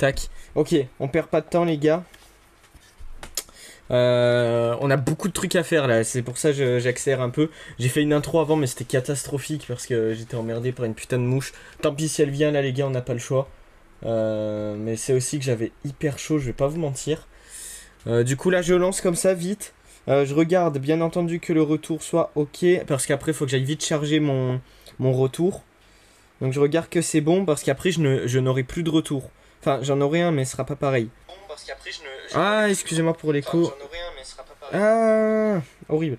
Tac. Ok, on perd pas de temps les gars. On a beaucoup de trucs à faire là, c'est pour ça que j'accélère un peu. J'ai fait une intro avant mais c'était catastrophique parce que j'étais emmerdé par une putain de mouche. Tant pis si elle vient là les gars, on n'a pas le choix. Mais c'est aussi que j'avais hyper chaud, je vais pas vous mentir. Du coup là je lance comme ça vite. Je regarde bien entendu que le retour soit ok parce qu'après il faut que j'aille vite charger mon retour. Donc je regarde que c'est bon parce qu'après je n'aurai plus de retour. Enfin j'en aurai un mais ce sera pas pareil. Ah excusez-moi pour l'écho. Ah horrible.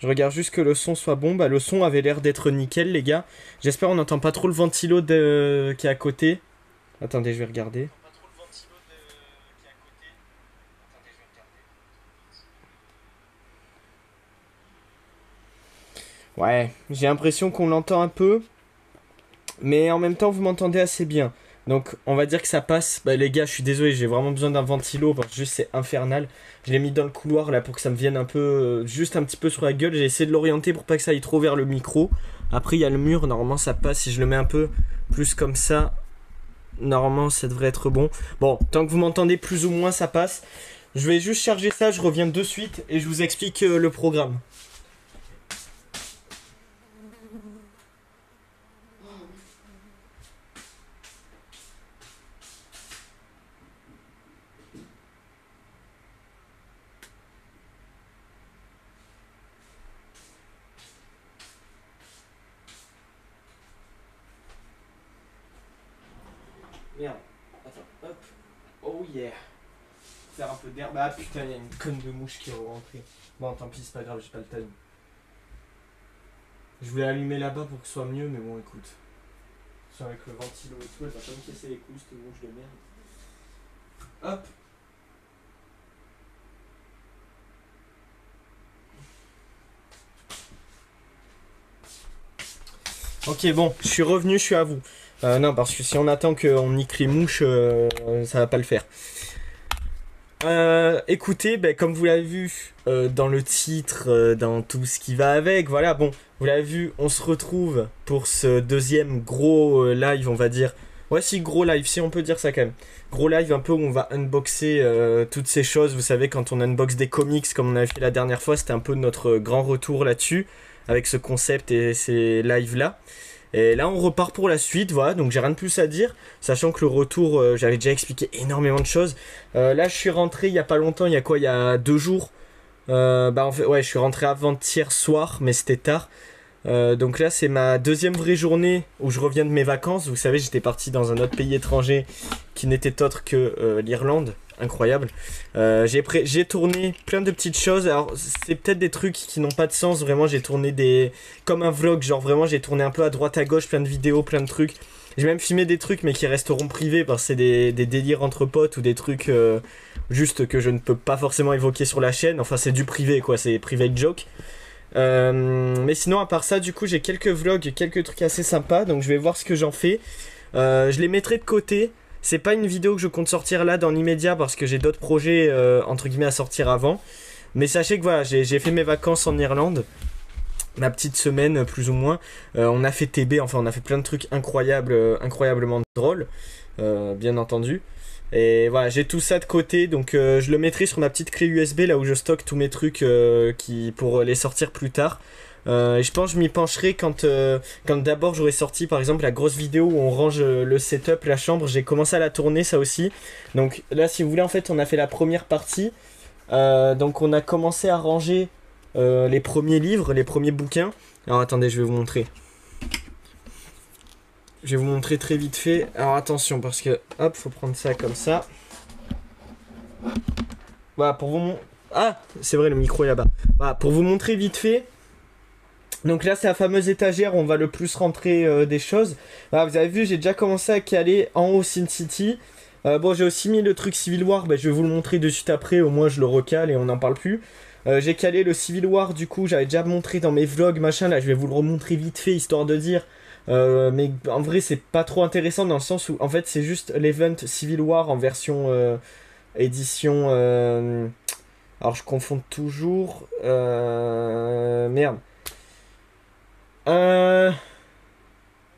Je regarde juste que le son soit bon. Bah le son avait l'air d'être nickel les gars. J'espère on n'entend pas trop le ventilo qui est à côté. Attendez je vais regarder. Ouais, j'ai l'impression qu'on l'entend un peu, mais en même temps vous m'entendez assez bien. Donc on va dire que ça passe. Bah les gars, je suis désolé, j'ai vraiment besoin d'un ventilo parce que juste c'est infernal. Je l'ai mis dans le couloir là pour que ça me vienne un peu, juste un petit peu sur la gueule. J'ai essayé de l'orienter pour pas que ça aille trop vers le micro. Après il y a le mur, normalement ça passe. Si je le mets un peu plus comme ça, normalement ça devrait être bon. Bon, tant que vous m'entendez plus ou moins ça passe. Je vais juste charger ça, je reviens de suite et je vous explique le programme. Merde. Attends, hop. Oh yeah. Faire un peu d'air. Bah putain, il y a une conne de mouche qui est rentrée. Bon, tant pis, c'est pas grave, j'ai pas le time. Je voulais allumer là-bas pour que ce soit mieux, mais bon, écoute. C'est avec le ventilo et tout, elle va pas me casser les couilles, cette mouche de merde. Hop. Ok, bon, je suis revenu, je suis à vous. Non, parce que si on attend qu'on nique les mouches, ça va pas le faire. Écoutez, ben, comme vous l'avez vu dans le titre, dans tout ce qui va avec, voilà, bon, vous l'avez vu, on se retrouve pour ce deuxième gros live, on va dire. Ouais, si, gros live, si on peut dire ça quand même. Gros live un peu où on va unboxer toutes ces choses. Vous savez, quand on unbox des comics, comme on avait fait la dernière fois, c'était un peu notre grand retour là-dessus, avec ce concept et ces lives-là. Et là, on repart pour la suite, voilà, donc j'ai rien de plus à dire, sachant que le retour, j'avais déjà expliqué énormément de choses. Là, je suis rentré il y a pas longtemps, il y a quoi, il y a 2 jours. Bah, en fait, ouais, je suis rentré avant-hier soir, mais c'était tard. Donc là, c'est ma deuxième vraie journée où je reviens de mes vacances. Vous savez, j'étais parti dans un autre pays étranger qui n'était autre que l'Irlande. Incroyable. J'ai tourné plein de petites choses. Alors, c'est peut-être des trucs qui n'ont pas de sens. Vraiment, j'ai tourné comme un vlog. Genre, vraiment, j'ai tourné un peu à droite à gauche, plein de vidéos, plein de trucs. J'ai même filmé des trucs, mais qui resteront privés parce que c'est des délires entre potes ou des trucs juste que je ne peux pas forcément évoquer sur la chaîne. Enfin, c'est du privé, quoi. C'est private joke. Mais sinon, à part ça, du coup, j'ai quelques vlogs, quelques trucs assez sympas. Donc, je vais voir ce que j'en fais. Je les mettrai de côté. C'est pas une vidéo que je compte sortir là dans l'immédiat parce que j'ai d'autres projets entre guillemets à sortir avant. Mais sachez que voilà, j'ai fait mes vacances en Irlande. Ma petite semaine plus ou moins. On a fait TB, enfin on a fait plein de trucs incroyables, incroyablement drôles. Bien entendu. Et voilà, j'ai tout ça de côté, donc je le mettrai sur ma petite clé USB là où je stocke tous mes trucs pour les sortir plus tard. Et je pense que je m'y pencherai quand d'abord j'aurai sorti par exemple la grosse vidéo où on range le setup, la chambre. J'ai commencé à la tourner ça aussi. Donc là si vous voulez en fait on a fait la première partie. Donc on a commencé à ranger les premiers livres, les premiers bouquins. Alors attendez je vais vous montrer. Je vais vous montrer très vite fait. Alors attention parce que hop faut prendre ça comme ça. Voilà pour vous Ah c'est vrai le micro est là-bas. Voilà pour vous montrer vite fait. Donc là c'est la fameuse étagère où on va le plus rentrer des choses. Voilà, vous avez vu j'ai déjà commencé à caler en haut Sin City. Bon j'ai aussi mis le truc Civil War, je vais vous le montrer de suite après, au moins je le recale et on n'en parle plus. J'ai calé le Civil War du coup, j'avais déjà montré dans mes vlogs machin, là je vais vous le remontrer vite fait histoire de dire. Mais en vrai c'est pas trop intéressant dans le sens où en fait c'est juste l'event Civil War en version édition... Alors je confonds toujours... Merde.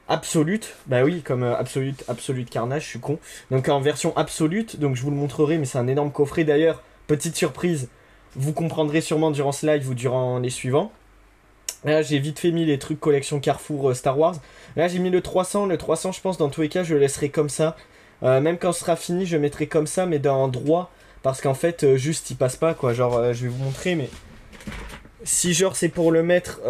absolute. Bah oui, comme absolute carnage, je suis con. Donc en version absolute, donc je vous le montrerai, mais c'est un énorme coffret d'ailleurs. Petite surprise, vous comprendrez sûrement durant ce live ou durant les suivants. Là, j'ai vite fait mis les trucs collection Carrefour Star Wars. Là, j'ai mis le 300. Le 300, je pense, dans tous les cas, je le laisserai comme ça. Même quand ce sera fini, je mettrai comme ça, mais dans droit. Parce qu'en fait, juste, il passe pas, quoi. Genre, je vais vous montrer, mais si, genre, c'est pour le mettre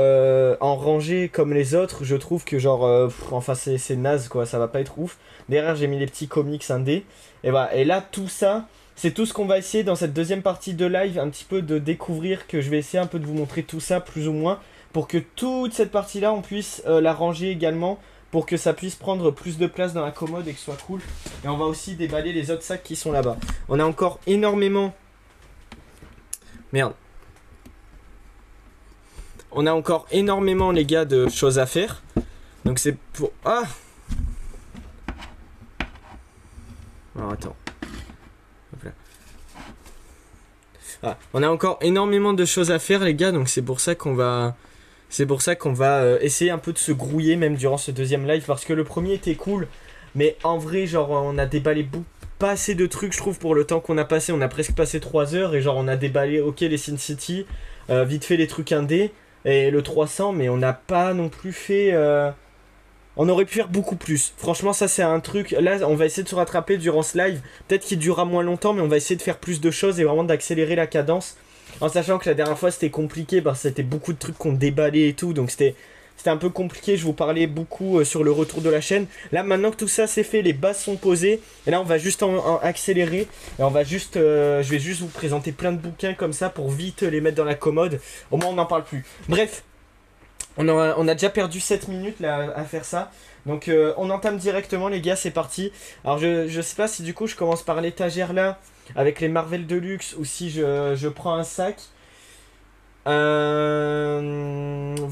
en rangée comme les autres, je trouve que, genre, enfin, c'est naze, quoi. Ça va pas être ouf. Derrière, j'ai mis les petits comics indés. Et voilà. Et là, tout ça. C'est tout ce qu'on va essayer dans cette deuxième partie de live, un petit peu de découvrir, que je vais essayer un peu de vous montrer tout ça, plus ou moins, pour que toute cette partie-là, on puisse la ranger également, pour que ça puisse prendre plus de place dans la commode et que ce soit cool. Et on va aussi déballer les autres sacs qui sont là-bas. On a encore énormément... Merde. On a encore énormément, les gars, de choses à faire. Donc c'est pour... Ah! Alors attends. Hop là. Ah, on a encore énormément de choses à faire, les gars, donc c'est pour ça qu'on va... C'est pour ça qu'on va essayer un peu de se grouiller même durant ce deuxième live, parce que le premier était cool, mais en vrai, genre, on a déballé pas assez de trucs, je trouve, pour le temps qu'on a passé. On a presque passé 3 heures, et genre, on a déballé, ok, les Sin City, vite fait les trucs indés, et le 300, mais on n'a pas non plus fait... On aurait pu faire beaucoup plus. Franchement, ça, c'est un truc... Là, on va essayer de se rattraper durant ce live. Peut-être qu'il durera moins longtemps, mais on va essayer de faire plus de choses et vraiment d'accélérer la cadence. En sachant que la dernière fois c'était compliqué parce que c'était beaucoup de trucs qu'on déballait et tout, donc c'était un peu compliqué. Je vous parlais beaucoup sur le retour de la chaîne. Là maintenant que tout ça c'est fait, les bases sont posées, et là on va juste en accélérer, et on va juste, je vais juste vous présenter plein de bouquins comme ça pour vite les mettre dans la commode. Au moins on n'en parle plus. Bref, on a déjà perdu 7 minutes là à faire ça. Donc on entame directement, les gars, c'est parti. Alors je sais pas si du coup je commence par l'étagère là avec les Marvel Deluxe, ou si je prends un sac. Vous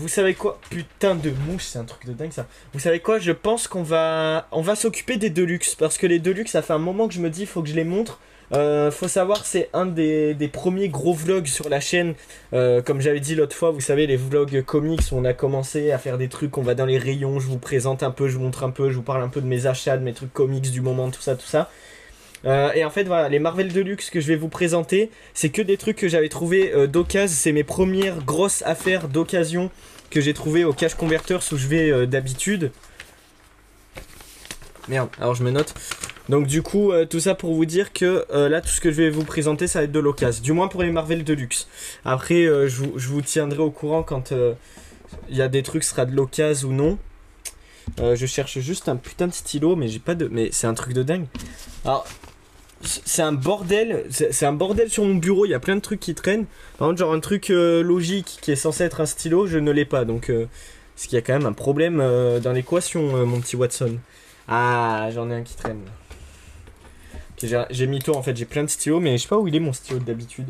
savez quoi? Putain de mouche, c'est un truc de dingue ça. Vous savez quoi? Je pense on va s'occuper des Deluxe, parce que les Deluxe, ça fait un moment que je me dis faut que je les montre. Faut savoir, c'est un des premiers gros vlogs sur la chaîne. Comme j'avais dit l'autre fois, vous savez, les vlogs comics où on a commencé à faire des trucs, on va dans les rayons, je vous présente un peu, je vous montre un peu, je vous parle un peu de mes achats, de mes trucs comics du moment, tout ça, tout ça. Et en fait, voilà, les Marvel Deluxe que je vais vous présenter, c'est que des trucs que j'avais trouvé d'occasion. C'est mes premières grosses affaires d'occasion que j'ai trouvé au Cash Converters où je vais d'habitude. Merde, alors je me note. Donc du coup, tout ça pour vous dire que là, tout ce que je vais vous présenter, ça va être de l'occasion. Du moins pour les Marvel Deluxe. Après, je vous tiendrai au courant quand il y a des trucs, ce sera de l'occasion ou non. Je cherche juste un putain de stylo, mais j'ai pas de... Mais c'est un truc de dingue. Alors... C'est un bordel, c'est un bordel sur mon bureau, il y a plein de trucs qui traînent. Par contre, genre un truc logique qui est censé être un stylo, je ne l'ai pas. Donc, parce qu'il y a quand même un problème dans l'équation, mon petit Watson. Ah, j'en ai un qui traîne. Okay, j'ai mis tout en fait, j'ai plein de stylos, mais je sais pas où il est mon stylo d'habitude.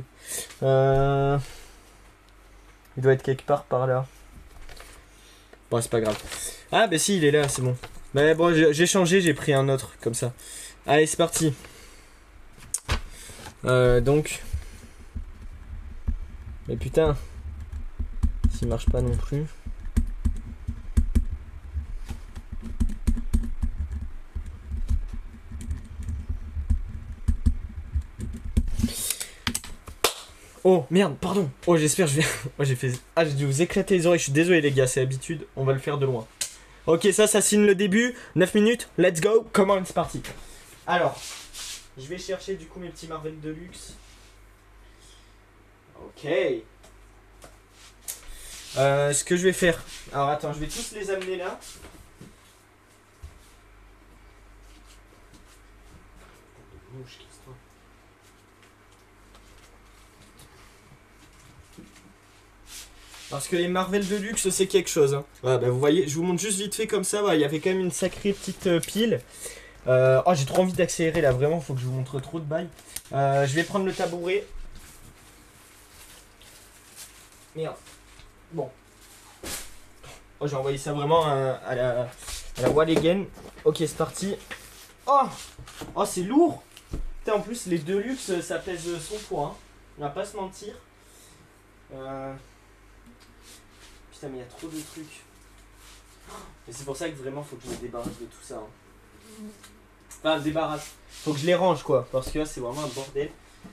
Il doit être quelque part par là. Bon, c'est pas grave. Ah, bah si, il est là, c'est bon. Mais bon, j'ai changé, j'ai pris un autre, comme ça. Allez, c'est parti. Donc... Mais putain... S'il marche pas non plus... Oh merde, pardon. Oh, j'espère je vais... Oh, j'ai fait... Ah, j'ai dû vous éclater les oreilles, je suis désolé les gars, c'est l'habitude, on va le faire de loin. Ok, ça signe le début, 9 minutes, let's go, comment c'est parti. Alors, je vais chercher du coup mes petits Marvel Deluxe. Ok. Ce que je vais faire... Alors attends, je vais tous les amener là. Parce que les Marvel Deluxe, c'est quelque chose. Hein. Voilà, bah vous voyez, je vous montre juste vite fait comme ça. Il y avait quand même une sacrée petite pile. Oh, j'ai trop envie d'accélérer là, vraiment. Faut que je vous montre trop de bails. Je vais prendre le tabouret. Merde. Bon. Oh, j'ai envoyé ça vraiment à la wall again. Ok, c'est parti. Oh, oh c'est lourd. Putain, en plus, les Deluxe, ça pèse son poids. Hein. On va pas se mentir. Putain, mais il y a trop de trucs. Et c'est pour ça que vraiment faut que je me débarrasse de tout ça. Hein. Enfin, débarrasse. Faut que je les range quoi, parce que là c'est vraiment un bordel.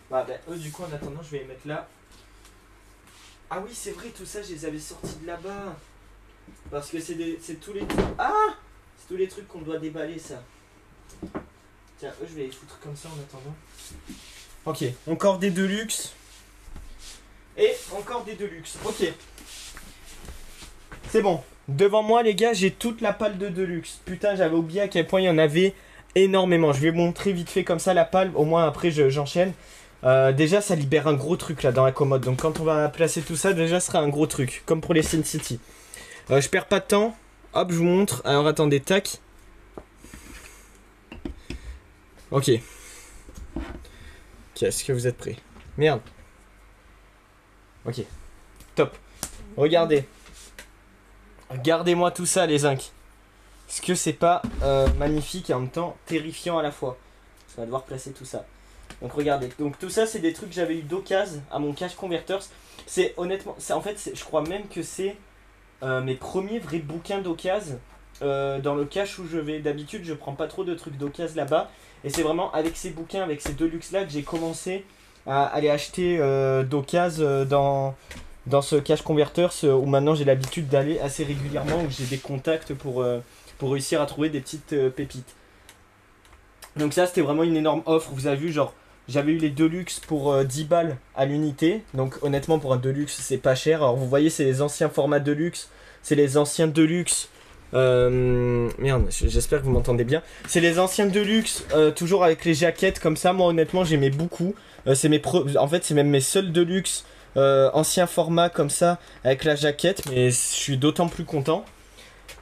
Bah, eux du coup en attendant je vais les mettre là. Ah oui c'est vrai, tout ça je les avais sortis de là-bas. Parce que c'est tous les trucs. Ah, c'est tous les trucs qu'on doit déballer ça. Tiens, eux je vais les foutre comme ça en attendant. Ok, encore des Deluxe. Et encore des Deluxe, ok. C'est bon. Devant moi les gars, j'ai toute la palle de Deluxe. Putain, j'avais oublié à quel point il y en avait énormément. Je vais vous montrer vite fait comme ça la palle. Au moins après j'enchaîne. Déjà ça libère un gros truc là dans la commode. Donc quand on va placer tout ça, déjà ce sera un gros truc. Comme pour les Sin City. Je perds pas de temps. Hop, je vous montre. Alors attendez, tac. Ok. Est-ce que vous êtes prêts? Merde. Ok. Top. Regardez. Regardez-moi tout ça les zincs. Est-ce que c'est pas magnifique et en même temps terrifiant à la fois? On va devoir placer tout ça. Donc regardez. Donc tout ça c'est des trucs que j'avais eu d'occasion à mon Cash Converters. C'est honnêtement, en fait je crois même que c'est mes premiers vrais bouquins d'occasion. Dans le cash où je vais d'habitude, je prends pas trop de trucs d'occasion là-bas. Et c'est vraiment avec ces bouquins, avec ces Deluxe là que j'ai commencé à aller acheter d'occasion dans ce Cash Converters où maintenant j'ai l'habitude d'aller assez régulièrement, où j'ai des contacts pour réussir à trouver des petites pépites. Donc ça c'était vraiment une énorme offre. Vous avez vu, genre j'avais eu les Deluxe pour 10 balles à l'unité. Donc honnêtement pour un Deluxe c'est pas cher. Alors vous voyez c'est les anciens formats Deluxe. C'est les anciens Deluxe. Merde, j'espère que vous m'entendez bien. C'est les anciens Deluxe, toujours avec les jaquettes comme ça. Moi honnêtement j'aimais beaucoup. En fait c'est même mes seuls Deluxe anciens formats comme ça avec la jaquette. Mais je suis d'autant plus content.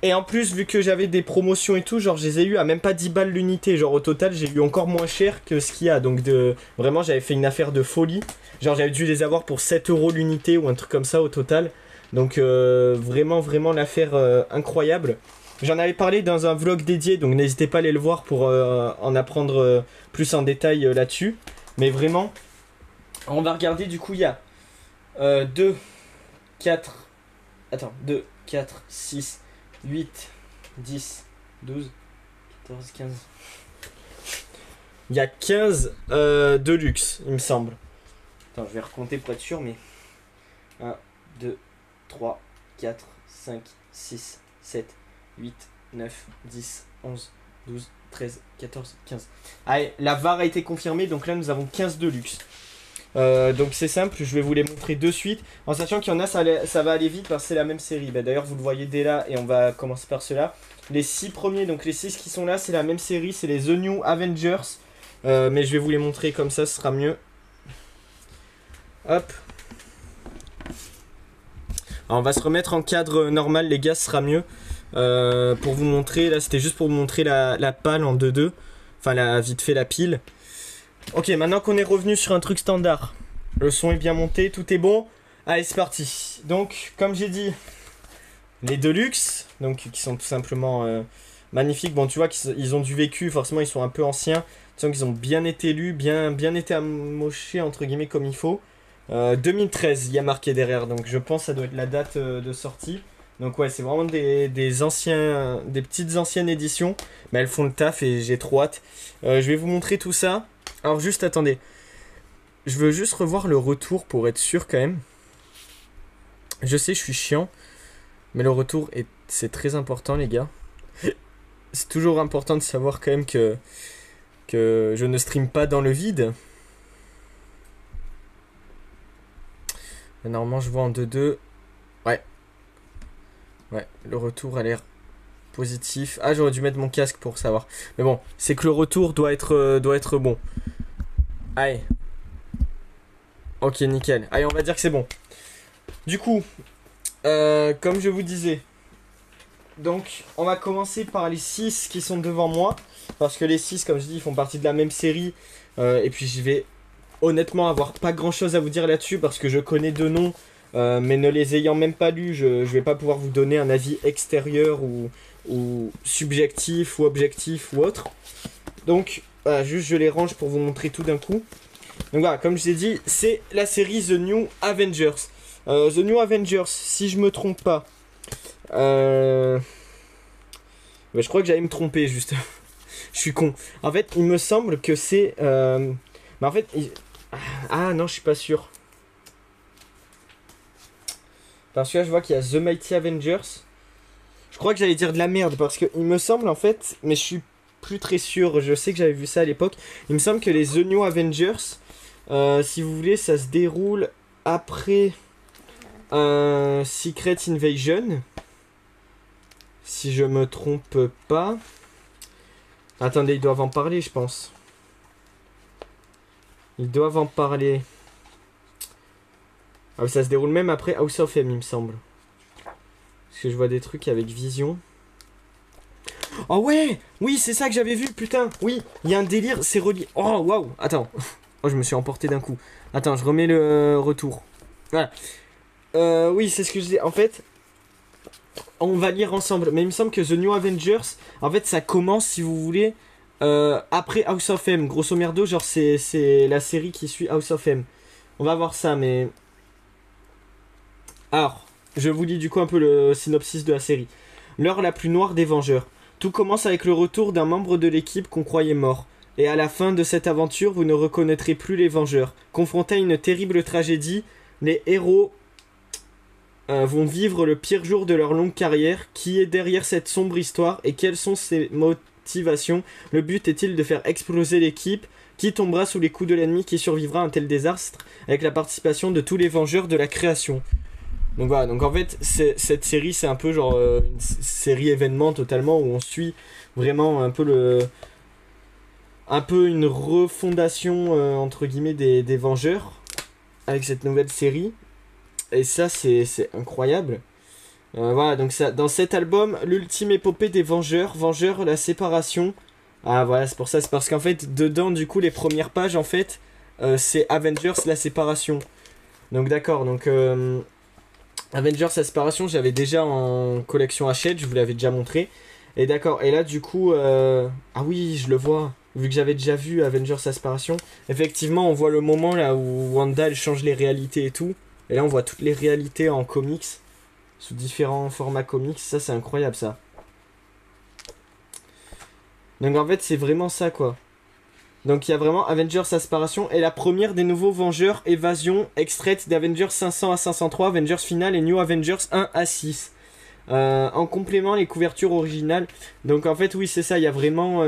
Et en plus vu que j'avais des promotions et tout, genre je les ai eu à même pas 10 balles l'unité. Genre au total j'ai eu encore moins cher que ce qu'il y a. Donc vraiment j'avais fait une affaire de folie. Genre j'avais dû les avoir pour 7 € l'unité ou un truc comme ça au total. Donc vraiment l'affaire incroyable. J'en avais parlé dans un vlog dédié, donc n'hésitez pas à aller le voir pour en apprendre plus en détail là-dessus. Mais vraiment, on va regarder du coup il y a 2, 4, 6, 8, 10, 12, 14, 15. Il y a 15 Deluxe, il me semble. Attends, je vais recompter pour être sûr, mais 1, 2, 3, 4, 5, 6, 7, 8, 9, 10, 11, 12, 13, 14, 15. Allez, la VAR a été confirmée, donc là nous avons 15 Deluxe. Donc c'est simple, je vais vous les montrer de suite. En sachant qu'il y en a, ça va aller vite parce que c'est la même série. D'ailleurs vous le voyez dès là et on va commencer par ceux-là. Les 6 premiers, donc les 6 qui sont là, c'est la même série, c'est les The New Avengers. Mais je vais vous les montrer comme ça, ce sera mieux. Hop. Alors on va se remettre en cadre normal les gars, ce sera mieux. Pour vous montrer, là c'était juste pour vous montrer la palle en 2-2. Enfin vite fait la pile. Ok, maintenant qu'on est revenu sur un truc standard, le son est bien monté, tout est bon. Allez c'est parti. Donc comme j'ai dit, les Deluxe, donc qui sont tout simplement magnifiques. Bon tu vois qu'ils ont du vécu, forcément ils sont un peu anciens. Tu sens qu'ils ont bien été lus, bien été amochés entre guillemets comme il faut. 2013 il y a marqué derrière, donc je pense que ça doit être la date de sortie. Donc ouais c'est vraiment des petites anciennes éditions, mais elles font le taf et j'ai trop hâte. Je vais vous montrer tout ça. Alors juste attendez, je veux juste revoir le retour pour être sûr quand même. Je sais je suis chiant, mais le retour c'est très important les gars. C'est toujours important de savoir quand même que je ne stream pas dans le vide. Normalement je vois en 2-2. Ouais, le retour a l'air positif. Ah, j'aurais dû mettre mon casque pour savoir. Mais bon, c'est que le retour doit être bon. Allez. Ok, nickel. Allez, on va dire que c'est bon. Du coup, comme je vous disais, donc on va commencer par les 6 qui sont devant moi. Parce que les 6, comme je dis, ils font partie de la même série. Et puis je vais honnêtement avoir pas grand chose à vous dire là-dessus parce que je connais deux noms. Mais ne les ayant même pas lus, je vais pas pouvoir vous donner un avis extérieur ou subjectif ou objectif ou autre. Donc voilà, juste je les range pour vous montrer tout d'un coup. Donc voilà, comme je vous ai dit, c'est la série The New Avengers. The New Avengers, si je me trompe pas, Bah, je crois que j'allais me tromper, juste. Je suis con. En fait, il me semble que c'est... Mais en fait... Ah non, je suis pas sûr. Parce que là, je vois qu'il y a The Mighty Avengers. Je crois que j'allais dire de la merde, parce que il me semble, en fait... Mais je suis plus très sûr. Je sais que j'avais vu ça à l'époque. Il me semble que les The New Avengers, si vous voulez, ça se déroule après... Secret Invasion. Si je me trompe pas. Attendez, ils doivent en parler, je pense. Ils doivent en parler. Ah, ça se déroule même après House of M, il me semble. Parce que je vois des trucs avec Vision. Oh ouais! Oui, c'est ça que j'avais vu, putain! Oui, il y a un délire, c'est relié. Oh, waouh! Attends. Oh, je me suis emporté d'un coup. Attends, je remets le retour. Voilà. Oui, c'est ce que je disais. En fait, on va lire ensemble. Mais il me semble que The New Avengers, en fait, ça commence, si vous voulez, après House of M. Grosso merdo, genre, c'est la série qui suit House of M. On va voir ça, mais... Alors, je vous lis du coup un peu le synopsis de la série. L'heure la plus noire des Vengeurs. Tout commence avec le retour d'un membre de l'équipe qu'on croyait mort. Et à la fin de cette aventure, vous ne reconnaîtrez plus les Vengeurs. Confrontés à une terrible tragédie, les héros vont vivre le pire jour de leur longue carrière. Qui est derrière cette sombre histoire et quelles sont ses motivations? Le but est-il de faire exploser l'équipe? Qui tombera sous les coups de l'ennemi? Qui survivra à un tel désastre? Avec la participation de tous les Vengeurs de la création. Donc voilà, donc en fait, cette série, c'est un peu genre une série événement totalement où on suit vraiment un peu une refondation entre guillemets des Vengeurs avec cette nouvelle série. Et ça, c'est incroyable. Voilà, donc ça, dans cet album, l'ultime épopée des Vengeurs, la séparation. Ah voilà, c'est pour ça, c'est parce qu'en fait, dedans, du coup, les premières pages, en fait, c'est Avengers, la séparation. Donc d'accord, donc Avengers, la séparation, j'avais déjà en collection Hachette, je vous l'avais déjà montré. Et d'accord, et là, du coup, ah oui, je le vois. Vu que j'avais déjà vu Avengers, la séparation. Effectivement, on voit le moment là où Wanda, elle change les réalités et tout. Et là, on voit toutes les réalités en comics, sous différents formats comics. Ça, c'est incroyable, ça. Donc, en fait, c'est vraiment ça, quoi. Donc, il y a vraiment Avengers, la séparation. Et la première des nouveaux Vengeurs, Évasion, extraite d'Avengers 500 à 503, Avengers Final et New Avengers 1 à 6. En complément, les couvertures originales. Donc, en fait, oui, c'est ça. Il y a vraiment...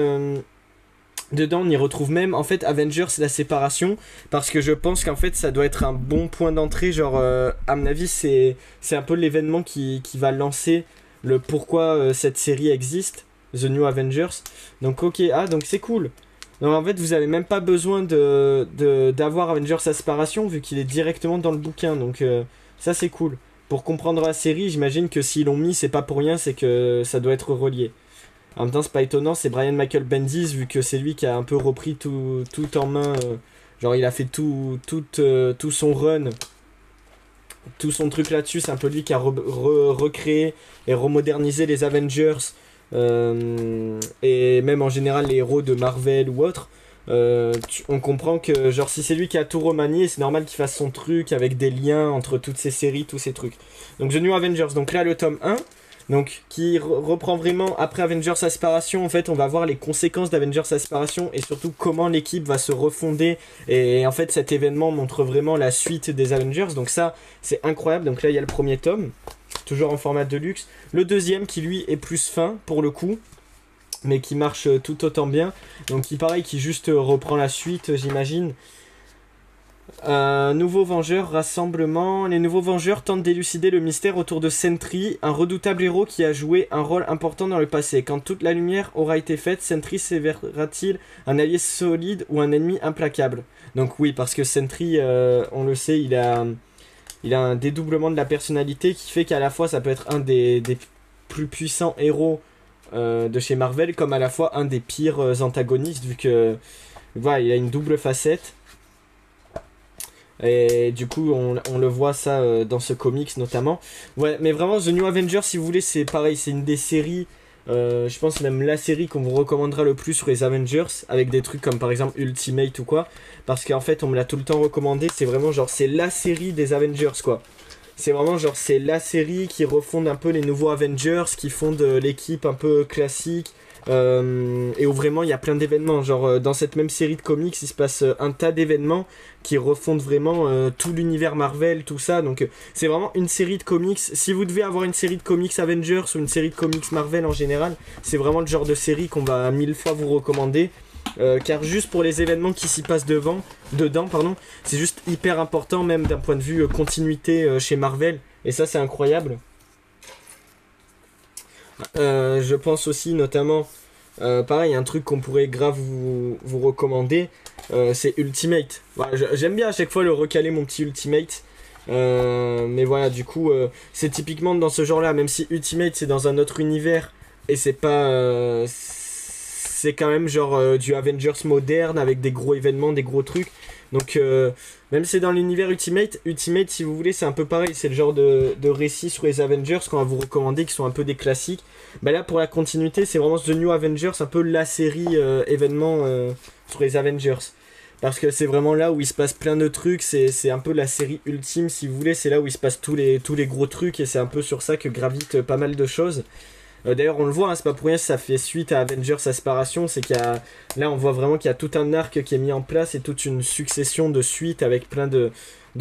Dedans, on y retrouve même, en fait, Avengers, la séparation, parce que je pense qu'en fait, ça doit être un bon point d'entrée, genre, à mon avis, c'est un peu l'événement qui va lancer le pourquoi cette série existe, The New Avengers. Donc, ok, ah, donc c'est cool. Donc, en fait, vous avez même pas besoin d'avoir Avengers, la séparation, vu qu'il est directement dans le bouquin, donc ça, c'est cool. Pour comprendre la série, j'imagine que s'ils l'ont mis, c'est pas pour rien, c'est que ça doit être relié. En même temps, c'est pas étonnant, c'est Brian Michael Bendis, vu que c'est lui qui a un peu repris tout en main. Genre, il a fait tout son run, tout son truc là-dessus. C'est un peu lui qui a recréé et remodernisé les Avengers. Et même en général, les héros de Marvel ou autres. On comprend que, genre, si c'est lui qui a tout remanié, c'est normal qu'il fasse son truc avec des liens entre toutes ces séries, tous ces trucs. Donc, The New Avengers. Donc là, le tome 1. Donc, qui reprend vraiment, après Avengers, la séparation, en fait, on va voir les conséquences d'Avengers, la séparation, et surtout comment l'équipe va se refonder, et en fait, cet événement montre vraiment la suite des Avengers, donc ça, c'est incroyable. Donc là, il y a le premier tome, toujours en format de luxe, le deuxième, qui lui, est plus fin, pour le coup, mais qui marche tout autant bien, donc qui, pareil, qui juste reprend la suite, j'imagine. Nouveau Vengeur, rassemblement. Les nouveaux Vengeurs tentent d'élucider le mystère autour de Sentry, un redoutable héros qui a joué un rôle important dans le passé. Quand toute la lumière aura été faite, Sentry s'avérera-t-il un allié solide ou un ennemi implacable? Donc oui, parce que Sentry, on le sait, il a un dédoublement de la personnalité qui fait qu'à la fois ça peut être un des plus puissants héros de chez Marvel, comme à la fois un des pires antagonistes, vu que voilà, il a une double facette. Et du coup, on le voit ça dans ce comics notamment. Ouais, mais vraiment, The New Avengers, si vous voulez, c'est pareil, c'est une des séries, je pense même la série qu'on vous recommandera le plus sur les Avengers, avec des trucs comme par exemple Ultimate ou quoi. Parce qu'en fait, on me l'a tout le temps recommandé, c'est vraiment genre, c'est la série des Avengers, quoi. C'est vraiment genre, c'est la série qui refonde un peu les nouveaux Avengers, qui fonde l'équipe un peu classique. Et où vraiment il y a plein d'événements. Genre, dans cette même série de comics, il se passe un tas d'événements qui refondent vraiment tout l'univers Marvel, tout ça. Donc, c'est vraiment une série de comics. Si vous devez avoir une série de comics Avengers ou une série de comics Marvel en général, c'est vraiment le genre de série qu'on va 1000 fois vous recommander. Car juste pour les événements qui s'y passent dedans, c'est juste hyper important, même d'un point de vue continuité chez Marvel. Et ça, c'est incroyable. Je pense aussi notamment, pareil, un truc qu'on pourrait grave vous recommander, c'est Ultimate. Voilà, j'aime bien à chaque fois le recaler mon petit Ultimate. Mais voilà, du coup, c'est typiquement dans ce genre-là, même si Ultimate c'est dans un autre univers et c'est pas. C'est quand même genre du Avengers moderne avec des gros événements, des gros trucs. Donc, même si c'est dans l'univers Ultimate, si vous voulez, c'est un peu pareil. C'est le genre de récits sur les Avengers qu'on va vous recommander qui sont un peu des classiques. Bah là, pour la continuité, c'est vraiment The New Avengers, un peu la série événement sur les Avengers. Parce que c'est vraiment là où il se passe plein de trucs. C'est un peu la série ultime, si vous voulez. C'est là où il se passe tous les gros trucs. Et c'est un peu sur ça que gravitent pas mal de choses. D'ailleurs, on le voit, hein, c'est pas pour rien si ça fait suite à Avengers Aspiration, c'est qu'il y a, là on voit vraiment qu'il y a tout un arc qui est mis en place et toute une succession de suites avec plein de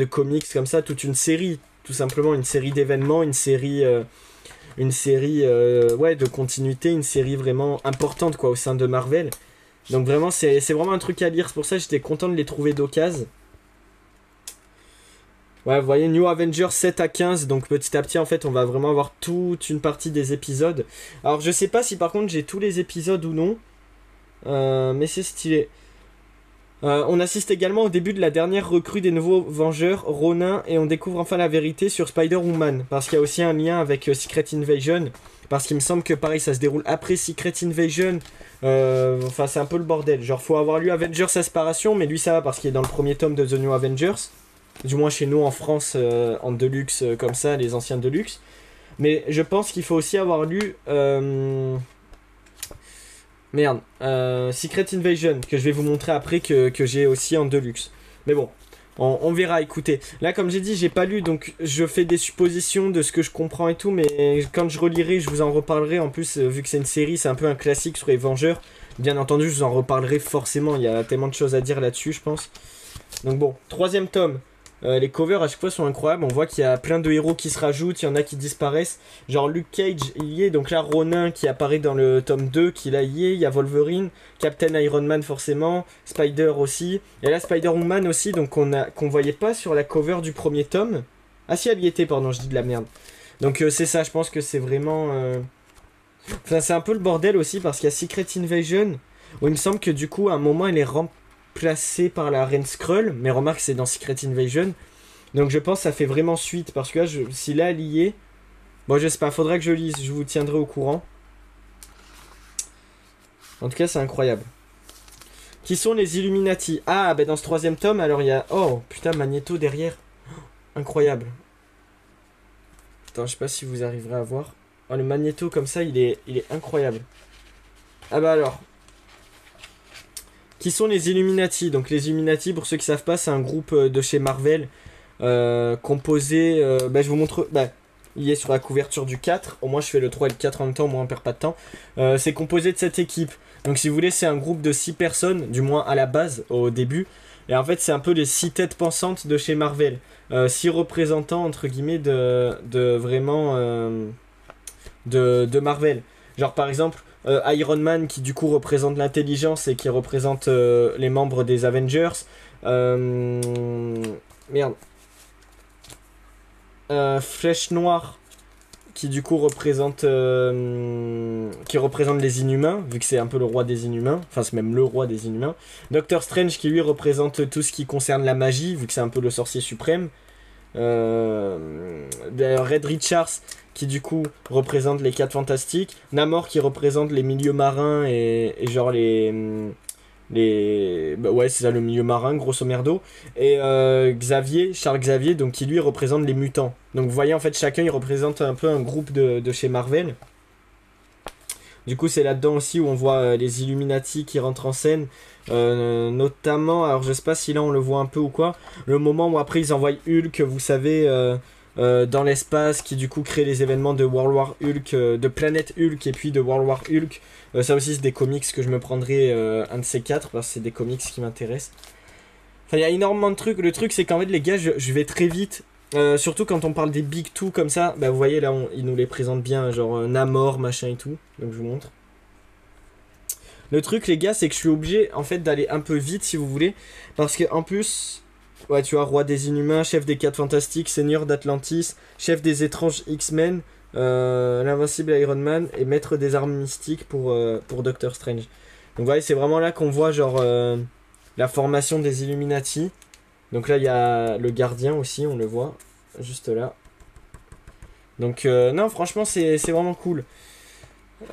comics comme ça, toute une série, tout simplement une série d'événements, une série ouais, de continuité, une série vraiment importante quoi au sein de Marvel. Donc vraiment c'est vraiment un truc à lire, c'est pour ça que j'étais content de les trouver d'occasion. Ouais, vous voyez, New Avengers 7 à 15, donc petit à petit, en fait, on va vraiment avoir toute une partie des épisodes. Alors, je sais pas si par contre j'ai tous les épisodes ou non, mais c'est stylé. On assiste également au début de la dernière recrue des nouveaux Vengeurs, Ronin, et on découvre enfin la vérité sur Spider-Woman, parce qu'il y a aussi un lien avec Secret Invasion, parce qu'il me semble que pareil, ça se déroule après Secret Invasion. Enfin, c'est un peu le bordel. Genre, faut avoir lu Avengers Aspiration, mais lui, ça va parce qu'il est dans le premier tome de The New Avengers. Du moins chez nous en France, en Deluxe comme ça, les anciens Deluxe. Mais je pense qu'il faut aussi avoir lu... Secret Invasion, que je vais vous montrer après, que j'ai aussi en Deluxe. Mais bon, on verra, écoutez. Là, comme j'ai dit, j'ai pas lu, donc je fais des suppositions de ce que je comprends et tout, mais quand je relirai, je vous en reparlerai. En plus, vu que c'est une série, c'est un peu un classique sur les Vengeurs. Bien entendu, je vous en reparlerai forcément, il y a tellement de choses à dire là-dessus, je pense. Donc bon, troisième tome. Les covers à chaque fois sont incroyables, on voit qu'il y a plein de héros qui se rajoutent, il y en a qui disparaissent. Genre Luke Cage, il y est, donc là Ronin qui apparaît dans le tome 2, qui là y est, il y a Wolverine, Captain Iron Man forcément, Spider aussi, et là Spider-Woman aussi, donc qu'on voyait pas sur la cover du premier tome. Ah si, elle y était, pardon, je dis de la merde. Donc c'est ça, je pense que c'est vraiment... Enfin c'est un peu le bordel aussi, parce qu'il y a Secret Invasion, où il me semble que du coup à un moment elle est placé par la Reine Skrull, mais remarque c'est dans Secret Invasion, donc je pense que ça fait vraiment suite, parce que là, si là elle y est, bon je sais pas, faudra que je lise, je vous tiendrai au courant. En tout cas c'est incroyable. Qui sont les Illuminati? Ah bah dans ce troisième tome, alors il y a, oh putain, Magneto derrière, incroyable. Attends, je sais pas si vous arriverez à voir. Oh, le Magneto comme ça, il est incroyable. Ah bah alors, qui sont les Illuminati? Donc les Illuminati, pour ceux qui savent pas, c'est un groupe de chez Marvel composé... bah, je vous montre... Bah, il est sur la couverture du 4. Au moins je fais le 3 et le 4 en même temps, au moins on perd pas de temps. C'est composé de cette équipe. Donc si vous voulez, c'est un groupe de 6 personnes, du moins à la base, au début. Et en fait, c'est un peu les 6 têtes pensantes de chez Marvel. 6 représentants, entre guillemets, de vraiment... de Marvel. Genre par exemple... Iron Man qui du coup représente l'intelligence et qui représente les membres des Avengers. Merde. Flèche Noire qui du coup représente les Inhumains, vu que c'est un peu le roi des Inhumains. Enfin c'est même le roi des Inhumains. Doctor Strange qui lui représente tout ce qui concerne la magie, vu que c'est un peu le sorcier suprême. Red Richards qui du coup représente les 4 fantastiques, Namor qui représente les milieux marins et genre bah ouais c'est ça, le milieu marin grosso merdo, et Charles Xavier, donc qui lui représente les mutants. Donc vous voyez en fait chacun il représente un peu un groupe de chez Marvel. Du coup c'est là-dedans aussi où on voit les Illuminati qui rentrent en scène, notamment, alors je sais pas si là on le voit un peu ou quoi, le moment où après ils envoient Hulk, vous savez, dans l'espace qui du coup crée les événements de World War Hulk, de Planète Hulk et puis de World War Hulk. Ça aussi c'est des comics que je me prendrai un de ces quatre parce que c'est des comics qui m'intéressent. Enfin il y a énormément de trucs. Le truc c'est qu'en fait les gars je vais très vite. Surtout quand on parle des Big Two comme ça, bah vous voyez là ils nous les présentent bien, genre Namor machin et tout. Donc je vous montre. Le truc les gars c'est que je suis obligé en fait d'aller un peu vite si vous voulez. Parce que en plus... Ouais, tu vois, roi des Inhumains, chef des 4 Fantastiques, seigneur d'Atlantis, chef des étranges X-Men, l'invincible Iron Man et maître des armes mystiques pour Doctor Strange. Donc ouais, c'est vraiment là qu'on voit genre la formation des Illuminati. Donc là, il y a le gardien aussi, on le voit, juste là. Donc non, franchement, c'est vraiment cool.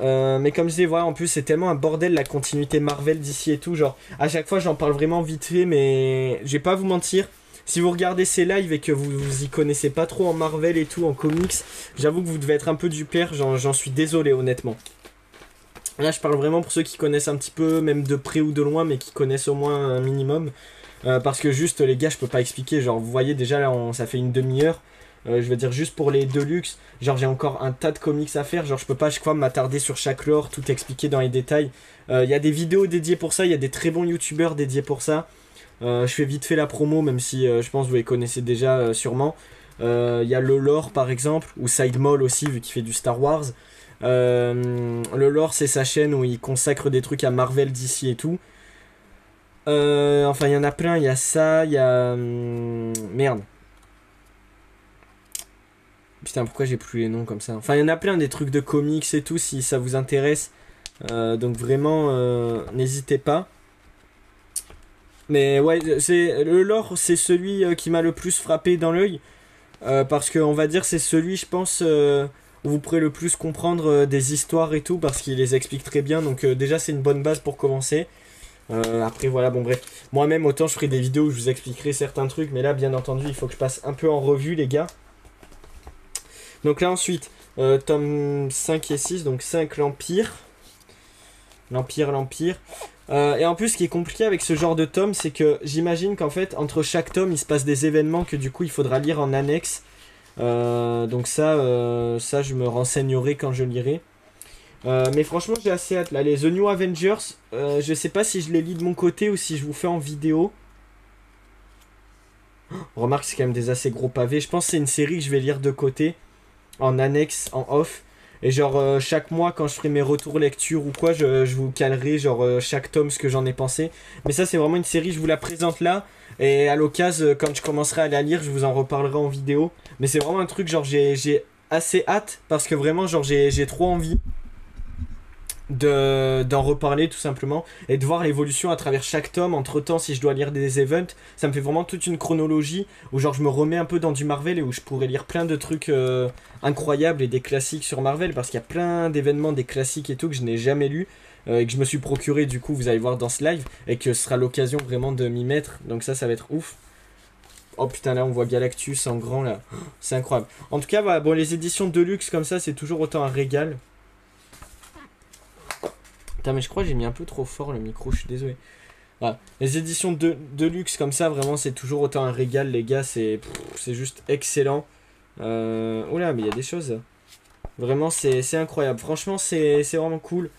Mais comme je disais, voilà, en plus c'est tellement un bordel la continuité Marvel d'ici et tout, genre à chaque fois j'en parle vraiment vite fait, mais je vais pas vous mentir, si vous regardez ces lives et que vous y connaissez pas trop en Marvel et tout, en comics, j'avoue que vous devez être un peu du père, j'en suis désolé honnêtement. Là je parle vraiment pour ceux qui connaissent un petit peu, même de près ou de loin, mais qui connaissent au moins un minimum, parce que juste les gars je peux pas expliquer, genre vous voyez déjà là ça fait une demi-heure. Je veux dire juste pour les Deluxe, genre j'ai encore un tas de comics à faire, genre je peux pas à chaque fois m'attarder sur chaque lore, tout expliquer dans les détails. Il y a des vidéos dédiées pour ça, il y a des très bons youtubeurs dédiés pour ça. Je fais vite fait la promo, même si je pense que vous les connaissez déjà sûrement. Il y a le lore par exemple, ou Sidemall aussi vu qu'il fait du Star Wars. Le lore c'est sa chaîne où il consacre des trucs à Marvel, DC et tout. Enfin il y en a plein, il y a ça, il y a... merde. Putain, pourquoi j'ai plus les noms comme ça? Enfin, il y en a plein des trucs de comics et tout, si ça vous intéresse. Donc vraiment, n'hésitez pas. Mais ouais, le lore, c'est celui qui m'a le plus frappé dans l'œil. Parce que, on va dire, c'est celui, je pense, où vous pourrez le plus comprendre des histoires et tout, parce qu'il les explique très bien. Donc déjà, c'est une bonne base pour commencer. Après, voilà, bon bref. Moi-même, autant je ferai des vidéos où je vous expliquerai certains trucs. Mais là, bien entendu, il faut que je passe un peu en revue, les gars. Donc là ensuite, tome 5 et 6, donc 5 l'Empire. L'Empire. Et en plus ce qui est compliqué avec ce genre de tome, c'est que j'imagine qu'en fait entre chaque tome il se passe des événements que du coup il faudra lire en annexe. Donc ça je me renseignerai quand je lirai. Mais franchement j'ai assez hâte là. Les The New Avengers, je sais pas si je les lis de mon côté ou si je vous fais en vidéo. Remarque c'est quand même des assez gros pavés. Je pense que c'est une série que je vais lire de côté. En annexe, en off. Et genre chaque mois quand je ferai mes retours lecture ou quoi, je vous calerai genre chaque tome ce que j'en ai pensé. Mais ça c'est vraiment une série, je vous la présente là. Et à l'occasion, quand je commencerai à la lire, je vous en reparlerai en vidéo. Mais c'est vraiment un truc genre j'ai assez hâte parce que vraiment genre j'ai trop envie d'en reparler tout simplement et de voir l'évolution à travers chaque tome. Entre temps si je dois lire des events, ça me fait vraiment toute une chronologie où genre je me remets un peu dans du Marvel et où je pourrais lire plein de trucs incroyables et des classiques sur Marvel parce qu'il y a plein d'événements, des classiques et tout que je n'ai jamais lu et que je me suis procuré du coup vous allez voir dans ce live et que ce sera l'occasion vraiment de m'y mettre, donc ça va être ouf. Oh putain là on voit Galactus en grand là, c'est incroyable. En tout cas voilà, bon les éditions Deluxe comme ça c'est toujours autant un régal. Putain, mais je crois que j'ai mis un peu trop fort le micro, je suis désolé. Voilà. Les éditions de luxe comme ça, vraiment, c'est toujours autant un régal, les gars. C'est juste excellent. Oula, mais il y a des choses. Vraiment, c'est incroyable. Franchement, c'est vraiment cool.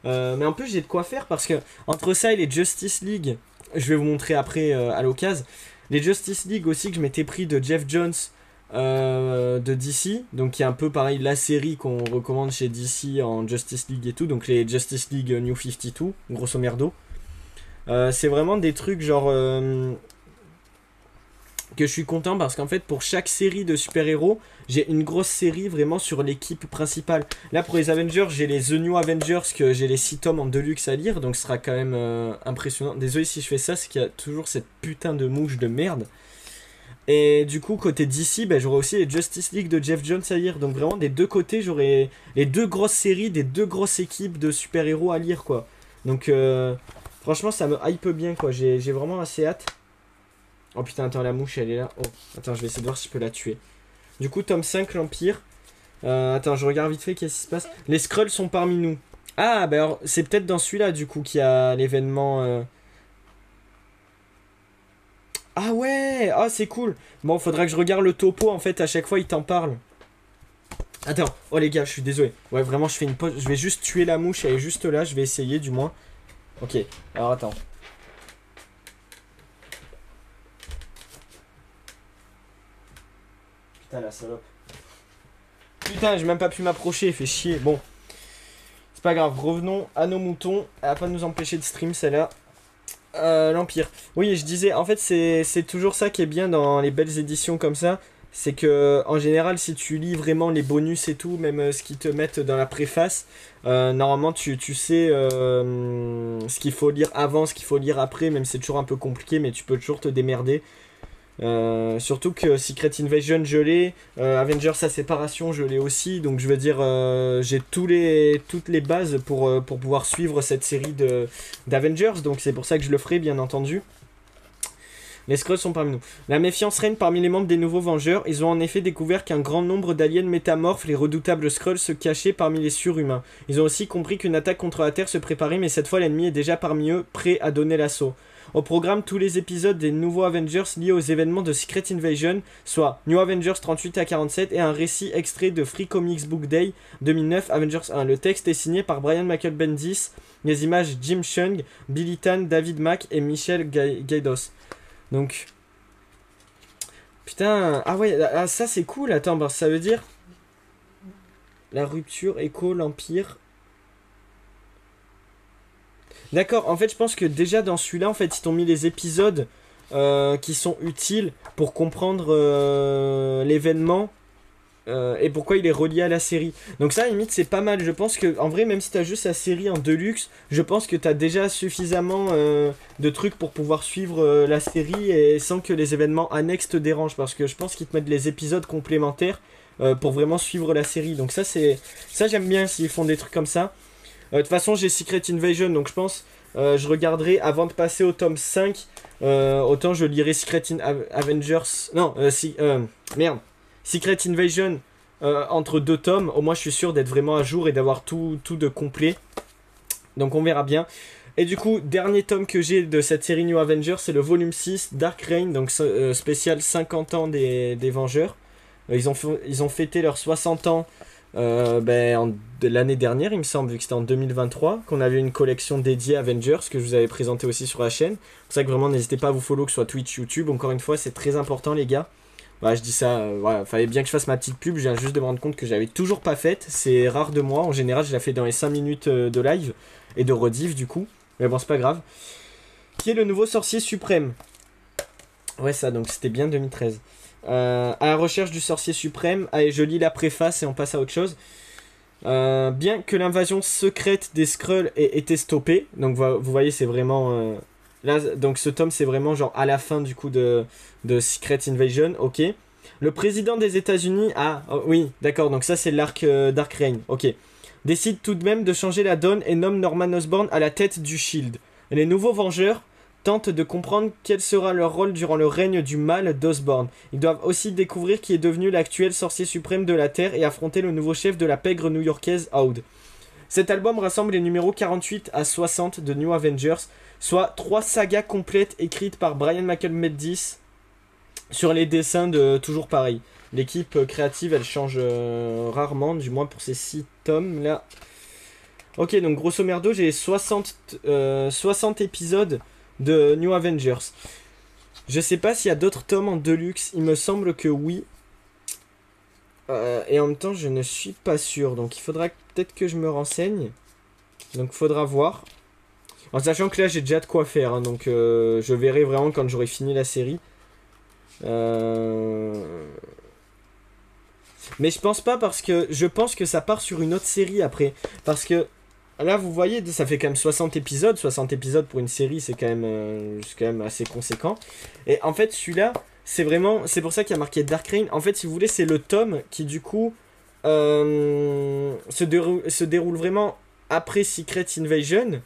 Mais en plus, j'ai de quoi faire parce que entre ça et les Justice League, je vais vous montrer après à l'occasion. Les Justice League aussi que je m'étais pris de Jeff Jones. De DC, donc qui est un peu pareil la série qu'on recommande chez DC en Justice League et tout, donc les Justice League New 52 grosso merdo. C'est vraiment des trucs genre que je suis content parce qu'en fait pour chaque série de super-héros j'ai une grosse série vraiment sur l'équipe principale. Là pour les Avengers j'ai les The New Avengers que j'ai les 6 tomes en deluxe à lire, donc ce sera quand même impressionnant. Désolé si je fais ça, c'est qu'il y a toujours cette putain de mouche de merde. Et du coup, côté DC, bah, j'aurai aussi les Justice League de Jeff Jones à lire. Donc vraiment, des deux côtés, j'aurai les deux grosses séries, des deux grosses équipes de super-héros à lire, quoi. Donc, franchement, ça me hype bien, quoi. J'ai vraiment assez hâte. Oh putain, attends, la mouche, elle est là. Oh, attends, je vais essayer de voir si je peux la tuer. Du coup, tome 5, l'Empire. Attends, je regarde vite fait qu'est-ce qui se passe. Les Skrulls sont parmi nous. Ah, bah alors, c'est peut-être dans celui-là, du coup, qu'il y a l'événement... Ah ouais, ah c'est cool. Bon, faudra que je regarde le topo, en fait, à chaque fois il t'en parle. Attends, oh les gars, je suis désolé. Ouais, vraiment, je fais une pause. Je vais juste tuer la mouche, elle est juste là, je vais essayer du moins. Ok, alors attends. Putain, la salope. Putain, j'ai même pas pu m'approcher, fait chier. Bon, c'est pas grave, revenons à nos moutons. Elle va pas nous empêcher de stream, celle-là. L'Empire. Oui, je disais, en fait, c'est toujours ça qui est bien dans les belles éditions comme ça. C'est que, en général, si tu lis vraiment les bonus et tout, même ce qu'ils te mettent dans la préface, normalement, tu sais ce qu'il faut lire avant, ce qu'il faut lire après, même si c'est toujours un peu compliqué, mais tu peux toujours te démerder. Surtout que Secret Invasion je l'ai, Avengers sa séparation je l'ai aussi, donc je veux dire j'ai toutes les bases pour pouvoir suivre cette série d'Avengers, donc c'est pour ça que je le ferai bien entendu. Les Skrulls sont parmi nous. La méfiance règne parmi les membres des nouveaux Vengeurs. Ils ont en effet découvert qu'un grand nombre d'aliens métamorphes, les redoutables Skrulls, se cachaient parmi les surhumains. Ils ont aussi compris qu'une attaque contre la Terre se préparait, mais cette fois l'ennemi est déjà parmi eux, prêt à donner l'assaut. Au programme, tous les épisodes des nouveaux Avengers liés aux événements de Secret Invasion, soit New Avengers 38 à 47 et un récit extrait de Free Comics Book Day 2009 Avengers 1. Le texte est signé par Brian Michael Bendis, les images Jim Chung, Billy Tan, David Mack et Michel Gaydos. Donc, putain, ah ouais, ah, ça c'est cool, attends, bah, ça veut dire la rupture, Echo, l'Empire. D'accord, en fait, je pense que déjà dans celui-là, en fait, ils t'ont mis les épisodes qui sont utiles pour comprendre l'événement et pourquoi il est relié à la série. Donc ça, à la limite, c'est pas mal. Je pense que, en vrai, même si t'as juste la série en deluxe, je pense que t'as déjà suffisamment de trucs pour pouvoir suivre la série et sans que les événements annexes te dérangent. Parce que je pense qu'ils te mettent les épisodes complémentaires pour vraiment suivre la série. Donc ça, j'aime bien s'ils font des trucs comme ça. De toute façon, j'ai Secret Invasion, donc je pense je regarderai avant de passer au tome 5. Autant je lirai Secret Avengers. Non, merde. Secret Invasion entre deux tomes. Au moins, je suis sûr d'être vraiment à jour et d'avoir tout de complet. Donc, on verra bien. Et du coup, dernier tome que j'ai de cette série New Avengers, c'est le volume 6, Dark Reign, donc spécial 50 ans des Vengeurs. Ils ont fêté leurs 60 ans de l'année dernière, il me semble, vu que c'était en 2023, qu'on avait une collection dédiée à Avengers, que je vous avais présenté aussi sur la chaîne. C'est pour ça que vraiment, n'hésitez pas à vous follow, que ce soit Twitch, YouTube. Encore une fois, c'est très important, les gars. Voilà, je dis ça, voilà, fallait bien que je fasse ma petite pub. Je viens juste de me rendre compte que j'avais toujours pas faite. C'est rare de moi. En général, je la fais dans les 5 minutes de live et de rediff, du coup. Mais bon, c'est pas grave. Qui est le nouveau sorcier suprême? Ouais, ça, donc c'était bien 2013. À la recherche du sorcier suprême. Allez, je lis la préface et on passe à autre chose. Bien que l'invasion secrète des Skrulls ait été stoppée, donc vous voyez, c'est vraiment là, donc ce tome c'est vraiment genre à la fin du coup de Secret Invasion, ok. Le président des États-Unis, oui, d'accord, donc ça c'est l'arc Dark Reign, ok. Décide tout de même de changer la donne et nomme Norman Osborn à la tête du Shield. Les nouveaux Vengeurs tentent de comprendre quel sera leur rôle durant le règne du mal d'Osborn. Ils doivent aussi découvrir qui est devenu l'actuel sorcier suprême de la Terre et affronter le nouveau chef de la pègre new-yorkaise Howd. Cet album rassemble les numéros 48 à 60 de New Avengers, soit 3 sagas complètes écrites par Brian Michael Bendis sur les dessins de toujours pareil. L'équipe créative, elle change rarement, du moins pour ces 6 tomes là. Ok, donc grosso merdo, j'ai 60 épisodes de New Avengers. Je sais pas s'il y a d'autres tomes en deluxe, il me semble que oui. Et en même temps, je ne suis pas sûr, donc il faudra peut-être que je me renseigne. Donc faudra voir. En sachant que là, j'ai déjà de quoi faire, hein, donc je verrai vraiment quand j'aurai fini la série. Mais je pense pas, parce que je pense que ça part sur une autre série après. Parce que là, vous voyez, ça fait quand même 60 épisodes. 60 épisodes pour une série, c'est quand même assez conséquent. Et en fait, celui-là, c'est pour ça qu'il y a marqué Dark Reign. En fait, si vous voulez, c'est le tome qui, du coup, se déroule vraiment après Secret Invasion.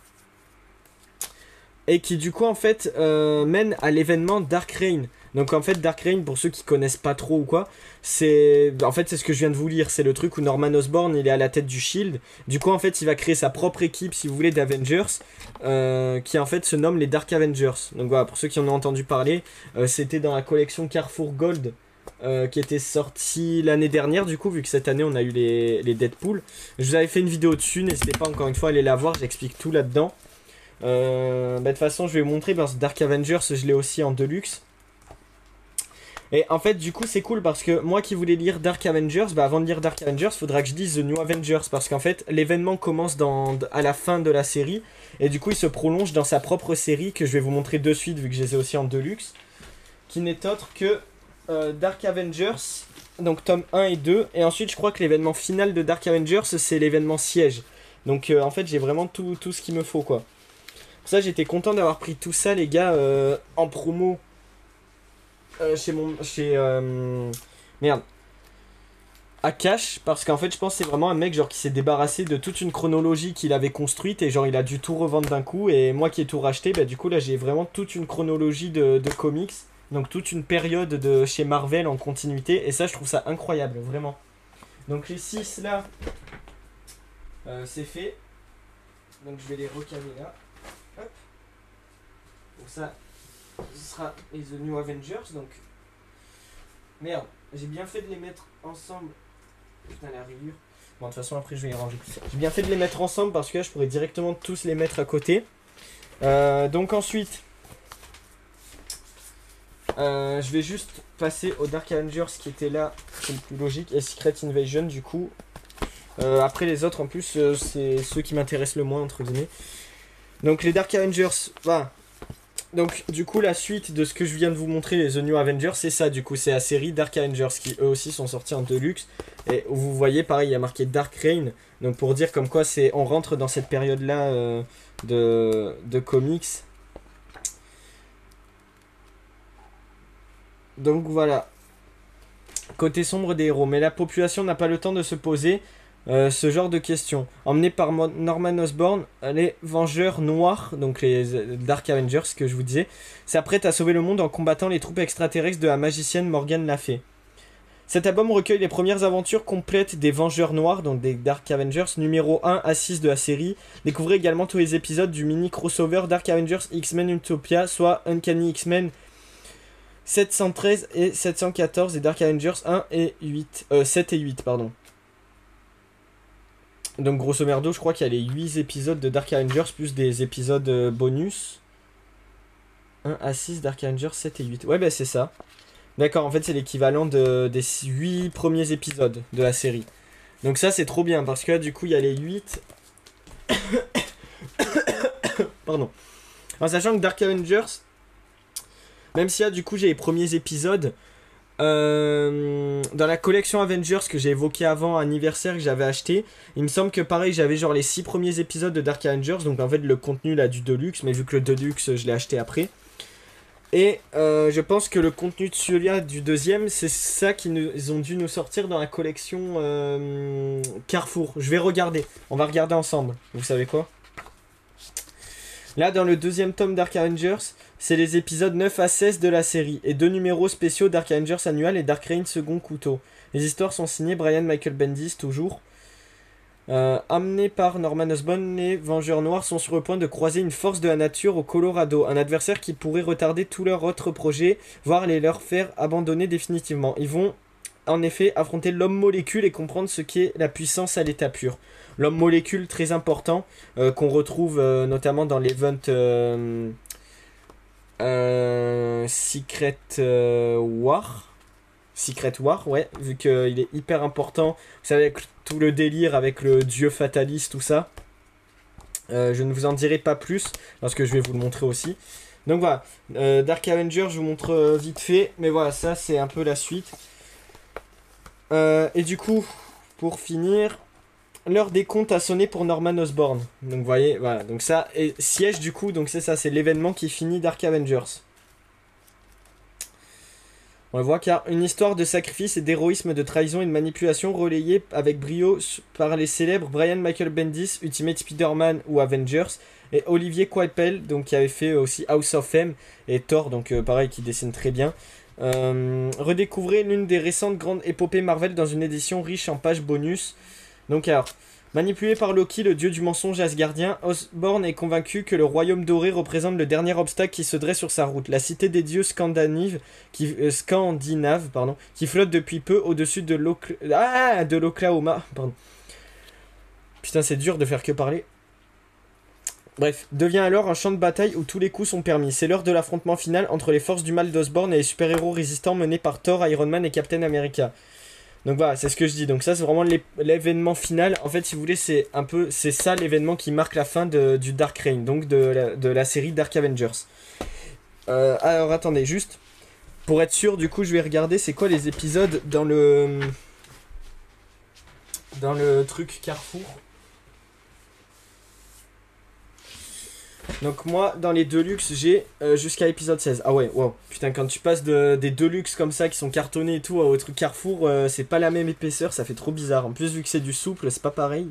Et qui, du coup, en fait, mène à l'événement Dark Reign. Donc en fait Dark Reign, pour ceux qui connaissent pas trop ou quoi, c'est ce que je viens de vous lire, c'est le truc où Norman Osborn il est à la tête du Shield. Du coup en fait il va créer sa propre équipe si vous voulez d'Avengers, qui en fait se nomme les Dark Avengers. Donc voilà, pour ceux qui en ont entendu parler, c'était dans la collection Carrefour Gold. Qui était sortie l'année dernière, du coup, vu que cette année on a eu les Deadpool. Je vous avais fait une vidéo dessus, n'hésitez pas encore une fois à aller la voir, j'explique tout là-dedans. De toute façon, je vais vous montrer parce que Dark Avengers, je l'ai aussi en deluxe. Et en fait, du coup, c'est cool parce que moi qui voulais lire Dark Avengers, avant de lire Dark Avengers, faudra que je dise The New Avengers parce qu'en fait, l'événement commence à la fin de la série et du coup, il se prolonge dans sa propre série que je vais vous montrer de suite vu que je les ai aussi en deluxe, qui n'est autre que Dark Avengers, donc tome 1 et 2, et ensuite je crois que l'événement final de Dark Avengers c'est l'événement Siège. Donc en fait j'ai vraiment tout ce qu'il me faut quoi. Pour ça j'étais content d'avoir pris tout ça les gars en promo merde, Akash, parce qu'en fait je pense que c'est vraiment un mec genre qui s'est débarrassé de toute une chronologie qu'il avait construite et genre il a dû tout revendre d'un coup, et moi qui ai tout racheté, du coup là j'ai vraiment toute une chronologie de comics. Donc toute une période de chez Marvel en continuité. Et ça je trouve ça incroyable, vraiment. Donc les 6 là, c'est fait. Donc je vais les recaler là. Hop. Donc ça, ce sera les The New Avengers. Donc, merde, j'ai bien fait de les mettre ensemble. Putain la rayure. Bon de toute façon après je vais les ranger. J'ai bien fait de les mettre ensemble parce que là je pourrais directement tous les mettre à côté. Donc ensuite... je vais juste passer au Dark Avengers qui était là, c'est le plus logique, et Secret Invasion du coup. Après les autres en plus, c'est ceux qui m'intéressent le moins entre guillemets. Donc les Dark Avengers, voilà. Donc du coup la suite de ce que je viens de vous montrer, les The New Avengers, c'est ça du coup, c'est la série Dark Avengers qui eux aussi sont sortis en deluxe. Et vous voyez pareil, il y a marqué Dark Reign, donc pour dire comme quoi on rentre dans cette période là de comics. Donc voilà. Côté sombre des héros. Mais la population n'a pas le temps de se poser ce genre de questions. Emmenés par Norman Osborn, les Vengeurs Noirs, donc les Dark Avengers que je vous disais, s'apprêtent à sauver le monde en combattant les troupes extraterrestres de la magicienne Morgane Le Fay. Cet album recueille les premières aventures complètes des Vengeurs Noirs, donc des Dark Avengers, numéro 1 à 6 de la série. Découvrez également tous les épisodes du mini crossover Dark Avengers X-Men Utopia, soit Uncanny X-Men 713 et 714 et Dark Avengers 1 et 8, 7 et 8 pardon. Donc grosso merdo je crois qu'il y a les 8 épisodes de Dark Avengers plus des épisodes bonus. 1 à 6 Dark Avengers 7 et 8. Ouais c'est ça. D'accord, en fait c'est l'équivalent des 8 premiers épisodes de la série. Donc ça c'est trop bien parce que là du coup il y a les 8. Pardon. En sachant que Dark Avengers, même si là du coup j'ai les premiers épisodes dans la collection Avengers que j'ai évoqué avant, anniversaire que j'avais acheté, il me semble que pareil j'avais genre les 6 premiers épisodes de Dark Avengers, donc en fait le contenu là du Deluxe, mais vu que le Deluxe je l'ai acheté après. Et je pense que le contenu de celui-là du deuxième, c'est ça qu'ils ont dû nous sortir dans la collection Carrefour. Je vais regarder, on va regarder ensemble, vous savez quoi? Là, dans le deuxième tome Dark Avengers, c'est les épisodes 9 à 16 de la série et 2 numéros spéciaux Dark Avengers annual et Dark Reign second couteau. Les histoires sont signées Brian Michael Bendis, toujours. Amenés par Norman Osborn, les Vengeurs Noirs sont sur le point de croiser une force de la nature au Colorado, un adversaire qui pourrait retarder tous leurs autres projets, voire les leur faire abandonner définitivement. Ils vont en effet affronter l'homme molécule et comprendre ce qu'est la puissance à l'état pur. L'homme molécule très important qu'on retrouve notamment dans l'event Secret War. Secret War, ouais, vu qu'il est hyper important. Vous savez, avec tout le délire avec le dieu fataliste, tout ça. Je ne vous en dirai pas plus parce que je vais vous le montrer aussi. Donc voilà, Dark Avengers, je vous montre vite fait. Mais voilà, ça c'est un peu la suite. Et du coup, pour finir, l'heure des comptes a sonné pour Norman Osborn. Donc vous voyez, voilà, donc ça, et Siège du coup, donc c'est ça, c'est l'événement qui finit Dark Avengers. On le voit car une histoire de sacrifice et d'héroïsme, de trahison et de manipulation relayée avec brio par les célèbres Brian Michael Bendis, Ultimate Spider-Man ou Avengers, et Olivier Coipel, donc qui avait fait aussi House of M, et Thor, donc pareil, qui dessine très bien. Redécouvrez l'une des récentes grandes épopées Marvel dans une édition riche en pages bonus. Donc alors, manipulé par Loki, le dieu du mensonge asgardien, Osborn est convaincu que le royaume doré représente le dernier obstacle qui se dresse sur sa route. La cité des dieux scandinaves, qui flotte depuis peu au-dessus de l'Oklahoma. Pardon. Putain, c'est dur de faire que parler. Bref, devient alors un champ de bataille où tous les coups sont permis. C'est l'heure de l'affrontement final entre les forces du mal d'Osborn et les super-héros résistants menés par Thor, Iron Man et Captain America. Donc voilà, c'est ce que je dis. Donc ça, c'est vraiment l'événement final. En fait, si vous voulez, c'est ça l'événement qui marque la fin du Dark Reign, donc de la série Dark Avengers. Alors attendez, juste pour être sûr, du coup, je vais regarder c'est quoi les épisodes dans le truc Carrefour. Donc moi, dans les Deluxe, j'ai jusqu'à l'épisode 16. Ah ouais, wow. Putain, quand tu passes des Deluxe comme ça, qui sont cartonnés et tout, au truc Carrefour, c'est pas la même épaisseur, ça fait trop bizarre. En plus, vu que c'est du souple, c'est pas pareil.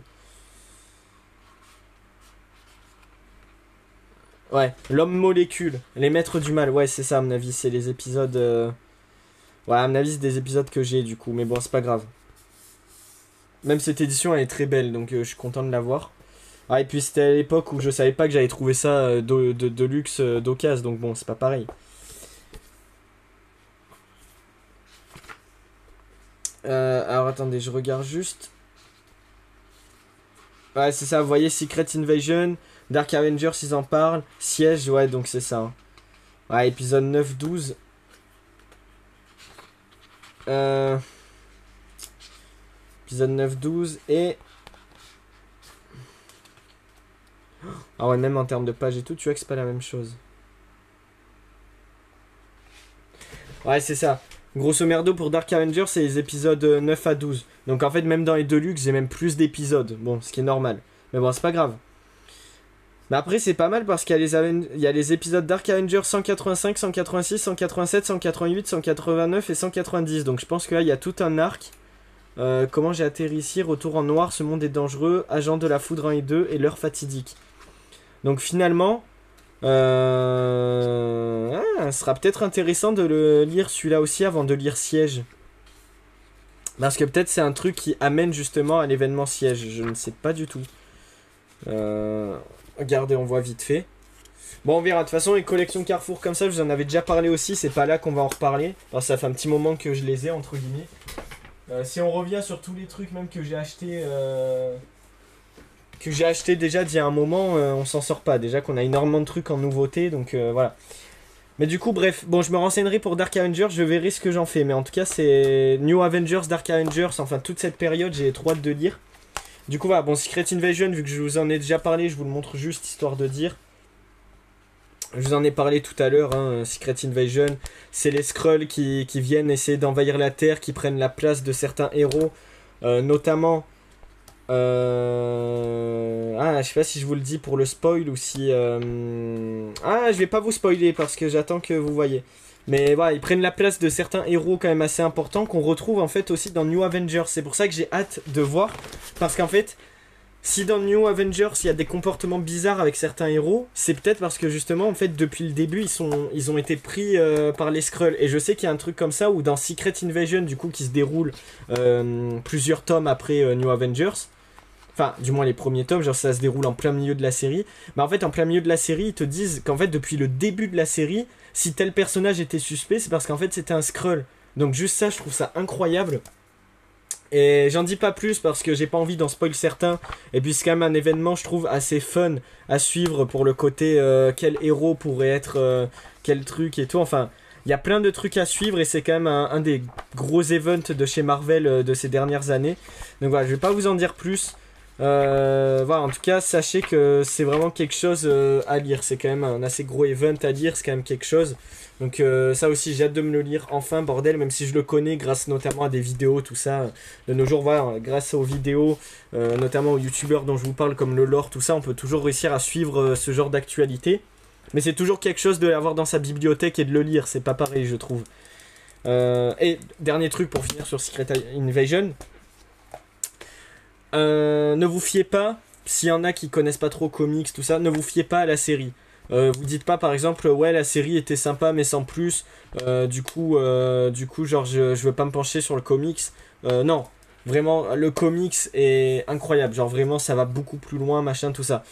Ouais, l'homme molécule, les maîtres du mal, ouais, c'est ça à mon avis, c'est les épisodes... Ouais, à mon avis, c'est des épisodes que j'ai du coup, mais bon, c'est pas grave. Même cette édition, elle est très belle, donc je suis content de l'avoir. Ah, et puis c'était à l'époque où je savais pas que j'allais trouver ça de luxe d'occasion, donc bon, c'est pas pareil. Alors attendez, je regarde juste. Ouais, c'est ça, vous voyez, Secret Invasion, Dark Avengers, ils en parlent. Siège, ouais, donc c'est ça. Ouais, épisode 9-12. Épisode 9-12 et... Ah ouais, même en termes de pages et tout, tu vois que c'est pas la même chose. Ouais, c'est ça. Grosso merdo, pour Dark Avengers, c'est les épisodes 9 à 12. Donc en fait, même dans les Deluxe, j'ai même plus d'épisodes. Bon, ce qui est normal. Mais bon, c'est pas grave. Mais après, c'est pas mal parce qu'il y a les épisodes Dark Avengers 185, 186, 187, 188, 189 et 190. Donc je pense que là, il y a tout un arc. Comment j'ai atterri ici, retour en noir, ce monde est dangereux, agent de la foudre 1 et 2 et l'heure fatidique. Donc finalement, ce sera peut-être intéressant de le lire celui-là aussi avant de lire Siège. Parce que peut-être c'est un truc qui amène justement à l'événement Siège, je ne sais pas du tout. Regardez, on voit vite fait. Bon, on verra. De toute façon, les collections Carrefour comme ça, je vous en avais déjà parlé aussi, c'est pas là qu'on va en reparler. Parce que ça fait un petit moment que je les ai, entre guillemets. Si on revient sur tous les trucs même que j'ai acheté déjà d'il y a un moment, on s'en sort pas. Déjà qu'on a énormément de trucs en nouveauté, donc voilà. Mais du coup, bref, bon, je me renseignerai pour Dark Avengers, je verrai ce que j'en fais. Mais en tout cas, c'est New Avengers, Dark Avengers, enfin toute cette période, j'ai trop hâte de lire. Du coup, voilà, bon, Secret Invasion, vu que je vous en ai déjà parlé, je vous le montre juste histoire de dire. Je vous en ai parlé tout à l'heure, hein, Secret Invasion, c'est les Skrulls qui viennent essayer d'envahir la Terre, qui prennent la place de certains héros, notamment... je sais pas si je vous le dis pour le spoil ou si... je vais pas vous spoiler parce que j'attends que vous voyez. Mais voilà, ils prennent la place de certains héros quand même assez importants qu'on retrouve en fait aussi dans New Avengers. C'est pour ça que j'ai hâte de voir, parce qu'en fait... Si dans New Avengers il y a des comportements bizarres avec certains héros, c'est peut-être parce que justement en fait depuis le début ils ont été pris par les Skrulls. Et je sais qu'il y a un truc comme ça où dans Secret Invasion du coup qui se déroule plusieurs tomes après New Avengers, enfin du moins les premiers tomes, genre ça se déroule en plein milieu de la série, mais en fait en plein milieu de la série ils te disent qu'en fait depuis le début de la série, si tel personnage était suspect c'est parce qu'en fait c'était un Skrull. Donc juste ça je trouve ça incroyable. Et j'en dis pas plus parce que j'ai pas envie d'en spoil certains. Et puis c'est quand même un événement je trouve assez fun à suivre pour le côté quel héros pourrait être quel truc et tout. Enfin il y a plein de trucs à suivre et c'est quand même un des gros events de chez Marvel de ces dernières années. Donc voilà, je vais pas vous en dire plus. Voilà, en tout cas sachez que c'est vraiment quelque chose à lire. C'est quand même un assez gros event à lire, c'est quand même quelque chose. Donc ça aussi j'ai hâte de me le lire enfin, bordel, même si je le connais grâce notamment à des vidéos, tout ça. De nos jours, voilà, grâce aux vidéos, notamment aux youtubeurs dont je vous parle comme le lore, tout ça, on peut toujours réussir à suivre ce genre d'actualité. Mais c'est toujours quelque chose de l'avoir dans sa bibliothèque et de le lire, c'est pas pareil je trouve. Et dernier truc pour finir sur Secret Invasion. Ne vous fiez pas, s'il y en a qui connaissent pas trop comics, tout ça, ne vous fiez pas à la série. Vous dites pas par exemple, ouais, la série était sympa mais sans plus, du coup, genre je veux pas me pencher sur le comics. Non, vraiment, le comics est incroyable, genre vraiment ça va beaucoup plus loin, machin, tout ça.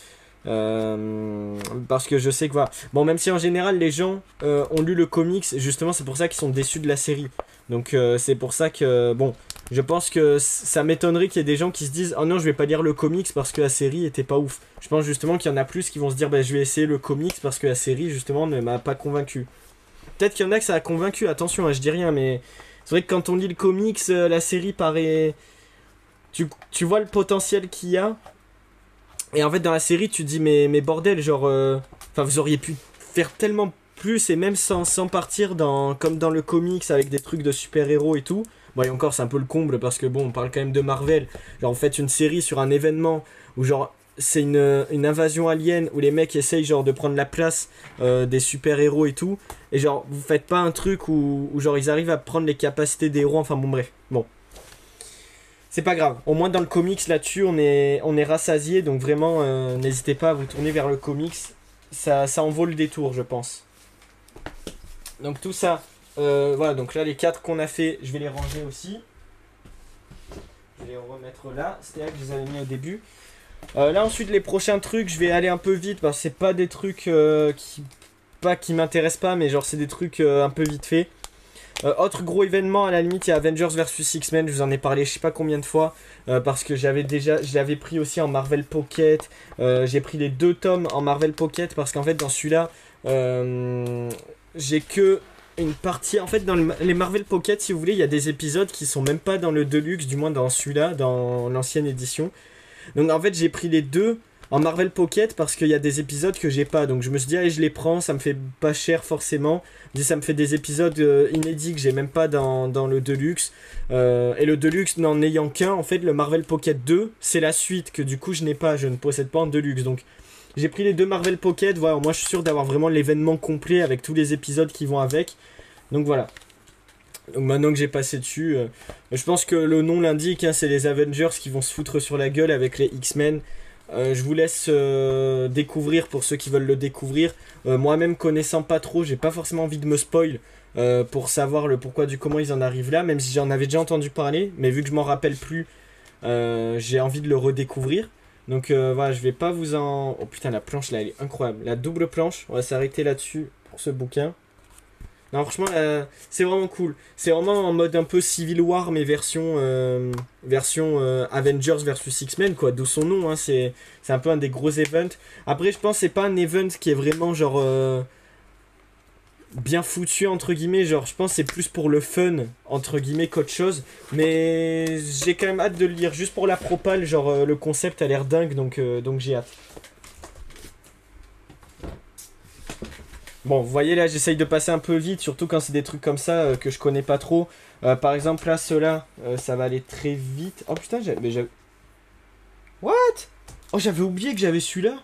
Parce que je sais que voilà. Bon, même si en général les gens ont lu le comics, justement c'est pour ça qu'ils sont déçus de la série. Donc c'est pour ça que, bon, je pense que ça m'étonnerait qu'il y ait des gens qui se disent oh non, je vais pas lire le comics parce que la série était pas ouf. Je pense justement qu'il y en a plus qui vont se dire bah je vais essayer le comics parce que la série justement ne m'a pas convaincu. Peut-être qu'il y en a que ça a convaincu, attention, hein, je dis rien, mais c'est vrai que quand on lit le comics, la série paraît. Tu vois le potentiel qu'il y a. Et en fait, dans la série, tu te dis, mais bordel, genre. Enfin, vous auriez pu faire tellement plus, et même sans partir comme dans le comics avec des trucs de super-héros et tout. Bon, et encore, c'est un peu le comble parce que bon, on parle quand même de Marvel. Genre, vous faites une série sur un événement où, genre, c'est une invasion alien où les mecs essayent, genre, de prendre la place des super-héros et tout. Et, genre, vous faites pas un truc où, genre, ils arrivent à prendre les capacités des héros. Enfin, bon, bref. Bon. C'est pas grave. Au moins dans le comics là-dessus, on est rassasié. Donc vraiment, n'hésitez pas à vous tourner vers le comics. Ça en vaut le détour, je pense. Donc tout ça, voilà. Donc là, les 4 qu'on a fait, je vais les ranger aussi. Je vais les remettre là. C'était là que je les avais mis au début. Là ensuite, les prochains trucs, je vais aller un peu vite parce que c'est pas des trucs qui m'intéressent pas, mais genre c'est des trucs un peu vite fait. Autre gros événement, à la limite, il y a Avengers vs X-Men. Je vous en ai parlé je sais pas combien de fois parce que je l'avais pris aussi en Marvel Pocket. J'ai pris les 2 tomes en Marvel Pocket parce qu'en fait dans celui-là j'ai que une partie. En fait dans les Marvel Pocket, si vous voulez, il y a des épisodes qui sont même pas dans le Deluxe, du moins dans celui-là, dans l'ancienne édition. Donc en fait j'ai pris les 2 en Marvel Pocket parce qu'il y a des épisodes que j'ai pas. Donc je me suis dit allez, je les prends, ça me fait pas cher forcément. Ça me fait des épisodes inédits que j'ai même pas dans le Deluxe. Et le Deluxe n'en ayant qu'un, en fait le Marvel Pocket 2 c'est la suite que du coup je n'ai pas, je ne possède pas en Deluxe. Donc j'ai pris les 2 Marvel Pocket, voilà, moi je suis sûr d'avoir vraiment l'événement complet avec tous les épisodes qui vont avec. Donc voilà. Donc maintenant que j'ai passé dessus, je pense que le nom l'indique, hein, c'est les Avengers qui vont se foutre sur la gueule avec les X-Men. Je vous laisse découvrir pour ceux qui veulent le découvrir. Moi-même connaissant pas trop, j'ai pas forcément envie de me spoil pour savoir le pourquoi du comment ils en arrivent là, même si j'en avais déjà entendu parler, mais vu que je m'en rappelle plus, j'ai envie de le redécouvrir. Donc voilà, je vais pas vous en... Oh putain, la planche là, elle est incroyable. La double planche, on va s'arrêter là-dessus pour ce bouquin. Non, franchement, c'est vraiment cool. C'est vraiment en mode un peu Civil War, mais version Avengers versus X-Men, quoi. D'où son nom, hein. C'est un peu un des gros events. Après, je pense que c'est pas un event qui est vraiment, genre, bien foutu, entre guillemets. Genre, je pense que c'est plus pour le fun, entre guillemets, qu'autre chose. Mais j'ai quand même hâte de le lire, juste pour la propale. Genre, le concept a l'air dingue, donc j'ai hâte. Bon, vous voyez là, j'essaye de passer un peu vite, surtout quand c'est des trucs comme ça que je connais pas trop. Par exemple, là, ceux-là, ça va aller très vite. Oh putain, j'avais... What? Oh, j'avais oublié que j'avais celui-là.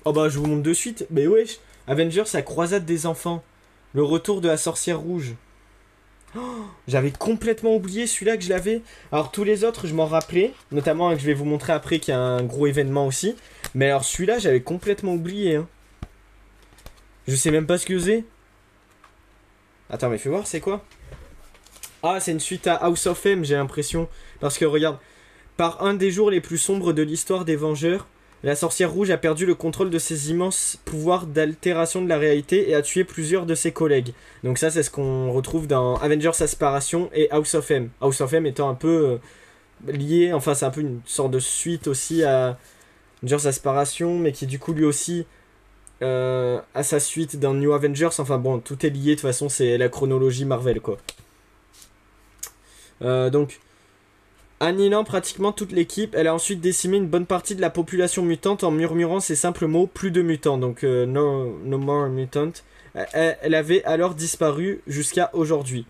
Oh bah, je vous montre de suite. Mais wesh, Avengers, la croisade des enfants. Le retour de la sorcière rouge. Oh, j'avais complètement oublié celui-là que je l'avais. Alors, tous les autres, je m'en rappelais. Notamment, que je vais vous montrer après qu'il y a un gros événement aussi. Mais alors, celui-là, j'avais complètement oublié, hein. Je sais même pas ce que c'est. Attends, mais fais voir, c'est quoi? Ah, c'est une suite à House of M, j'ai l'impression. Parce que regarde, par un des jours les plus sombres de l'histoire des Vengeurs, la sorcière rouge a perdu le contrôle de ses immenses pouvoirs d'altération de la réalité et a tué plusieurs de ses collègues. Donc ça, c'est ce qu'on retrouve dans Avengers Aspiration et House of M. House of M étant un peu lié, enfin c'est un peu une sorte de suite aussi à Avengers Aspiration, mais qui du coup lui aussi... à sa suite dans New Avengers. Enfin bon, tout est lié, de toute façon c'est la chronologie Marvel, quoi. Donc annihilant pratiquement toute l'équipe, elle a ensuite décimé une bonne partie de la population mutante en murmurant ces simples mots: plus de mutants, donc no more mutant. Elle avait alors disparu jusqu'à aujourd'hui.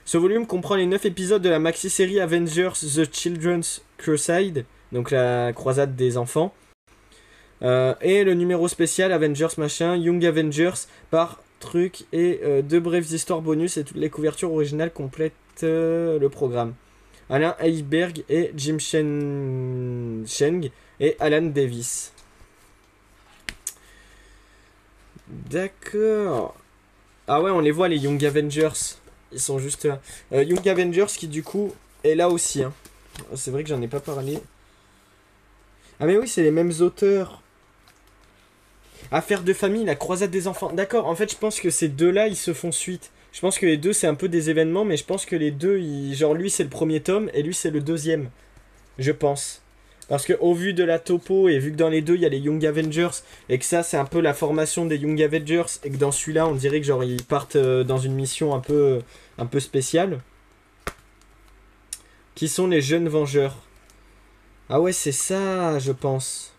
Ce volume comprend les 9 épisodes de la maxi-série Avengers The Children's Crusade, donc la croisade des enfants. Et le numéro spécial Avengers machin, Young Avengers, par trucs et 2 brèves histoires bonus et toutes les couvertures originales complètent le programme. Alain Heiberg et Jim Cheng et Alan Davis. D'accord. Ah ouais, on les voit, les Young Avengers. Ils sont juste là. Young Avengers qui du coup est là aussi. Hein. C'est vrai que j'en ai pas parlé. Ah mais oui, c'est les mêmes auteurs. Affaire de famille, la croisade des enfants. D'accord, en fait je pense que ces deux-là, ils se font suite. Je pense que les deux, c'est un peu des événements, mais je pense que les deux, genre lui c'est le premier tome et lui c'est le deuxième. Je pense. Parce que au vu de la topo et vu que dans les deux il y a les Young Avengers et que ça c'est un peu la formation des Young Avengers et que dans celui-là on dirait que genre ils partent dans une mission un peu spéciale. Qui sont les jeunes Vengeurs? Ah ouais c'est ça je pense.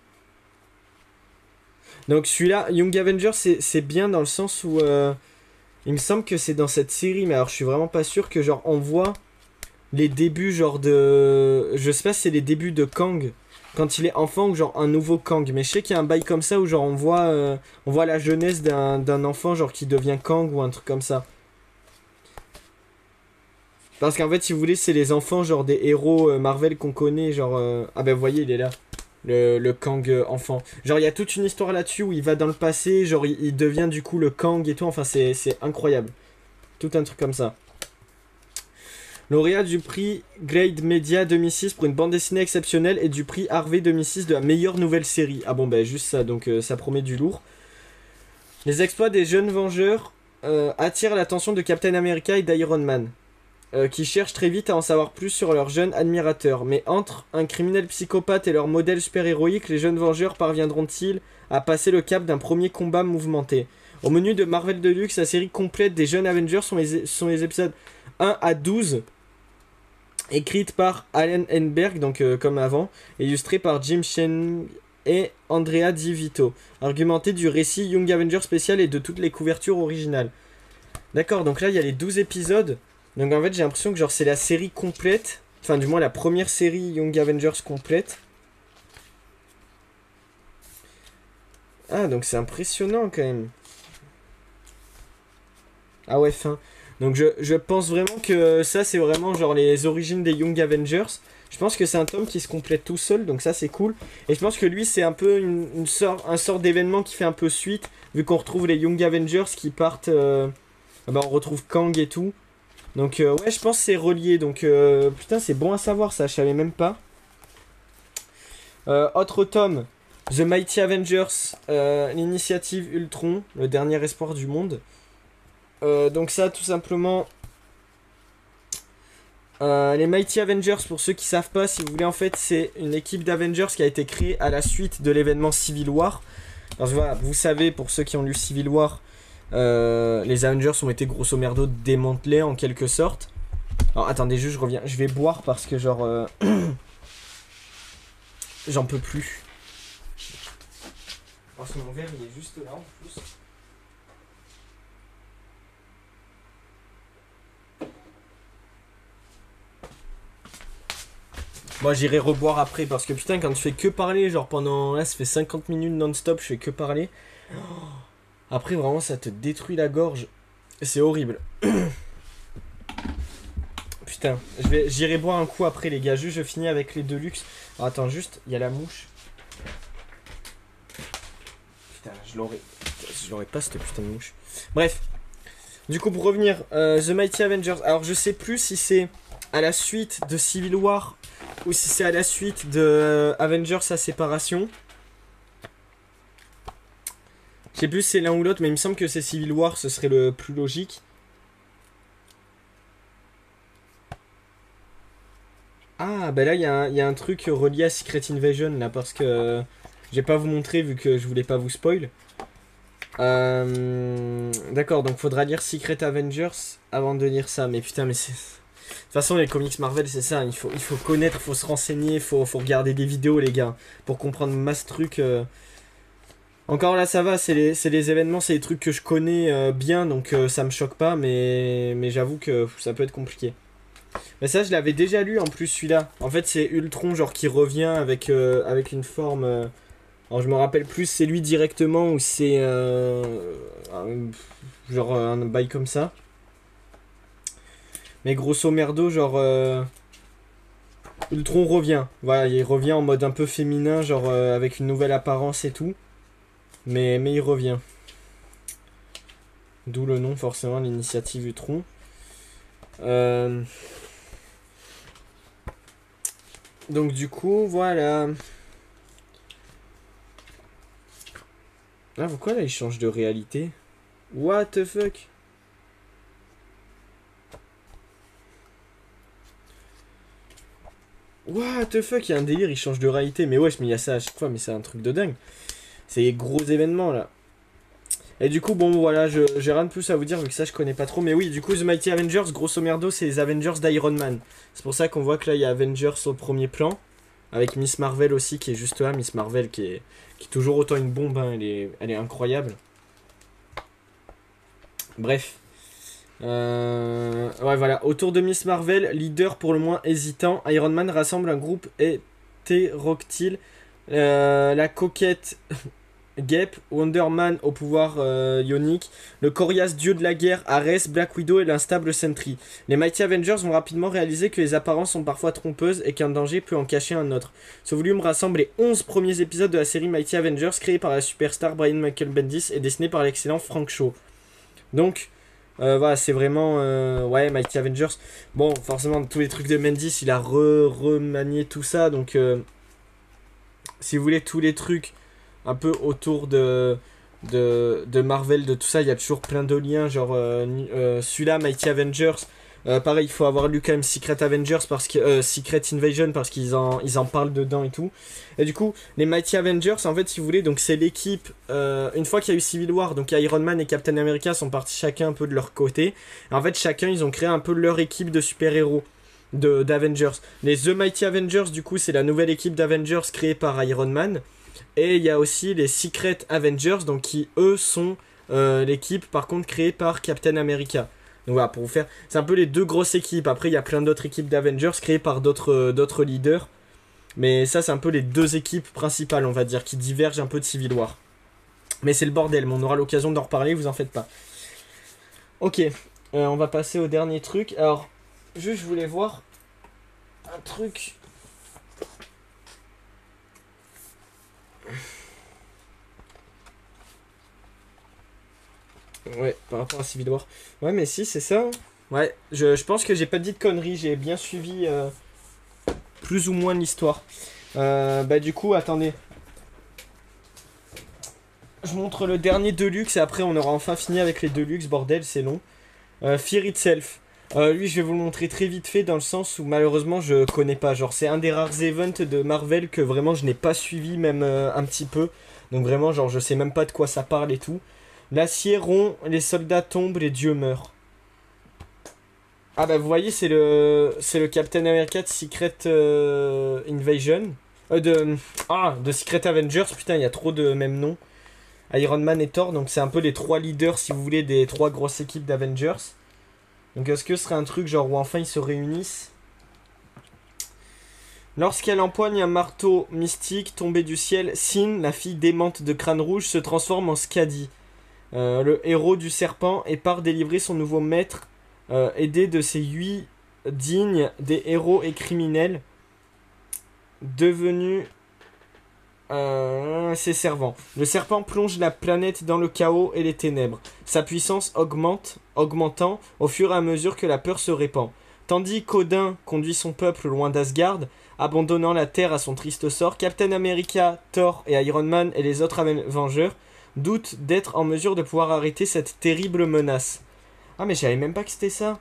Donc celui-là, Young Avengers c'est bien dans le sens où il me semble que c'est dans cette série mais alors je suis vraiment pas sûr que genre on voit les débuts genre de... Je sais pas si c'est les débuts de Kang quand il est enfant ou genre un nouveau Kang. Mais je sais qu'il y a un bail comme ça où genre on voit la jeunesse d'un enfant genre qui devient Kang ou un truc comme ça. Parce qu'en fait si vous voulez c'est les enfants genre des héros Marvel qu'on connaît genre... Ah ben vous voyez il est là. Le Kang enfant. Genre il y a toute une histoire là-dessus où il va dans le passé, genre il devient du coup le Kang et tout. Enfin c'est incroyable. Tout un truc comme ça. Lauréat du prix Grade Media 2006 pour une bande dessinée exceptionnelle et du prix Harvey 2006 de la meilleure nouvelle série. Ah bon, bah juste ça, donc ça promet du lourd. Les exploits des jeunes Vengeurs attirent l'attention de Captain America et d'Iron Man, qui cherchent très vite à en savoir plus sur leurs jeunes admirateurs. Mais entre un criminel psychopathe et leur modèle super-héroïque, les jeunes Vengeurs parviendront-ils à passer le cap d'un premier combat mouvementé? Au menu de Marvel Deluxe, la série complète des jeunes Avengers sont les épisodes 1 à 12, écrite par Alan Heiberg, donc comme avant, illustrée par Jim Cheng et Andrea Di Vito, argumentée du récit Young Avengers spécial et de toutes les couvertures originales. D'accord, donc là il y a les 12 épisodes, donc en fait j'ai l'impression que genre c'est la série complète, enfin du moins la première série Young Avengers complète. Ah donc c'est impressionnant quand même. Ah ouais, fin. Donc je pense vraiment que ça c'est vraiment genre les origines des Young Avengers. Je pense que c'est un tome qui se complète tout seul, donc ça c'est cool. Et je pense que lui c'est un peu un sort d'événement qui fait un peu suite, vu qu'on retrouve les Young Avengers qui partent... bah on retrouve Kang et tout. Donc ouais je pense que c'est relié, donc putain c'est bon à savoir ça, je savais même pas. Autre tome, The Mighty Avengers, l'initiative Ultron, le dernier espoir du monde. Donc ça tout simplement les Mighty Avengers, pour ceux qui savent pas, si vous voulez, en fait c'est une équipe d'Avengers qui a été créée à la suite de l'événement Civil War. Alors voilà, vous savez, pour ceux qui ont lu Civil War, les Avengers ont été grosso merdo démantelés en quelque sorte. Alors attendez juste, je reviens, je vais boire parce que genre j'en peux plus. Parce que mon verre il est juste là en plus. Moi j'irai reboire après parce que putain quand tu fais que parler genre pendant là ça fait 50 minutes non-stop je fais que parler. Après vraiment ça te détruit la gorge. C'est horrible. Putain, j'irai boire un coup après les gars. Juste je finis avec les Deluxe. Alors, attends juste, il y a la mouche. Putain, je l'aurais pas cette putain de mouche. Bref. Du coup pour revenir, The Mighty Avengers. Alors je sais plus si c'est à la suite de Civil War ou si c'est à la suite de Avengers sa séparation. Je sais plus si c'est l'un ou l'autre, mais il me semble que c'est Civil War, ce serait le plus logique. Ah bah là il y a un truc relié à Secret Invasion là, parce que je vais pas vous montrer vu que je voulais pas vous spoil. D'accord, donc faudra lire Secret Avengers avant de lire ça, mais putain mais c'est... De toute façon les comics Marvel c'est ça, il faut connaître, faut se renseigner, faut regarder des vidéos les gars, pour comprendre masse trucs. Encore là ça va, c'est les événements, c'est les trucs que je connais bien, donc ça me choque pas, mais j'avoue que ça peut être compliqué. Mais ça je l'avais déjà lu en plus celui-là. En fait c'est Ultron genre qui revient avec une forme... Alors je me rappelle plus c'est lui directement ou c'est... Genre un bail comme ça. Mais grosso merdo, genre... Ultron revient. Voilà, il revient en mode un peu féminin, genre avec une nouvelle apparence et tout. Mais il revient. D'où le nom, forcément, l'initiative Ultron. Donc du coup, voilà. Ah, pourquoi là, il change de réalité? What the fuck? What the fuck, il y a un délire, il change de réalité. Mais wesh, mais il y a ça à chaque fois, mais c'est un truc de dingue. C'est les gros événements là. Et du coup, bon, voilà, j'ai rien de plus à vous dire vu que ça je connais pas trop. Mais oui, du coup, The Mighty Avengers, grosso merdo, c'est les Avengers d'Iron Man. C'est pour ça qu'on voit que là, il y a Avengers au premier plan. Avec Miss Marvel aussi qui est juste là. Miss Marvel qui est toujours autant une bombe, hein, elle est incroyable. Bref. Ouais, voilà. Autour de Miss Marvel, leader pour le moins hésitant, Iron Man rassemble un groupe hétéroctile. La coquette Gap, Wonder Man au pouvoir ionique, le coriace dieu de la guerre Ares, Black Widow et l'instable Sentry. Les Mighty Avengers vont rapidement réaliser que les apparences sont parfois trompeuses et qu'un danger peut en cacher un autre. Ce volume rassemble les 11 premiers épisodes de la série Mighty Avengers créée par la superstar Brian Michael Bendis et dessinée par l'excellent Frank Shaw. Donc, voilà, c'est vraiment... ouais, Mighty Avengers. Bon, forcément, tous les trucs de Bendis, il a remanié tout ça. Donc, si vous voulez, tous les trucs un peu autour de Marvel, de tout ça, il y a toujours plein de liens. Genre, celui-là, Mighty Avengers. Pareil, il faut avoir lu quand même Secret Avengers, parce que Secret Invasion, parce qu'ils en parlent dedans et tout. Et du coup, les Mighty Avengers, en fait, si vous voulez, donc c'est l'équipe, une fois qu'il y a eu Civil War, donc Iron Man et Captain America sont partis chacun un peu de leur côté. Et en fait, chacun, ils ont créé un peu leur équipe de super-héros d'Avengers. Les The Mighty Avengers, du coup, c'est la nouvelle équipe d'Avengers créée par Iron Man. Et il y a aussi les Secret Avengers, donc qui, eux, sont l'équipe, par contre, créée par Captain America. Donc voilà, pour vous faire... C'est un peu les deux grosses équipes. Après, il y a plein d'autres équipes d'Avengers créées par d'autres leaders. Mais ça, c'est un peu les deux équipes principales, on va dire, qui divergent un peu de Civil War. Mais c'est le bordel, mais on aura l'occasion d'en reparler, vous en faites pas. Ok, on va passer au dernier truc. Alors, juste, je voulais voir un truc... Ouais, par rapport à Civil War. Ouais, mais si, c'est ça. Ouais, je pense que j'ai pas dit de conneries, j'ai bien suivi plus ou moins l'histoire. Bah du coup, attendez. Je montre le dernier Deluxe et après on aura enfin fini avec les Deluxe, bordel, c'est long. Fear Itself. Lui, je vais vous le montrer très vite fait dans le sens où malheureusement je connais pas. Genre, c'est un des rares events de Marvel que vraiment je n'ai pas suivi, même un petit peu. Donc vraiment, genre, je sais même pas de quoi ça parle et tout. L'acier rompt, les soldats tombent, les dieux meurent. Ah bah vous voyez, c'est le Captain America de Secret Invasion. De Secret Avengers, putain, il y a trop de mêmes noms. Iron Man et Thor, donc c'est un peu les trois leaders, si vous voulez, des trois grosses équipes d'Avengers. Donc est-ce que ce serait un truc genre où enfin ils se réunissent? Lorsqu'elle empoigne un marteau mystique tombé du ciel, Sin, la fille démente de Crâne Rouge, se transforme en Skadi. Le héros du serpent, et part délivrer son nouveau maître, aidé de ses 8 dignes des héros et criminels devenus ses servants. Le serpent plonge la planète dans le chaos et les ténèbres, sa puissance augmentant au fur et à mesure que la peur se répand. Tandis qu'Odin conduit son peuple loin d'Asgard, abandonnant la Terre à son triste sort, Captain America, Thor et Iron Man et les autres Avengers doutent d'être en mesure de pouvoir arrêter cette terrible menace. Ah mais je savais même pas que c'était ça.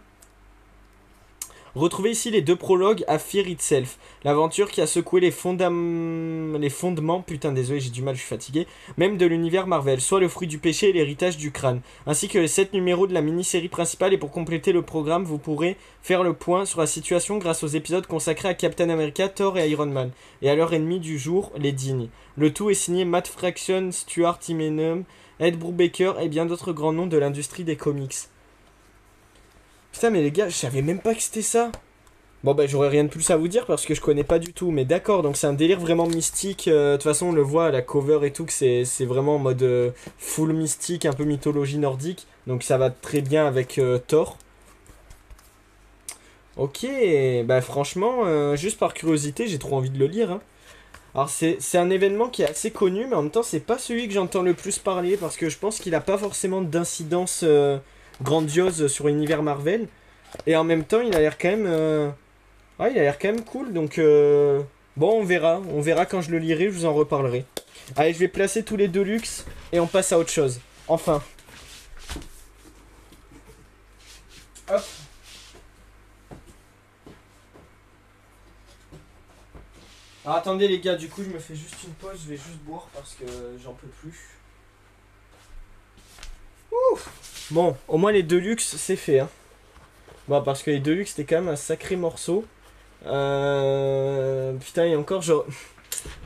Retrouvez ici les deux prologues à Fear Itself, l'aventure qui a secoué les fondements, putain désolé j'ai du mal, je suis fatigué, même de l'univers Marvel, soit le fruit du péché et l'héritage du crâne, ainsi que les 7 numéros de la mini-série principale. Et pour compléter le programme, vous pourrez faire le point sur la situation grâce aux épisodes consacrés à Captain America, Thor et Iron Man, et à leur ennemi du jour, les dignes. Le tout est signé Matt Fraction, Stuart Immonen, Ed Brubaker et bien d'autres grands noms de l'industrie des comics. Putain mais les gars, je savais même pas que c'était ça. Bon bah j'aurais rien de plus à vous dire parce que je connais pas du tout, mais d'accord, donc c'est un délire vraiment mystique, de toute façon on le voit à la cover et tout que c'est vraiment en mode full mystique, un peu mythologie nordique, donc ça va très bien avec Thor. Ok, bah franchement, juste par curiosité, j'ai trop envie de le lire, hein. Alors c'est un événement qui est assez connu, mais en même temps c'est pas celui que j'entends le plus parler parce que je pense qu'il a pas forcément d'incidence grandiose sur l'univers Marvel, et en même temps il a l'air quand même... Ouais, il a l'air quand même cool, donc bon, on verra quand je le lirai, je vous en reparlerai. Allez, je vais placer tous les Deluxe et on passe à autre chose. Enfin. Hop. Alors attendez les gars, du coup je me fais juste une pause, je vais juste boire parce que j'en peux plus. Ouf. Bon, au moins les Deluxe c'est fait, hein. Bon, parce que les Deluxe c'était quand même un sacré morceau. Putain, et encore, genre...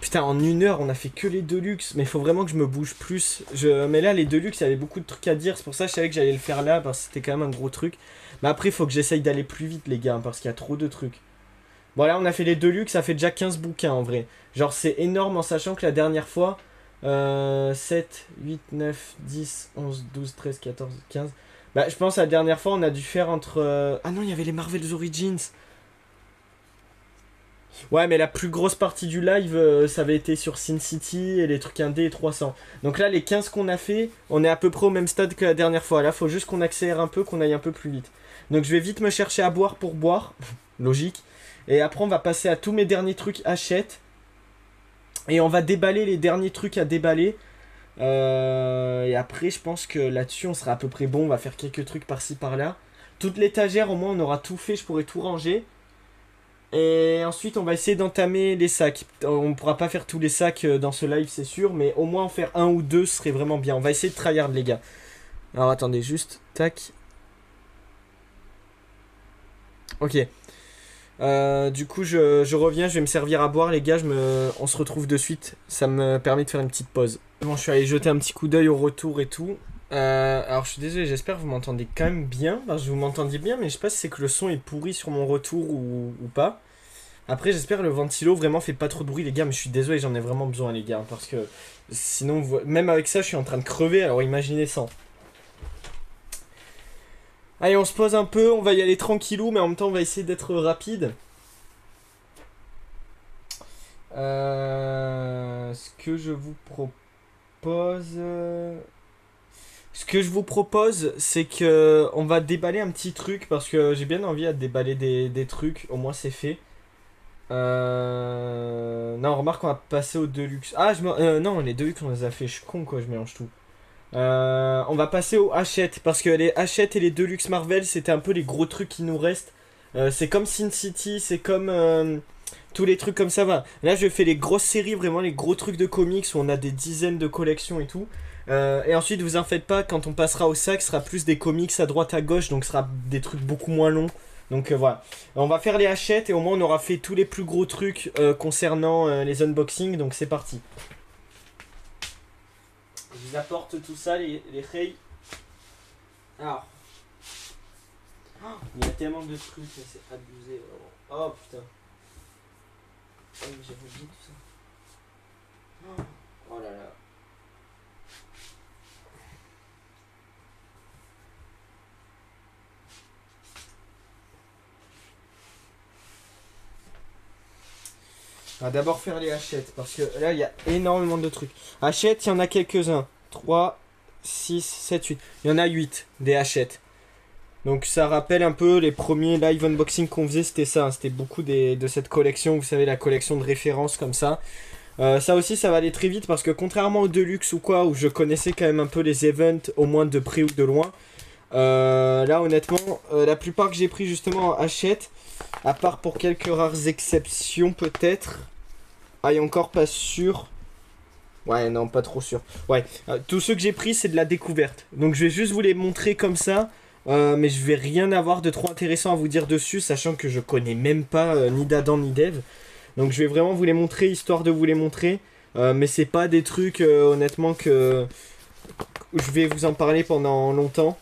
Putain, en 1 heure, on a fait que les Deluxe. Mais il faut vraiment que je me bouge plus. Mais là, les Deluxe, il y avait beaucoup de trucs à dire. C'est pour ça que je savais que j'allais le faire là, parce que c'était quand même un gros truc. Mais après, il faut que j'essaye d'aller plus vite, les gars, parce qu'il y a trop de trucs. Bon, là, on a fait les Deluxe, ça fait déjà 15 bouquins, en vrai. Genre, c'est énorme en sachant que la dernière fois... 7, 8, 9, 10, 11, 12, 13, 14, 15... Bah, je pense que la dernière fois, on a dû faire entre... Ah non, il y avait les Marvel's Origins. Ouais, mais la plus grosse partie du live, ça avait été sur Sin City et les trucs indés et 300. Donc là, les 15 qu'on a fait, on est à peu près au même stade que la dernière fois. Là, faut juste qu'on accélère un peu, qu'on aille un peu plus vite. Donc je vais vite me chercher à boire pour boire. Logique. Et après, on va passer à tous mes derniers trucs achète. Et on va déballer les derniers trucs à déballer. Et après, je pense que là-dessus, on sera à peu près bon. On va faire quelques trucs par-ci, par-là. Toute l'étagère, au moins, on aura tout fait. Je pourrai tout ranger. Et ensuite, on va essayer d'entamer les sacs. On pourra pas faire tous les sacs dans ce live, c'est sûr, mais au moins en faire un ou deux serait vraiment bien. On va essayer de tryhard, les gars. Alors attendez, juste, tac. Ok. Du coup, je reviens, je vais me servir à boire, les gars. On se retrouve de suite. Ça me permet de faire une petite pause. Bon, je suis allé jeter un petit coup d'œil au retour et tout. Alors, je suis désolé, j'espère que vous m'entendez quand même bien. Parce que vous m'entendiez bien, mais je sais pas si c'est que le son est pourri sur mon retour ou pas. Après, j'espère que le ventilo vraiment fait pas trop de bruit, les gars. Mais je suis désolé, j'en ai vraiment besoin, les gars. Parce que sinon, même avec ça, je suis en train de crever. Alors, imaginez sans. Allez, on se pose un peu. On va y aller tranquillou, mais en même temps, on va essayer d'être rapide. Ce que je vous propose... Ce que je vous propose, c'est que on va déballer un petit truc. Parce que j'ai bien envie de déballer des trucs. Au moins, c'est fait. Non, remarque, on va passer au Deluxe. Ah, non, les Deluxe, on les a fait. Je suis con, quoi, je mélange tout. On va passer aux Hachette. Parce que les Hachette et les Deluxe Marvel, c'était un peu les gros trucs qui nous restent. C'est comme Sin City, c'est comme tous les trucs comme ça. Va. Là, je fais les grosses séries, vraiment les gros trucs de comics où on a des dizaines de collections et tout. Et ensuite, vous en faites pas, quand on passera au sac, ce sera plus des comics à droite à gauche, donc ce sera des trucs beaucoup moins longs. Donc voilà, on va faire les Hachette et au moins on aura fait tous les plus gros trucs concernant les unboxings, donc c'est parti. Je vous apporte tout ça, les rails. Alors, oh, il y a tellement de trucs, c'est abusé. Oh putain. Oh, j'ai oublié tout ça. Oh là là. On va d'abord faire les Hachette, parce que là, il y a énormément de trucs. Hachette, il y en a quelques-uns. 3, 6, 7, 8. Il y en a 8, des Hachette. Donc ça rappelle un peu les premiers live unboxing qu'on faisait, c'était ça. Hein, c'était beaucoup de cette collection, vous savez, la collection de références comme ça. Ça aussi, ça va aller très vite, parce que contrairement au Deluxe ou quoi, où je connaissais quand même un peu les events, au moins de près ou de loin. Là, honnêtement, la plupart que j'ai pris justement en Hachette, à part pour quelques rares exceptions peut-être. Ah, et encore pas sûr. Ouais, non, pas trop sûr. Ouais, tous ceux que j'ai pris, c'est de la découverte. Donc je vais juste vous les montrer comme ça. Mais je vais rien avoir de trop intéressant à vous dire dessus, sachant que je connais même pas ni d'Adam ni d'Eve. Donc je vais vraiment vous les montrer, histoire de vous les montrer. Mais c'est pas des trucs, honnêtement, que je vais vous en parler pendant longtemps.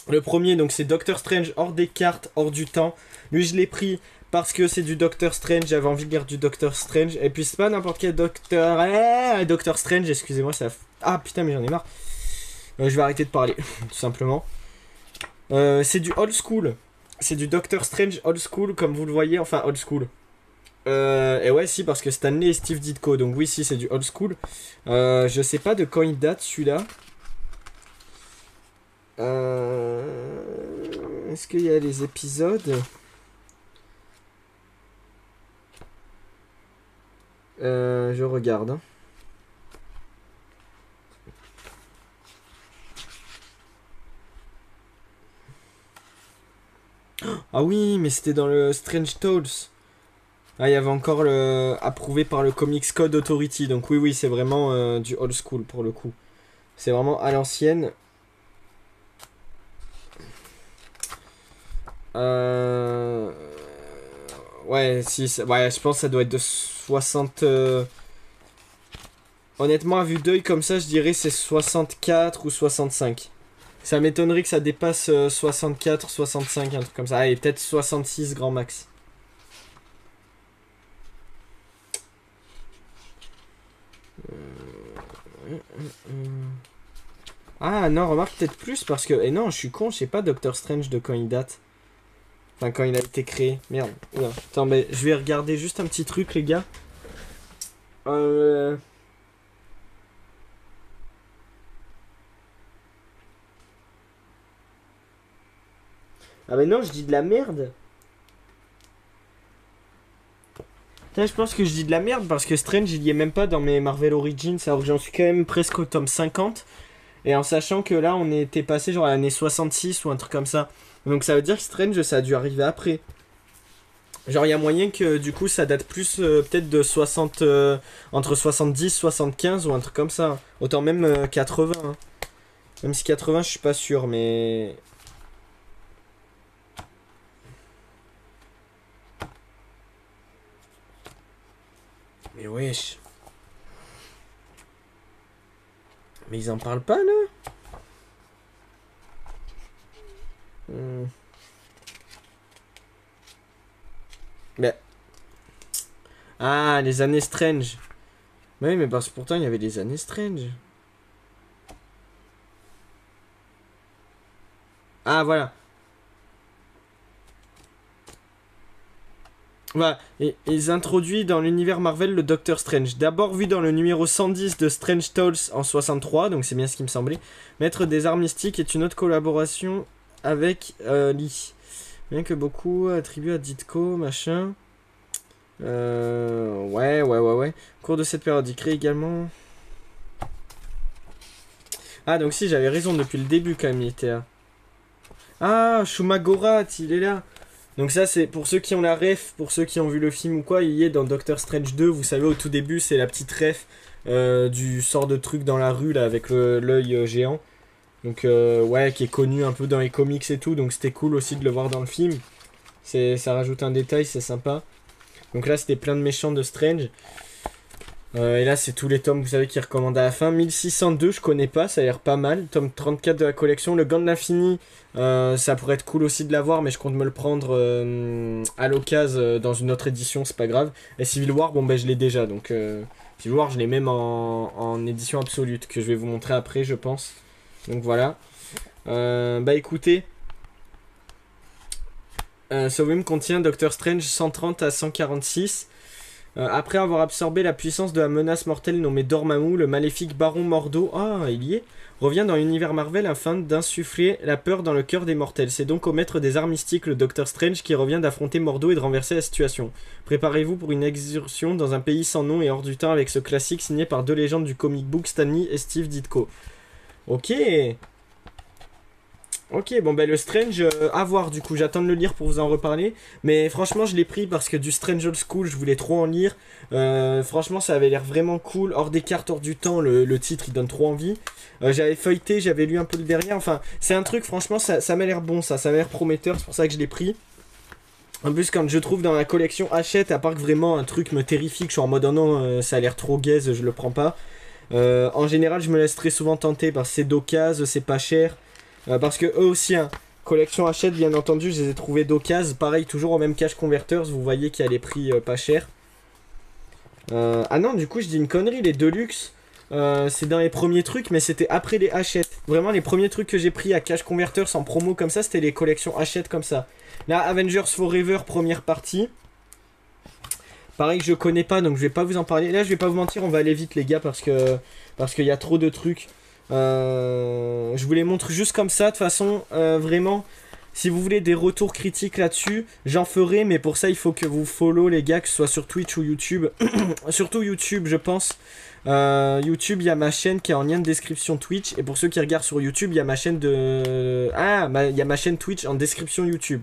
Le premier, donc c'est Doctor Strange hors des cartes, hors du temps. Lui, je l'ai pris parce que c'est du Doctor Strange. J'avais envie de lire du Doctor Strange. Et puis, c'est pas n'importe quel Doctor Strange, excusez-moi, ça. Ah putain, mais j'en ai marre. Je vais arrêter de parler, tout simplement. C'est du old school. C'est du Doctor Strange old school, comme vous le voyez. Enfin, old school. Et ouais, si, parce que Stanley et Steve Ditko. Donc, oui, si, c'est du old school. Je sais pas de quand il date celui-là. Est-ce qu'il y a les épisodes? Je regarde. Hein. Ah oui, mais c'était dans le Strange Tales. Ah, il y avait encore le approuvé par le Comics Code Authority. Donc oui, oui, c'est vraiment du old school pour le coup. C'est vraiment à l'ancienne. Ouais, si, ouais, je pense que ça doit être de 60. Honnêtement, à vue d'œil comme ça, je dirais c'est 64 ou 65. Ça m'étonnerait que ça dépasse 64, 65, un truc comme ça. Allez, peut-être 66 grand max. Ah non, remarque peut-être plus parce que... Et non, je suis con, je sais pas Doctor Strange de quand il date. Enfin, quand il a été créé. Merde. Oula. Attends, mais je vais regarder juste un petit truc, les gars. Ah mais non, je dis de la merde. Putain, je pense que je dis de la merde parce que Strange, il y est même pas dans mes Marvel Origins, alors que j'en suis quand même presque au tome 50. Et en sachant que là, on était passé genre à l'année 66 ou un truc comme ça. Donc ça veut dire que Strange, ça a dû arriver après. Genre, il y a moyen que du coup, ça date plus peut-être de 60... entre 70, 75 ou un truc comme ça. Autant même 80. Hein. Même si 80, je suis pas sûr, mais... Mais wesh. Mais ils en parlent pas, là Mais... Ah, les années Strange. Oui, mais parce que pourtant, il y avait les années Strange. Ah, voilà. Voilà, et ils introduisent dans l'univers Marvel le Doctor Strange. D'abord vu dans le numéro 110 de Strange Tales en 63, donc c'est bien ce qui me semblait. Maître des arts mystiques est une autre collaboration avec Lee. Bien que beaucoup attribuent à Ditko, machin. Ouais. Au cours de cette période, il crée également... Ah, donc si, j'avais raison depuis le début quand même, il était là. Ah, Shumagorat, il est là. Donc ça c'est pour ceux qui ont la ref, pour ceux qui ont vu le film ou quoi, il y est dans Doctor Strange 2, vous savez au tout début c'est la petite ref du sort de truc dans la rue là avec l'œil géant. Donc ouais, qui est connu un peu dans les comics et tout, donc c'était cool aussi de le voir dans le film. Ça rajoute un détail, c'est sympa. Donc là c'était plein de méchants de Strange. Et là c'est tous les tomes vous savez qui recommandent à la fin. 1602 je connais pas, ça a l'air pas mal. Tome 34 de la collection. Le Gant de l'Infini, ça pourrait être cool aussi de l'avoir, mais je compte me le prendre à l'occasion dans une autre édition, c'est pas grave. Et Civil War, bon ben je l'ai déjà, donc Civil War je l'ai même en édition absolue, que je vais vous montrer après je pense. Donc voilà. Bah écoutez, ce volume contient Doctor Strange 130 à 146. Après avoir absorbé la puissance de la menace mortelle nommée Dormammu, le maléfique Baron Mordo, il y est, revient dans l'univers Marvel afin d'insuffler la peur dans le cœur des mortels. C'est donc au maître des arts mystiques, le Docteur Strange, qui revient d'affronter Mordo et de renverser la situation. Préparez-vous pour une excursion dans un pays sans nom et hors du temps avec ce classique signé par deux légendes du comic book, Stan Lee et Steve Ditko. Ok. Ok, bon ben le Strange, à voir du coup, j'attends de le lire pour vous en reparler. Mais franchement je l'ai pris parce que du Strange Old School, je voulais trop en lire. Franchement ça avait l'air vraiment cool, hors des cartes, hors du temps, le titre il donne trop envie. J'avais feuilleté, j'avais lu un peu le derrière, enfin c'est un truc franchement ça m'a l'air bon ça m'a l'air prometteur, c'est pour ça que je l'ai pris. En plus quand je trouve dans la collection Hachette, à part que vraiment un truc me terrifie, que je suis en mode oh non ça a l'air trop gaze, je le prends pas. En général je me laisse très souvent tenter parce que c'est d'occasion, c'est pas cher. Parce que eux aussi, hein, collection Hachette, bien entendu, je les ai trouvés d'occasion. Pareil, toujours au même Cash Converters, vous voyez qu'il y a les prix pas chers. Ah non, du coup, je dis une connerie, les Deluxe, c'est dans les premiers trucs, mais c'était après les Hachette. Vraiment, les premiers trucs que j'ai pris à Cash Converters en promo comme ça, c'était les collections Hachette comme ça. Là, Avengers Forever, première partie. Pareil que je connais pas, donc je vais pas vous en parler. Là, je vais pas vous mentir, on va aller vite, les gars, parce qu'il y a trop de trucs. Je vous les montre juste comme ça, de toute façon, vraiment. Si vous voulez des retours critiques là-dessus, j'en ferai, mais pour ça, il faut que vous follow, les gars, que ce soit sur Twitch ou YouTube. Surtout YouTube, je pense. YouTube, il y a ma chaîne qui est en lien de description Twitch. Et pour ceux qui regardent sur YouTube, il y a ma chaîne de... il y a ma chaîne Twitch en description YouTube.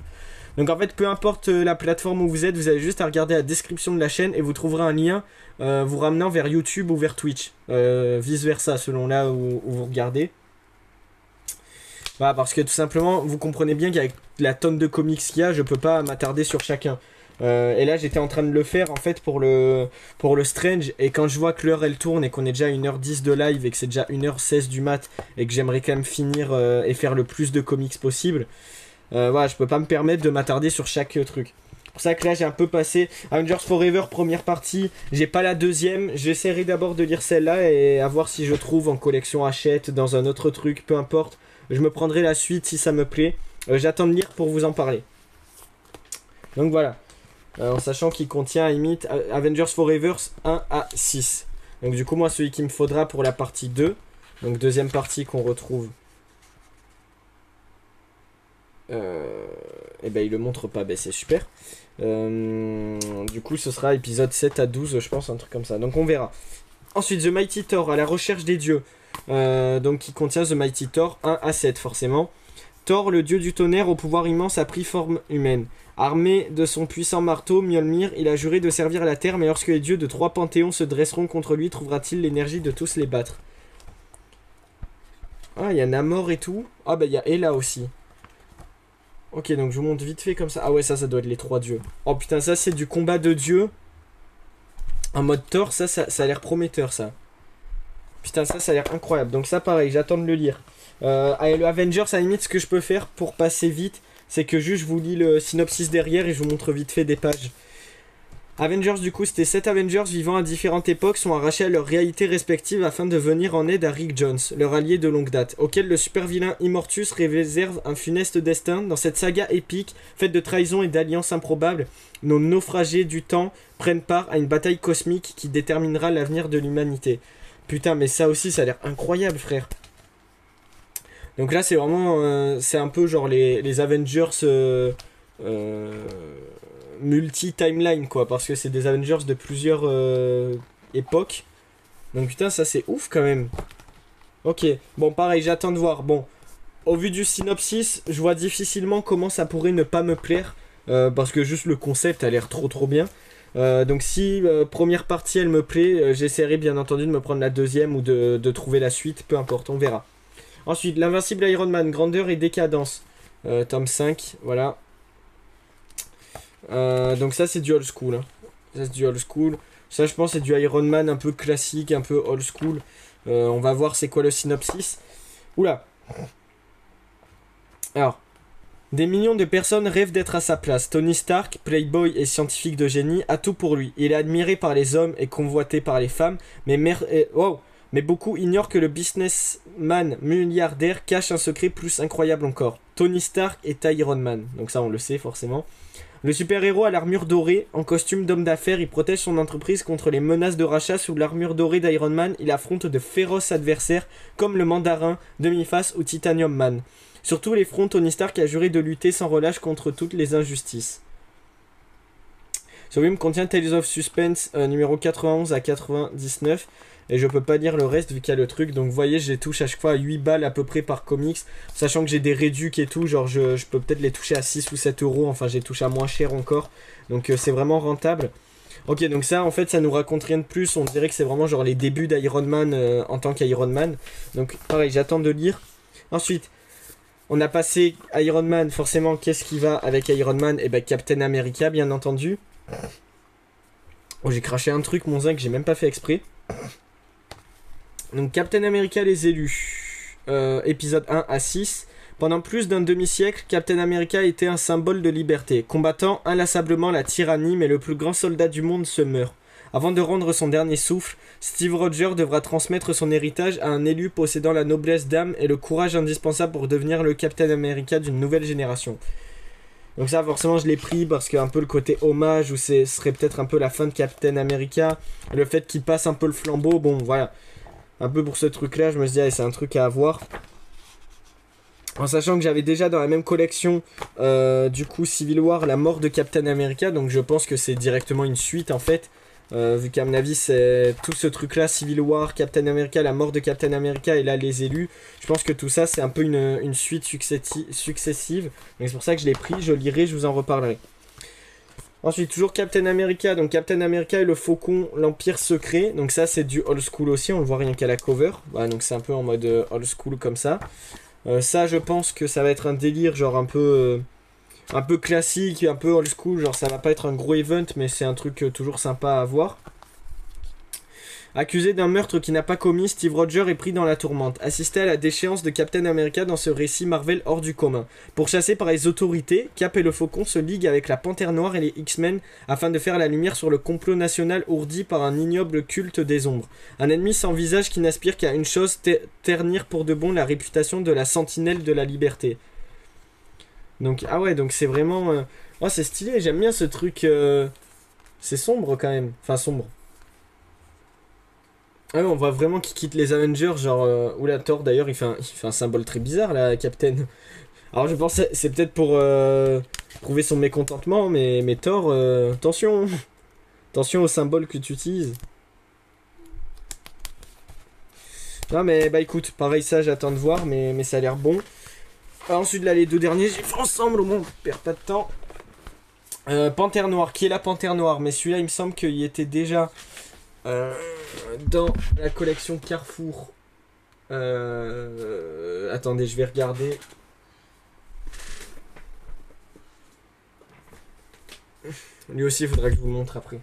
Donc en fait, peu importe la plateforme où vous êtes, vous avez juste à regarder la description de la chaîne et vous trouverez un lien vous ramenant vers YouTube ou vers Twitch. Vice versa, selon là où vous regardez. Voilà, parce que tout simplement, vous comprenez bien qu'avec la tonne de comics qu'il y a, je peux pas m'attarder sur chacun. Et là, j'étais en train de le faire en fait pour le Strange. Et quand je vois que l'heure elle tourne et qu'on est déjà à 1h10 de live et que c'est déjà 1h16 du mat et que j'aimerais quand même finir et faire le plus de comics possible. Voilà, je peux pas me permettre de m'attarder sur chaque truc. C'est pour ça que là j'ai un peu passé Avengers Forever première partie, j'ai pas la deuxième, j'essaierai d'abord de lire celle-là et à voir si je trouve en collection Hachette, dans un autre truc, peu importe. Je me prendrai la suite si ça me plaît. J'attends de lire pour vous en parler. Donc voilà, en sachant qu'il contient à limite Avengers Forever 1 à 6. Donc du coup moi celui qu'il me faudra pour la partie 2, donc deuxième partie qu'on retrouve. Et ben il le montre pas, ben c'est super. Du coup ce sera épisode 7 à 12 je pense, un truc comme ça, donc on verra. Ensuite The Mighty Thor, à la recherche des dieux, donc qui contient The Mighty Thor 1 à 7 forcément. Thor, le dieu du tonnerre au pouvoir immense, a pris forme humaine. Armé de son puissant marteau Mjolnir, il a juré de servir la terre, mais lorsque les dieux de 3 panthéons se dresseront contre lui, trouvera-t-il l'énergie de tous les battre? Ah, il y a Namor et tout. Ah bah il y a Hela aussi. Ok, donc je vous montre vite fait comme ça. Ah ouais, ça doit être les 3 dieux. Oh putain, ça c'est du combat de dieux. En mode Thor, ça a l'air prometteur, ça. Putain, ça a l'air incroyable. Donc ça, pareil, j'attends de le lire. Allez, le Avengers, à la limite, ce que je peux faire pour passer vite, c'est que juste je vous lis le synopsis derrière et je vous montre vite fait des pages. Avengers, du coup, c'était 7 Avengers vivant à différentes époques sont arrachés à leur réalité respective afin de venir en aide à Rick Jones, leur allié de longue date, auquel le super vilain Immortus réserve un funeste destin. Dans cette saga épique, faite de trahison et d'alliances improbables, nos naufragés du temps prennent part à une bataille cosmique qui déterminera l'avenir de l'humanité. Putain, mais ça aussi, ça a l'air incroyable, frère. Donc là, c'est vraiment... c'est un peu genre les Avengers... multi-timeline quoi, parce que c'est des Avengers de plusieurs époques. Donc putain, ça c'est ouf quand même. Ok, bon pareil, j'attends de voir. Bon, au vu du synopsis, je vois difficilement comment ça pourrait ne pas me plaire, parce que juste le concept a l'air trop bien. Donc si première partie elle me plaît, j'essaierai bien entendu de me prendre la deuxième ou de trouver la suite, peu importe, on verra. Ensuite, l'invincible Iron Man, grandeur et décadence, tome 5, voilà. Donc ça c'est du old school, hein. Ça c'est du old school. Ça je pense c'est du Iron Man un peu classique, un peu old school. On va voir c'est quoi le synopsis. Oula. Alors, des millions de personnes rêvent d'être à sa place. Tony Stark, playboy et scientifique de génie, a tout pour lui. Il est admiré par les hommes et convoité par les femmes, mais beaucoup ignorent que le businessman milliardaire cache un secret plus incroyable encore. Tony Stark est Iron Man, donc ça on le sait forcément. Le super-héros a l'armure dorée, en costume d'homme d'affaires, il protège son entreprise contre les menaces de rachat. Sous l'armure dorée d'Iron Man, il affronte de féroces adversaires comme le Mandarin, Demi-Face ou Titanium Man. Sur tous les fronts, Tony Stark a juré de lutter sans relâche contre toutes les injustices. Ce volume contient Tales of Suspense numéro 91 à 99. Et je peux pas lire le reste vu qu'il y a le truc. Donc vous voyez, je les touche à chaque fois à 8 balles à peu près par comics. Sachant que j'ai des réducs et tout. Genre je peux peut-être les toucher à 6 ou 7 euros. Enfin j'ai touché à moins cher encore. Donc c'est vraiment rentable. Ok, donc ça en fait ça nous raconte rien de plus. On dirait que c'est vraiment genre les débuts d'Iron Man en tant qu'Iron Man. Donc pareil, j'attends de lire. Ensuite, on a passé Iron Man. Forcément, qu'est-ce qui va avec Iron Man? Et ben Captain America bien entendu. Oh, j'ai craché un truc mon zinc, j'ai même pas fait exprès. Donc Captain America les élus, épisode 1 à 6. Pendant plus d'un demi-siècle, Captain America était un symbole de liberté. Combattant inlassablement la tyrannie, mais le plus grand soldat du monde se meurt. Avant de rendre son dernier souffle, Steve Rogers devra transmettre son héritage à un élu possédant la noblesse d'âme et le courage indispensable pour devenir le Captain America d'une nouvelle génération. Donc ça forcément je l'ai pris parce que un peu le côté hommage où ce serait peut-être un peu la fin de Captain America, le fait qu'il passe un peu le flambeau, bon voilà, un peu pour ce truc là je me suis dit allez, c'est un truc à avoir. En sachant que j'avais déjà dans la même collection du coup Civil War la mort de Captain America, donc je pense que c'est directement une suite en fait. Vu qu'à mon avis c'est tout ce truc là, Civil War, Captain America, la mort de Captain America et là les élus, je pense que tout ça c'est un peu une suite successive, donc c'est pour ça que je l'ai pris, je lirai, je vous en reparlerai. Ensuite toujours Captain America, donc Captain America et le Faucon, l'Empire Secret, donc ça c'est du old school aussi, on le voit rien qu'à la cover, voilà, donc c'est un peu en mode old school comme ça. Ça je pense que ça va être un délire genre un peu classique, un peu old school, genre ça va pas être un gros event mais c'est un truc toujours sympa à voir. Accusé d'un meurtre qu'il n'a pas commis, Steve Rogers est pris dans la tourmente. Assisté à la déchéance de Captain America dans ce récit Marvel hors du commun. Pourchassé par les autorités, Cap et le Faucon se liguent avec la Panthère Noire et les X-Men afin de faire la lumière sur le complot national ourdi par un ignoble culte des ombres. Un ennemi sans visage qui n'aspire qu'à une chose, ternir pour de bon la réputation de la sentinelle de la liberté. Donc, ah ouais, donc c'est vraiment... Oh, c'est stylé, j'aime bien ce truc... C'est sombre quand même. Enfin, sombre. Ah ouais, on voit vraiment qu'il quitte les Avengers, genre... Oula, Thor d'ailleurs, il fait un symbole très bizarre, là, Captain. Alors je pense que c'est peut-être pour prouver son mécontentement, mais Thor, attention. Attention au symbole que tu utilises. Non mais, bah écoute, pareil ça, j'attends de voir, mais ça a l'air bon. Ensuite là les deux derniers j'ai fait ensemble au moins on perd pas de temps. Panthère Noire, qui est la Panthère Noire, mais celui-là il me semble qu'il était déjà dans la collection Carrefour. Attendez je vais regarder. Lui aussi il faudra que je vous le montre après.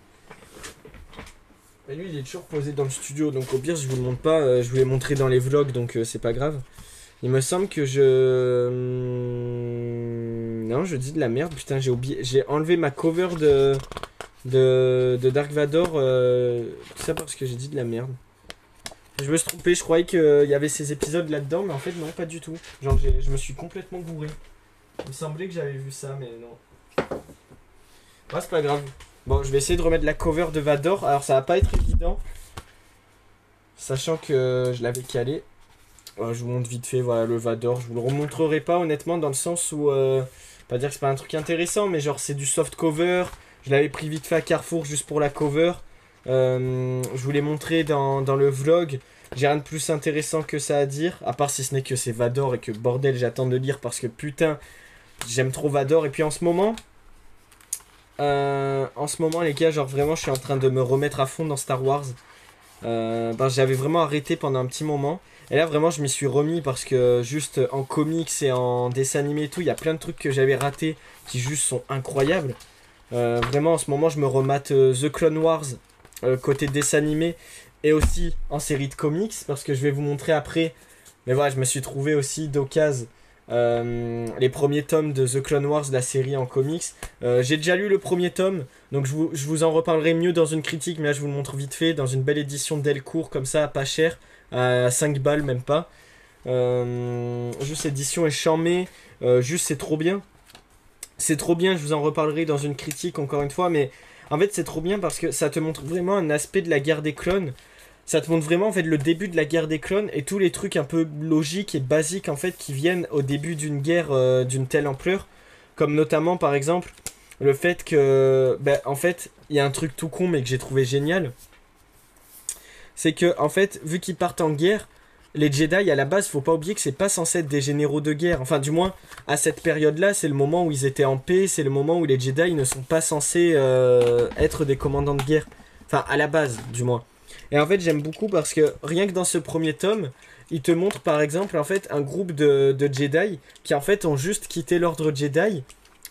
Et lui il est toujours posé dans le studio donc au pire je vous le montre pas, je vous l'ai montré dans les vlogs donc c'est pas grave. Il me semble que non, je dis de la merde. Putain, j'ai oublié. J'ai enlevé ma cover de Dark Vador. Tout ça parce que j'ai dit de la merde. Je me suis trompé. Je croyais qu'il y avait ces épisodes là-dedans. Mais en fait, non, pas du tout. Genre, je me suis complètement gouré. Il me semblait que j'avais vu ça, mais non. Ouais, c'est pas grave. Bon, je vais essayer de remettre la cover de Vador. Alors, ça va pas être évident. Sachant que je l'avais calé. Je vous montre vite fait, voilà le Vador. Je vous le remontrerai pas honnêtement dans le sens où, pas dire que c'est pas un truc intéressant, mais genre c'est du soft cover. Je l'avais pris vite fait à Carrefour juste pour la cover. Je vous l'ai montré dans le vlog. J'ai rien de plus intéressant que ça à dire, à part si ce n'est que c'est Vador et que bordel j'attends de lire parce que putain j'aime trop Vador. Et puis en ce moment les gars, genre vraiment je suis en train de me remettre à fond dans Star Wars. J'avais vraiment arrêté pendant un petit moment. Et là vraiment je m'y suis remis parce que juste en comics et en dessin animé et tout, il y a plein de trucs que j'avais ratés qui juste sont incroyables. Vraiment en ce moment je me remate The Clone Wars côté dessin animé et aussi en série de comics parce que je vais vous montrer après. Mais voilà, je me suis trouvé aussi d'occasion les premiers tomes de The Clone Wars, la série en comics. J'ai déjà lu le premier tome, donc je vous en reparlerai mieux dans une critique, mais là je vous le montre vite fait, dans une belle édition Delcourt comme ça, pas cher, à 5 balles même pas. Juste l'édition est charmée, juste c'est trop bien. C'est trop bien, je vous en reparlerai dans une critique encore une fois, mais en fait c'est trop bien parce que ça te montre vraiment un aspect de la guerre des clones. Ça te montre vraiment en fait le début de la guerre des clones et tous les trucs un peu logiques et basiques en fait qui viennent au début d'une guerre d'une telle ampleur. Comme notamment par exemple le fait que en fait il y a un truc tout con mais que j'ai trouvé génial. C'est que en fait vu qu'ils partent en guerre, les Jedi à la base faut pas oublier que c'est pas censé être des généraux de guerre. Enfin du moins à cette période là c'est le moment où ils étaient en paix, c'est le moment où les Jedi ne sont pas censés être des commandants de guerre. Enfin à la base du moins. Et en fait j'aime beaucoup parce que rien que dans ce premier tome, il te montre par exemple en fait un groupe de Jedi qui en fait ont juste quitté l'ordre Jedi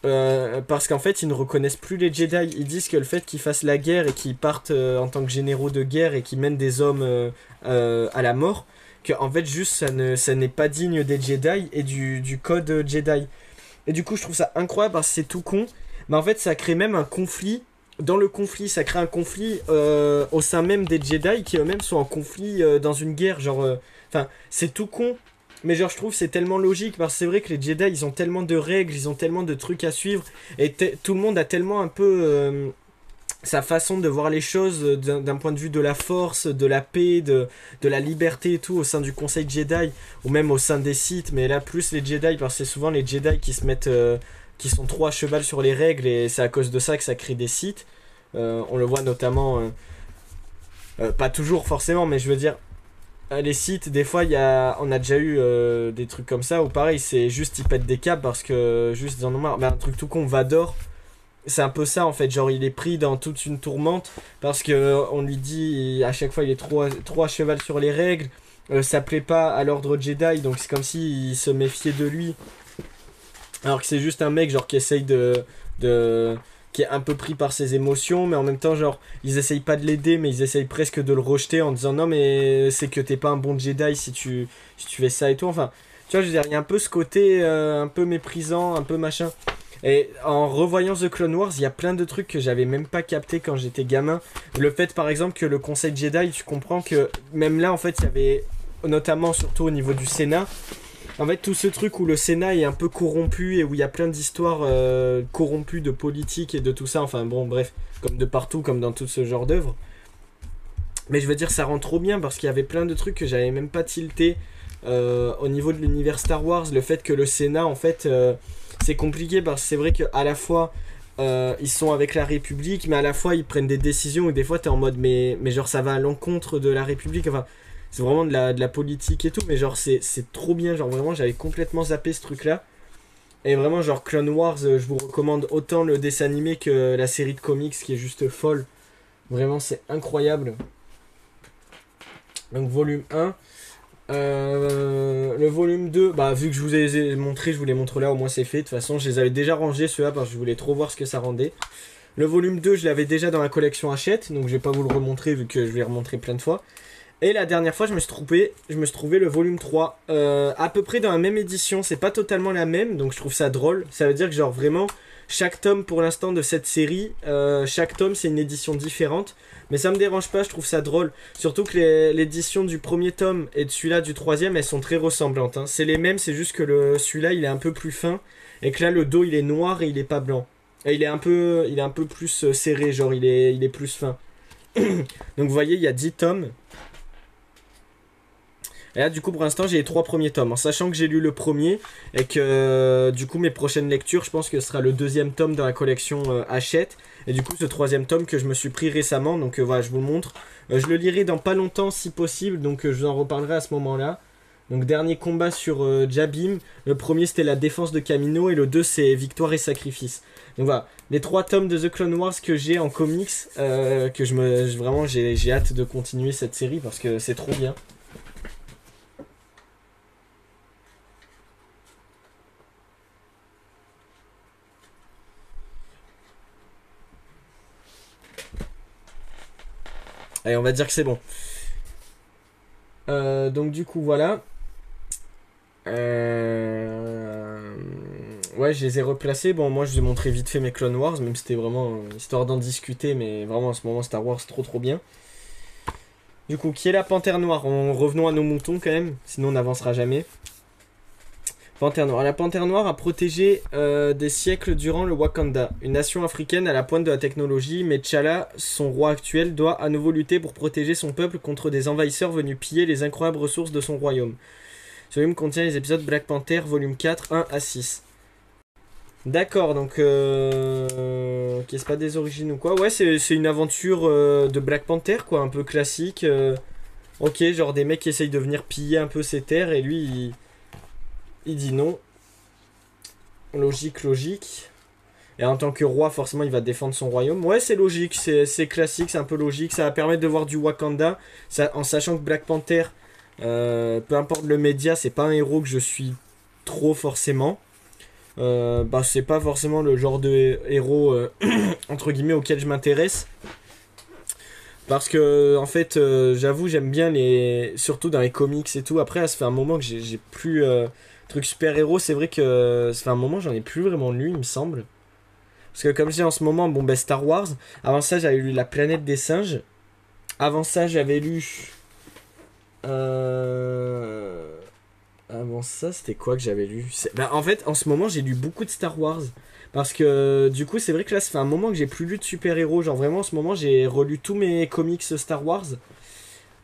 parce qu'en fait ils ne reconnaissent plus les Jedi. Ils disent que le fait qu'ils fassent la guerre et qu'ils partent en tant que généraux de guerre et qu'ils mènent des hommes à la mort, que en fait juste ça n'est pas digne des Jedi et du code Jedi. Et du coup je trouve ça incroyable parce que c'est tout con, mais en fait ça crée même un conflit. Dans le conflit, ça crée un conflit au sein même des Jedi qui eux-mêmes sont en conflit dans une guerre. Genre, enfin, c'est tout con, mais genre, je trouve c'est tellement logique parce que c'est vrai que les Jedi ils ont tellement de règles, ils ont tellement de trucs à suivre et tout le monde a tellement un peu sa façon de voir les choses d'un point de vue de la force, de la paix, de la liberté et tout au sein du Conseil Jedi ou même au sein des Sith. Mais là, plus les Jedi parce que c'est souvent les Jedi qui se mettent. Qui sont trop à cheval sur les règles et c'est à cause de ça que ça crée des Sith. On le voit notamment, pas toujours forcément, mais je veux dire, les Sith, des fois, on a déjà eu des trucs comme ça, ou pareil, c'est juste ils pètent des câbles parce que juste ils en ont marre. Mais un truc tout con, Vador, c'est un peu ça en fait, genre il est pris dans toute une tourmente parce que on lui dit à chaque fois il est trop à cheval sur les règles, ça plaît pas à l'ordre Jedi, donc c'est comme s'il se méfiait de lui. Alors que c'est juste un mec genre qui essaye qui est un peu pris par ses émotions, mais en même temps genre ils essayent pas de l'aider, mais ils essayent presque de le rejeter en disant non mais c'est que t'es pas un bon Jedi si tu fais ça et tout. Enfin, tu vois, je veux dire, il y a un peu ce côté un peu méprisant, un peu machin. Et en revoyant The Clone Wars, il y a plein de trucs que j'avais même pas capté quand j'étais gamin. Le fait par exemple que le Conseil Jedi, tu comprends que même là en fait il y avait, notamment surtout au niveau du Sénat, en fait, tout ce truc où le Sénat est un peu corrompu et où il y a plein d'histoires corrompues de politique et de tout ça, enfin bon, bref, comme de partout, comme dans tout ce genre d'œuvre. Mais je veux dire, ça rend trop bien parce qu'il y avait plein de trucs que j'avais même pas tilté au niveau de l'univers Star Wars. Le fait que le Sénat, en fait, c'est compliqué parce que c'est vrai qu'à la fois ils sont avec la République, mais à la fois ils prennent des décisions où des fois t'es en mode mais genre ça va à l'encontre de la République, enfin. C'est vraiment de la politique et tout, mais genre c'est trop bien, genre vraiment j'avais complètement zappé ce truc là. Et vraiment genre Clone Wars, je vous recommande autant le dessin animé que la série de comics qui est juste folle. Vraiment c'est incroyable. Donc volume 1. Le volume 2, bah vu que je vous ai montré, je vous les montre là, au moins c'est fait. De toute façon je les avais déjà rangés ceux-là parce que je voulais trop voir ce que ça rendait. Le volume 2 je l'avais déjà dans la collection Hachette, donc je vais pas vous le remontrer vu que je l'ai remontré plein de fois. Et la dernière fois, je me suis trouvé le volume 3, à peu près dans la même édition, c'est pas totalement la même, donc je trouve ça drôle. Ça veut dire que genre vraiment, chaque tome pour l'instant de cette série, chaque tome c'est une édition différente. Mais ça me dérange pas, je trouve ça drôle. Surtout que l'édition du premier tome et de celui-là du troisième, elles sont très ressemblantes. Hein. C'est les mêmes, c'est juste que celui-là il est un peu plus fin, et que là le dos il est noir et il est pas blanc. Et il est un peu plus serré, genre il est plus fin. Donc vous voyez, il y a 10 tomes. Et là, du coup, pour l'instant, j'ai les 3 premiers tomes. En sachant que j'ai lu le premier et que, du coup, mes prochaines lectures, je pense que ce sera le deuxième tome dans la collection Hachette. Et du coup, ce troisième tome que je me suis pris récemment. Donc voilà, je vous le montre. Je le lirai dans pas longtemps si possible. Donc je vous en reparlerai à ce moment-là. Donc dernier combat sur Jabim. Le premier, c'était la défense de Kamino. Et le 2, c'est victoire et sacrifice. Donc voilà, les 3 tomes de The Clone Wars que j'ai en comics. Vraiment, j'ai hâte de continuer cette série parce que c'est trop bien. Allez, on va dire que c'est bon. Donc du coup, voilà. Ouais, je les ai replacés. Bon, moi, je vous ai montré vite fait mes Clone Wars, même si c'était vraiment histoire d'en discuter, mais vraiment, en ce moment, Star Wars, trop bien. Du coup, qui est la Panthère Noire? Revenons à nos moutons, quand même, sinon on n'avancera jamais. Panthère Noire. La Panthère Noire a protégé des siècles durant le Wakanda, une nation africaine à la pointe de la technologie, mais T'Challa, son roi actuel, doit à nouveau lutter pour protéger son peuple contre des envahisseurs venus piller les incroyables ressources de son royaume. Ce volume contient les épisodes Black Panther, volume 4, 1 à 6. D'accord, donc c'est pas des origines ou quoi? Ouais, c'est une aventure de Black Panther, quoi, un peu classique. Ok, genre des mecs qui essayent de venir piller un peu ses terres, et lui, il dit non. Logique. Et en tant que roi, forcément, il va défendre son royaume. Ouais, c'est logique, c'est classique, c'est un peu logique. Ça va permettre de voir du Wakanda, en sachant que Black Panther, peu importe le média, c'est pas un héros que je suis trop forcément. C'est pas forcément le genre de héros, entre guillemets, auquel je m'intéresse. Parce que, en fait, j'avoue, j'aime bien les. Surtout dans les comics et tout. Après, ça fait un moment que j'ai plus. Truc super-héros, c'est vrai que ça fait un moment, j'en ai plus vraiment lu, il me semble. Parce que, comme je dis en ce moment, bon, ben Star Wars. Avant ça, j'avais lu La planète des singes. Avant ça, j'avais lu. Euh... Avant ça, c'était quoi que j'avais lu? Bah, en fait, en ce moment, j'ai lu beaucoup de Star Wars. Parce que du coup, c'est vrai que là, ça fait un moment que j'ai plus lu de super-héros. Genre vraiment, en ce moment, j'ai relu tous mes comics Star Wars.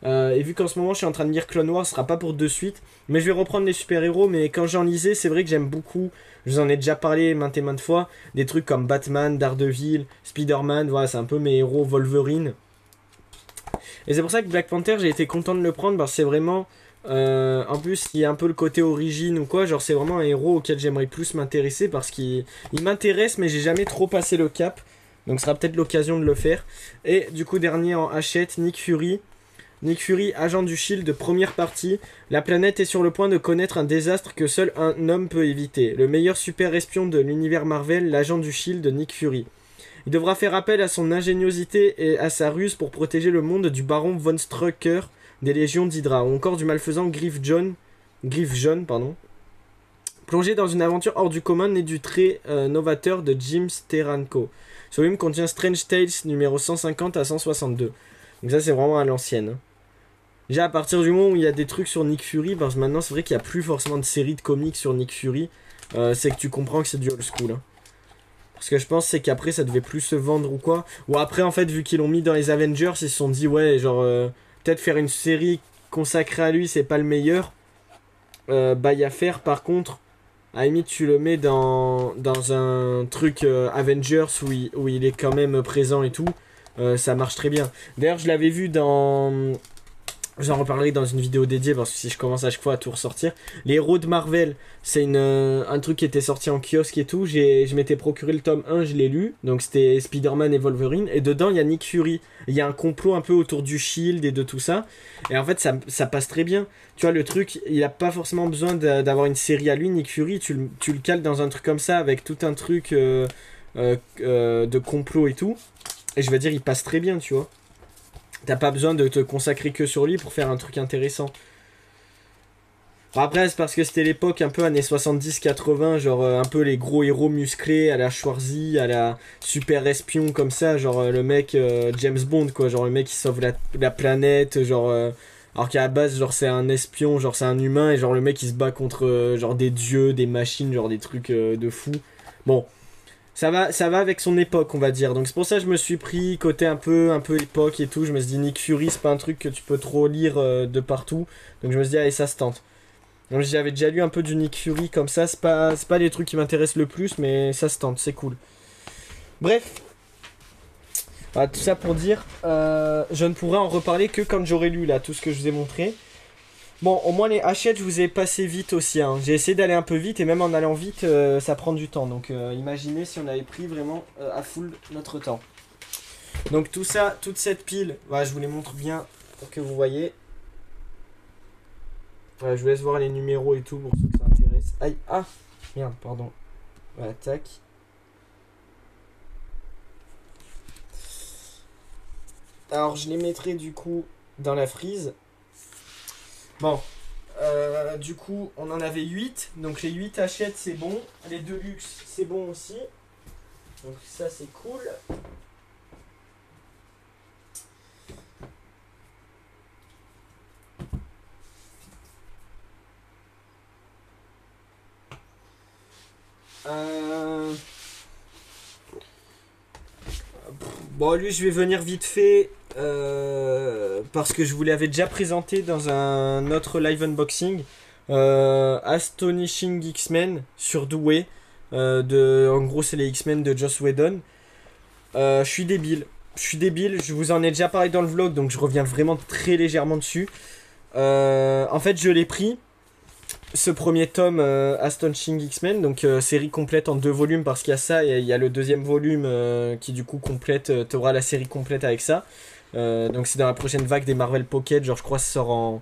Et vu qu'en ce moment, je suis en train de lire Clone Wars, ce sera pas pour de suite. Mais je vais reprendre les super-héros. Mais quand j'en lisais, c'est vrai que j'aime beaucoup. Je vous en ai déjà parlé maintes et maintes fois. Des trucs comme Batman, Daredevil, Spider-Man. Voilà, c'est un peu mes héros. Wolverine. Et c'est pour ça que Black Panther, j'ai été content de le prendre. Parce que c'est vraiment. En plus, il y a un peu le côté origine ou quoi. Genre, c'est vraiment un héros auquel j'aimerais plus m'intéresser. Parce qu'il m'intéresse, mais j'ai jamais trop passé le cap. Donc, ce sera peut-être l'occasion de le faire. Et du coup, dernier en hachette, Nick Fury. Nick Fury, agent du Shield, première partie. La planète est sur le point de connaître un désastre que seul un homme peut éviter. Le meilleur super espion de l'univers Marvel, l'agent du Shield, Nick Fury. Il devra faire appel à son ingéniosité et à sa ruse pour protéger le monde du baron Von Strucker des légions d'Hydra, ou encore du malfaisant Griff John, pardon. Plongé dans une aventure hors du commun née du trait novateur de Jim Steranko. Ce volume contient Strange Tales numéro 150 à 162. Donc ça c'est vraiment à l'ancienne. Déjà à partir du moment où il y a des trucs sur Nick Fury, parce que maintenant c'est vrai qu'il n'y a plus forcément de série de comics sur Nick Fury, c'est que tu comprends que c'est du old school. Hein. Parce que je pense c'est qu'après ça devait plus se vendre ou quoi. Ou après en fait vu qu'ils l'ont mis dans les Avengers, ils se sont dit ouais genre peut-être faire une série consacrée à lui c'est pas le meilleur. Bah il y a faire par contre, à la limite tu le mets dans un truc Avengers où il est quand même présent et tout. Ça marche très bien. D'ailleurs je l'avais vu dans... J'en reparlerai dans une vidéo dédiée parce que si je commence à chaque fois à tout ressortir. Les héros de Marvel, c'est un truc qui était sorti en kiosque et tout. Je m'étais procuré le tome 1, je l'ai lu. Donc c'était Spider-Man et Wolverine. Et dedans, il y a Nick Fury. Il y a un complot un peu autour du Shield et de tout ça. Et en fait, ça passe très bien. Tu vois, le truc, il a pas forcément besoin d'avoir une série à lui, Nick Fury. Tu le cales dans un truc comme ça avec tout un truc de complot et tout. Et je veux dire, il passe très bien, tu vois. T'as pas besoin de te consacrer que sur lui pour faire un truc intéressant. Après, c'est parce que c'était l'époque un peu années 70-80, genre un peu les gros héros musclés à la Schwarzy, à la super espion comme ça, genre le mec James Bond, quoi, genre le mec qui sauve la planète, genre. Alors qu'à la base, genre c'est un espion, genre c'est un humain, et genre le mec il se bat contre genre des dieux, des machines, genre des trucs de fou. Bon. Ça va avec son époque, on va dire. Donc c'est pour ça que je me suis pris côté un peu époque et tout. Je me suis dit Nick Fury, c'est pas un truc que tu peux trop lire de partout. Donc je me suis dit allez, ça se tente. Donc j'avais déjà lu un peu du Nick Fury comme ça. C'est pas les trucs qui m'intéressent le plus, mais ça se tente, c'est cool. Bref. Voilà, tout ça pour dire, je ne pourrai en reparler que quand j'aurai lu là tout ce que je vous ai montré. Bon, au moins les hachettes, je vous ai passé vite aussi. Hein. J'ai essayé d'aller un peu vite et même en allant vite, ça prend du temps. Donc imaginez si on avait pris vraiment à full notre temps. Donc tout ça, toute cette pile, voilà, je vous les montre bien pour que vous voyez. Voilà, je vous laisse voir les numéros et tout pour ceux que ça intéresse. Aïe, ah, merde, pardon. Voilà, tac. Alors je les mettrai du coup dans la frise. Bon, du coup, on en avait 8. Donc les 8 hachettes, c'est bon. Les Deluxe, c'est bon aussi. Donc ça, c'est cool. Bon, lui, je vais venir vite fait. Parce que je vous l'avais déjà présenté dans un autre live unboxing. Astonishing X-Men sur Douai. En gros, c'est les X-Men de Joss Whedon. Je suis débile. Je vous en ai déjà parlé dans le vlog, donc je reviens vraiment très légèrement dessus. En fait, je l'ai pris. Ce premier tome Astonishing X-Men, donc série complète en 2 volumes parce qu'il y a ça et il y a le deuxième volume qui du coup complète, t'auras la série complète avec ça. Donc c'est dans la prochaine vague des Marvel Pocket, genre je crois que ça sort en...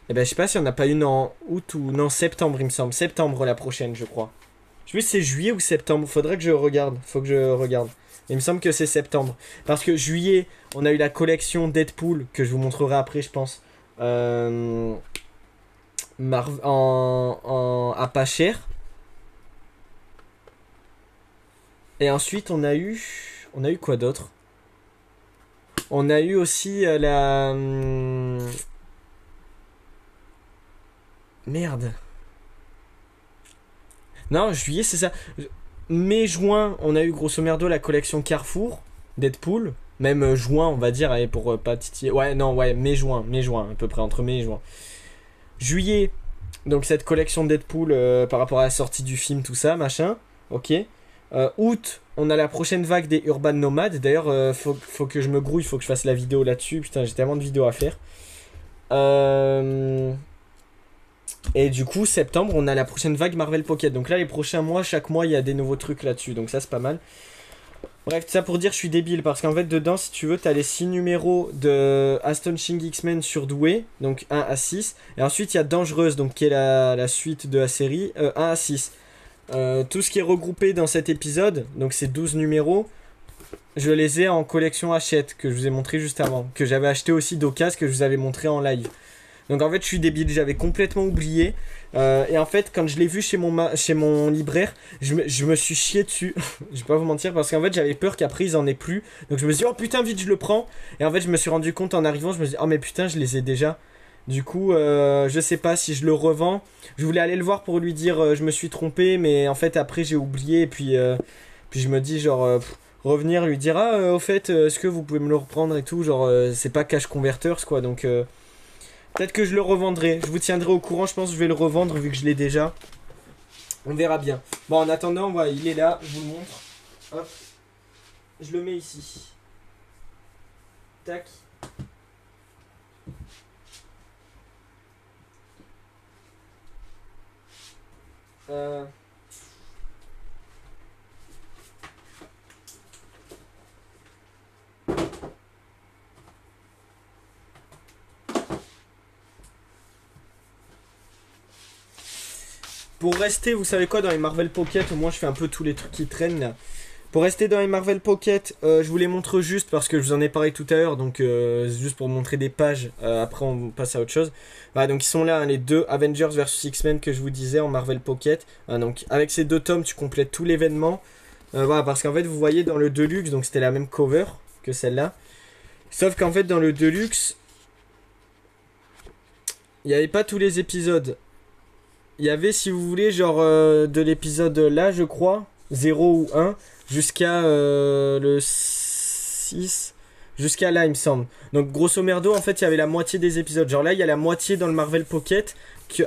Eh ben je sais pas si on n'a pas une en août ou... Non, septembre il me semble, septembre la prochaine je crois. Je sais plus si c'est juillet ou septembre, faudrait que je regarde, faut que je regarde. Il me semble que c'est septembre. Parce que juillet, on a eu la collection Deadpool, que je vous montrerai après, je pense. À pas cher. Et ensuite, on a eu quoi d'autre? On a eu aussi la... Merde. Non, juillet, c'est ça. Mai, juin, on a eu grosso merdo la collection Carrefour, Deadpool. Même juin, on va dire, allez, pour pas titiller. Ouais, non, ouais, mai, juin, à peu près, entre mai et juin. Juillet, donc cette collection Deadpool par rapport à la sortie du film, tout ça, machin. Ok. Août, on a la prochaine vague des Urban Nomades. D'ailleurs, faut que je me grouille, faut que je fasse la vidéo là-dessus. Putain, j'ai tellement de vidéos à faire. Et du coup, septembre, on a la prochaine vague Marvel Pocket. Donc là, les prochains mois, chaque mois, il y a des nouveaux trucs là-dessus. Donc ça, c'est pas mal. Bref, tout ça pour dire, je suis débile. Parce qu'en fait, dedans, si tu veux, t'as les 6 numéros de Astonishing X-Men surdoués. Donc 1 à 6. Et ensuite, il y a Dangereuse, donc qui est la suite de la série. 1 à 6. Tout ce qui est regroupé dans cet épisode, donc ces 12 numéros, je les ai en collection Hachette, que je vous ai montré juste avant. Que j'avais acheté aussi d'occasion, que je vous avais montré en live. Donc en fait je suis débile, j'avais complètement oublié. Et en fait quand je l'ai vu chez mon libraire, je me suis chié dessus. Je vais pas vous mentir parce qu'en fait j'avais peur qu'après ils en aient plus. Donc je me suis dit oh putain vite je le prends. Et en fait je me suis rendu compte en arrivant, je me suis dit oh mais putain je les ai déjà. Du coup je sais pas si je le revends. Je voulais aller le voir pour lui dire je me suis trompé. Mais en fait après j'ai oublié. Et puis je me dis genre revenir lui dire ah au fait est-ce que vous pouvez me le reprendre et tout. Genre c'est pas Cash Converters quoi. Donc peut-être que je le revendrai. Je vous tiendrai au courant. Je pense que je vais le revendre vu que je l'ai déjà. On verra bien. Bon, en attendant, voilà, il est là. Je vous le montre. Hop. Je le mets ici. Tac. Pour rester, vous savez quoi, dans les Marvel Pocket, au moins je fais un peu tous les trucs qui traînent là. Pour rester dans les Marvel Pocket, je vous les montre juste parce que je vous en ai parlé tout à l'heure, donc juste pour montrer des pages, après on passe à autre chose. Voilà, donc ils sont là, hein, les deux Avengers vs X-Men que je vous disais en Marvel Pocket. Donc avec ces deux tomes, tu complètes tout l'événement. Voilà, parce qu'en fait, vous voyez dans le Deluxe, donc c'était la même cover que celle-là. Sauf qu'en fait, dans le Deluxe, il n'y avait pas tous les épisodes. Il y avait, si vous voulez, genre de l'épisode là, je crois, 0 ou 1, jusqu'à le 6, jusqu'à là, il me semble. Donc, grosso merdo, en fait, il y avait la moitié des épisodes. Genre là, il y a la moitié dans le Marvel Pocket,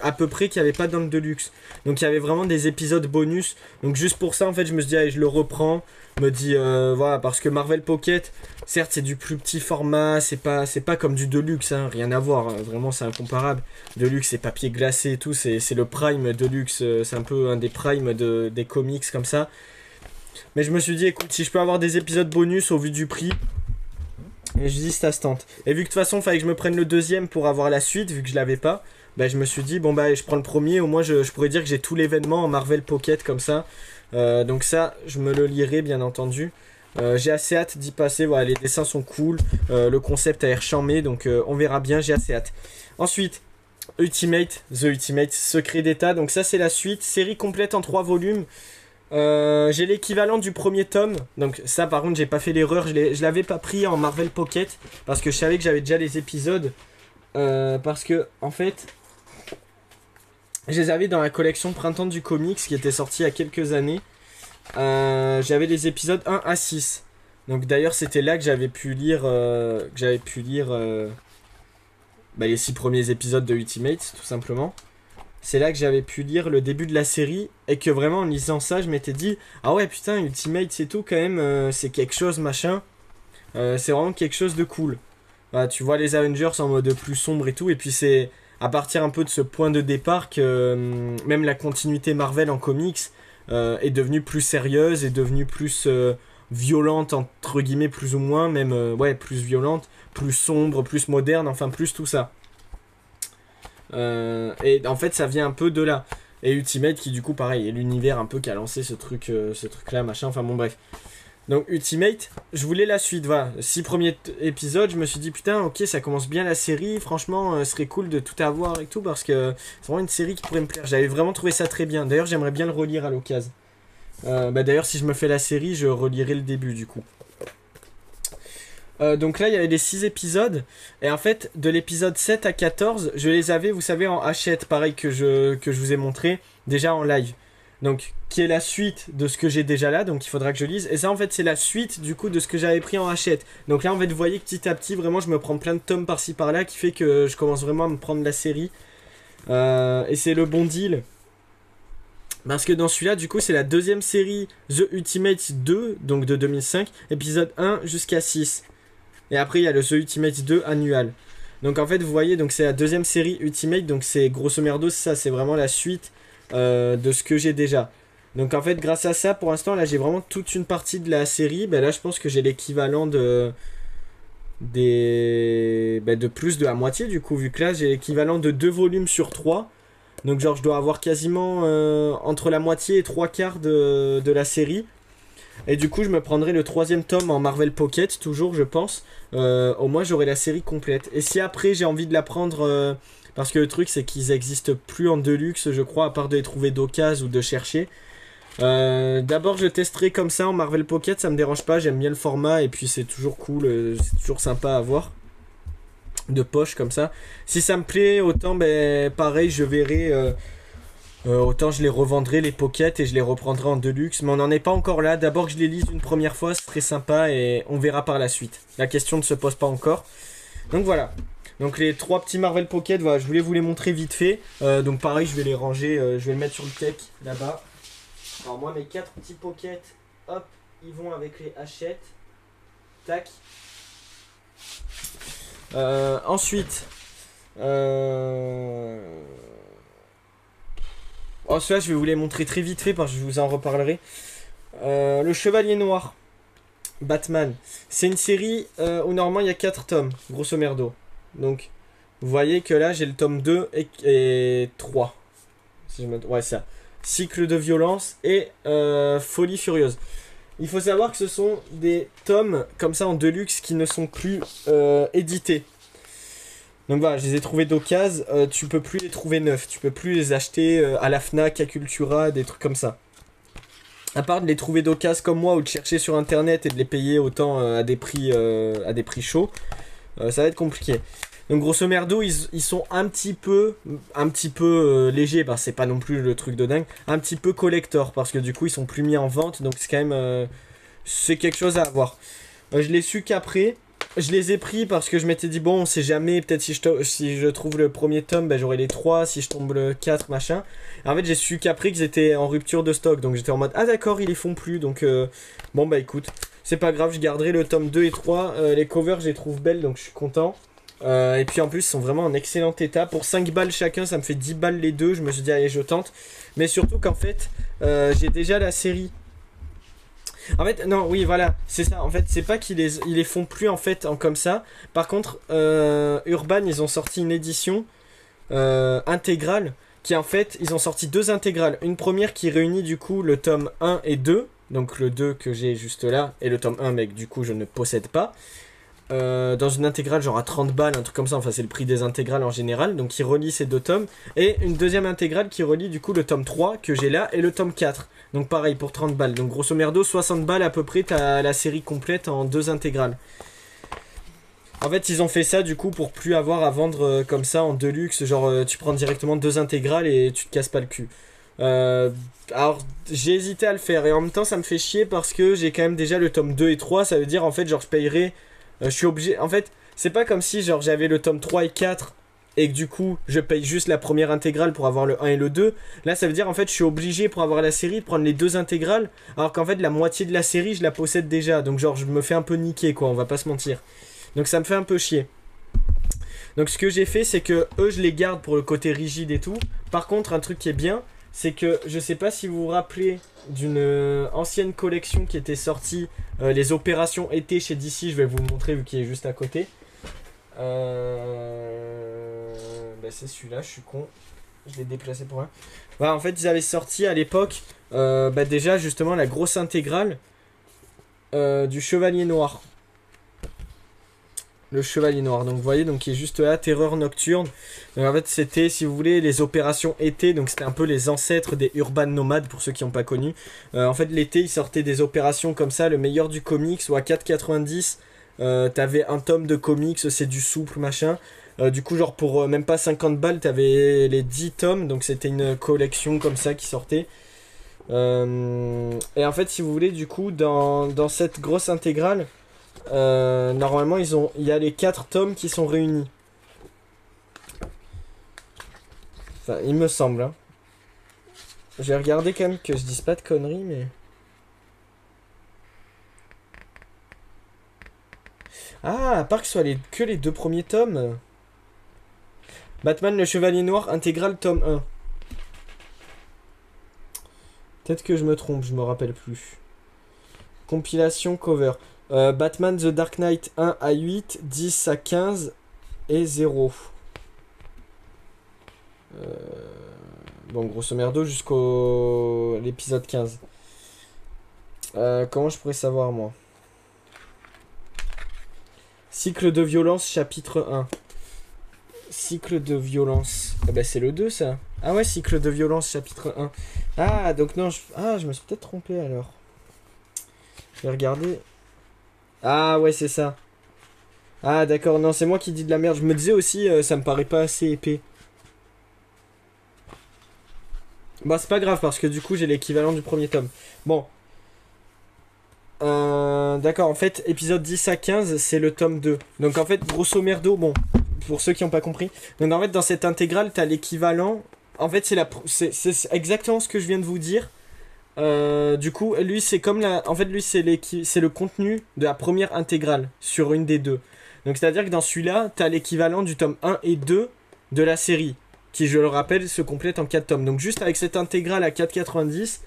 à peu près, qu'il n'y avait pas dans le Deluxe. Donc, il y avait vraiment des épisodes bonus. Donc, juste pour ça, en fait, je me suis dit, allez, je le reprends. Me dis, voilà, parce que Marvel Pocket, certes, c'est du plus petit format, c'est pas comme du Deluxe, hein, rien à voir, hein, vraiment, c'est incomparable. Deluxe, c'est papier glacé et tout, c'est le Prime Deluxe, c'est un peu un des Prime des comics comme ça. Mais je me suis dit, écoute, si je peux avoir des épisodes bonus au vu du prix, et je dis, ça se tente. Et vu que de toute façon, il fallait que je me prenne le deuxième pour avoir la suite, vu que je l'avais pas, bah, je me suis dit, bon, bah, je prends le premier, au moins, je pourrais dire que j'ai tout l'événement en Marvel Pocket comme ça. Donc ça, je me le lirai bien entendu. J'ai assez hâte d'y passer. Voilà, les dessins sont cool. Le concept a l'air charmé. Donc on verra bien. J'ai assez hâte. Ensuite, The Ultimate, Secret d'État. Donc ça, c'est la suite. Série complète en 3 volumes. J'ai l'équivalent du premier tome. Donc ça, par contre, j'ai pas fait l'erreur. Je l'avais pas pris en Marvel Pocket. Parce que je savais que j'avais déjà les épisodes. Parce que, en fait... Je les avais dans la collection Printemps du Comics qui était sortie il y a quelques années. J'avais les épisodes 1 à 6. Donc d'ailleurs c'était là que j'avais pu lire, bah, les 6 premiers épisodes de Ultimate, tout simplement. C'est là que j'avais pu lire le début de la série et que vraiment en lisant ça je m'étais dit ah ouais putain Ultimate c'est tout quand même, c'est quelque chose machin. C'est vraiment quelque chose de cool. Bah, tu vois les Avengers en mode plus sombre et tout et puis c'est... à partir un peu de ce point de départ que même la continuité Marvel en comics est devenue plus sérieuse, est devenue plus violente, entre guillemets, plus ou moins, même ouais, plus violente, plus sombre, plus moderne, enfin plus tout ça. Et en fait ça vient un peu de là. Et Ultimate qui du coup pareil est l'univers un peu qui a lancé ce truc là machin, enfin bon bref. Donc Ultimate, je voulais la suite, voilà. 6 premiers épisodes, je me suis dit putain, ok, ça commence bien la série, franchement, ce serait cool de tout avoir et tout, parce que c'est vraiment une série qui pourrait me plaire. J'avais vraiment trouvé ça très bien. D'ailleurs, j'aimerais bien le relire à l'occasion. D'ailleurs, si je me fais la série, je relirai le début du coup. Donc là, il y avait les 6 épisodes. Et en fait, de l'épisode 7 à 14, je les avais, vous savez, en hachette, pareil que je vous ai montré, déjà en live. Donc, qui est la suite de ce que j'ai déjà là, donc il faudra que je lise. Et ça, en fait, c'est la suite, du coup, de ce que j'avais pris en hachette. Donc là, en fait, vous voyez que petit à petit, vraiment, je me prends plein de tomes par-ci, par-là, qui fait que je commence vraiment à me prendre la série. Et c'est le bon deal. Parce que dans celui-là, du coup, c'est la deuxième série The Ultimate 2, donc de 2005, épisode 1 jusqu'à 6. Et après, il y a le The Ultimate 2 annual. Donc en fait, vous voyez, donc c'est la deuxième série Ultimate, donc c'est grosso merdo, ça, c'est vraiment la suite de ce que j'ai déjà. Donc en fait, grâce à ça, pour l'instant, là, j'ai vraiment toute une partie de la série. Ben là, je pense que j'ai l'équivalent de plus de la moitié, du coup, vu que là, j'ai l'équivalent de 2 volumes sur 3. Donc genre, je dois avoir quasiment entre la moitié et 3/4 de la série. Et du coup, je me prendrai le 3ème tome en Marvel Pocket, toujours, je pense. Au moins, j'aurai la série complète. Et si après, j'ai envie de la prendre... parce que le truc, c'est qu'ils n'existent plus en Deluxe, je crois, à part de les trouver d'occasion ou de chercher. D'abord, je testerai comme ça en Marvel Pocket, ça me dérange pas, j'aime bien le format. Et puis, c'est toujours cool, c'est toujours sympa à voir. De poche, comme ça. Si ça me plaît, autant, ben, pareil, je verrai... autant je les revendrai les pockets et je les reprendrai en deluxe, mais on n'en est pas encore là. D'abord que je les lise une première fois, c'est très sympa et on verra par la suite. La question ne se pose pas encore. Donc voilà. Donc les 3 petits Marvel Pocket, voilà, je voulais vous les montrer vite fait. Donc pareil, je vais les ranger, je vais les mettre sur le tech là-bas. Alors moi, mes 4 petits pockets, hop, ils vont avec les hachettes. Tac. Ensuite, oh, cela, je vais vous les montrer très vite fait parce que je vous en reparlerai. Le Chevalier Noir, Batman. C'est une série où normalement il y a 4 tomes, grosso merdo. Donc, vous voyez que là j'ai le tome 2 et 3. Si je me... Ouais, ça. Cycle de violence et Folie Furieuse. Il faut savoir que ce sont des tomes comme ça en deluxe qui ne sont plus édités. Donc voilà, je les ai trouvés d'occasion, tu peux plus les trouver neufs, tu peux plus les acheter à la Fnac, à Cultura, des trucs comme ça. À part de les trouver d'occasion comme moi ou de chercher sur internet et de les payer autant à des prix chauds, ça va être compliqué. Donc grosso merdo, ils sont un petit peu légers, bah, c'est pas non plus le truc de dingue, un petit peu collector parce que du coup ils sont plus mis en vente, donc c'est quand même c'est quelque chose à avoir. Je l'ai su qu'après. Je les ai pris parce que je m'étais dit, bon, on sait jamais, peut-être si je trouve le premier tome, ben, j'aurai les 3, si je tombe le 4, machin. Et en fait, j'ai su qu'après qu'ils étaient en rupture de stock, donc j'étais en mode, ah d'accord, ils les font plus, donc bon, bah écoute, c'est pas grave, je garderai le tome 2 et 3. Les covers, je les trouve belles, donc je suis content. Et puis en plus, ils sont vraiment en excellent état. Pour 5 balles chacun, ça me fait 10 balles les deux, je me suis dit, allez, je tente. Mais surtout qu'en fait, j'ai déjà la série. En fait, non, oui, voilà, c'est ça. En fait, c'est pas qu'ils les font plus en fait comme ça. Par contre, Urban, ils ont sorti une édition intégrale qui en fait, ils ont sorti 2 intégrales. Une première qui réunit du coup le tome 1 et 2. Donc le 2 que j'ai juste là et le tome 1, mais que du coup je ne possède pas. Dans une intégrale genre à 30 balles, un truc comme ça, enfin c'est le prix des intégrales en général, donc qui relie ces 2 tomes, et une deuxième intégrale qui relie du coup le tome 3 que j'ai là et le tome 4, donc pareil pour 30 balles, donc grosso merdo 60 balles à peu près, t'as la série complète en 2 intégrales. En fait ils ont fait ça du coup pour plus avoir à vendre comme ça en deluxe, genre tu prends directement 2 intégrales et tu te casses pas le cul. Alors j'ai hésité à le faire et en même temps ça me fait chier parce que j'ai quand même déjà le tome 2 et 3, ça veut dire en fait genre je payerai... je suis obligé, en fait, c'est pas comme si genre j'avais le tome 3 et 4 et que du coup je paye juste la première intégrale pour avoir le 1 et le 2. Là ça veut dire en fait je suis obligé pour avoir la série de prendre les 2 intégrales alors qu'en fait la moitié de la série je la possède déjà. Donc genre je me fais un peu niquer quoi, on va pas se mentir. Donc ça me fait un peu chier. Donc ce que j'ai fait c'est que eux je les garde pour le côté rigide et tout. Par contre un truc qui est bien, c'est que je sais pas si vous vous rappelez d'une ancienne collection qui était sortie, les opérations été chez DC, je vais vous le montrer vu qu'il est juste à côté. Bah c'est celui-là, je suis con, je l'ai déplacé pour rien. Voilà, en fait ils avaient sorti à l'époque, bah déjà justement la grosse intégrale du Chevalier Noir. Le Chevalier Noir, donc vous voyez, donc qui est juste là, Terreur Nocturne. Donc en fait c'était, si vous voulez, les opérations été, donc c'était un peu les ancêtres des Urban Nomades pour ceux qui n'ont pas connu. En fait l'été ils sortaient des opérations comme ça, le meilleur du comics, ou à 4,90 t'avais un tome de comics, c'est du souple machin. Du coup genre pour même pas 50 balles t'avais les 10 tomes, donc c'était une collection comme ça qui sortait. Et en fait si vous voulez du coup dans cette grosse intégrale, normalement il y a les 4 tomes qui sont réunis. Enfin il me semble hein. J'ai regardé quand même que je dise pas de conneries mais... Ah, à part que ce soit que les 2 premiers tomes. Batman le Chevalier Noir intégral tome 1. Peut-être que je me trompe, je me rappelle plus. Compilation cover. Batman The Dark Knight 1 à 8, 10 à 15 et 0. Bon, grosso merdo jusqu'au l'épisode 15. Comment je pourrais savoir moi? Cycle de violence chapitre 1. Cycle de violence. Ah bah c'est le 2 ça. Ah ouais, cycle de violence chapitre 1. Ah donc non, je me suis peut-être trompé alors. Je vais regarder. Ah ouais c'est ça. Ah d'accord, non c'est moi qui dis de la merde. Je me disais aussi ça me paraît pas assez épais. Bah c'est pas grave parce que du coup j'ai l'équivalent du premier tome. Bon. D'accord, en fait épisode 10 à 15 c'est le tome 2. Donc en fait grosso merdo, bon, pour ceux qui n'ont pas compris. Donc en fait dans cette intégrale t'as l'équivalent. En fait c'est exactement ce que je viens de vous dire. Du coup lui c'est comme la... En fait lui c'est le contenu de la première intégrale sur une des deux. Donc c'est à dire que dans celui-là t'as l'équivalent du tome 1 et 2 de la série, qui je le rappelle se complète en 4 tomes. Donc juste avec cette intégrale à 4,90,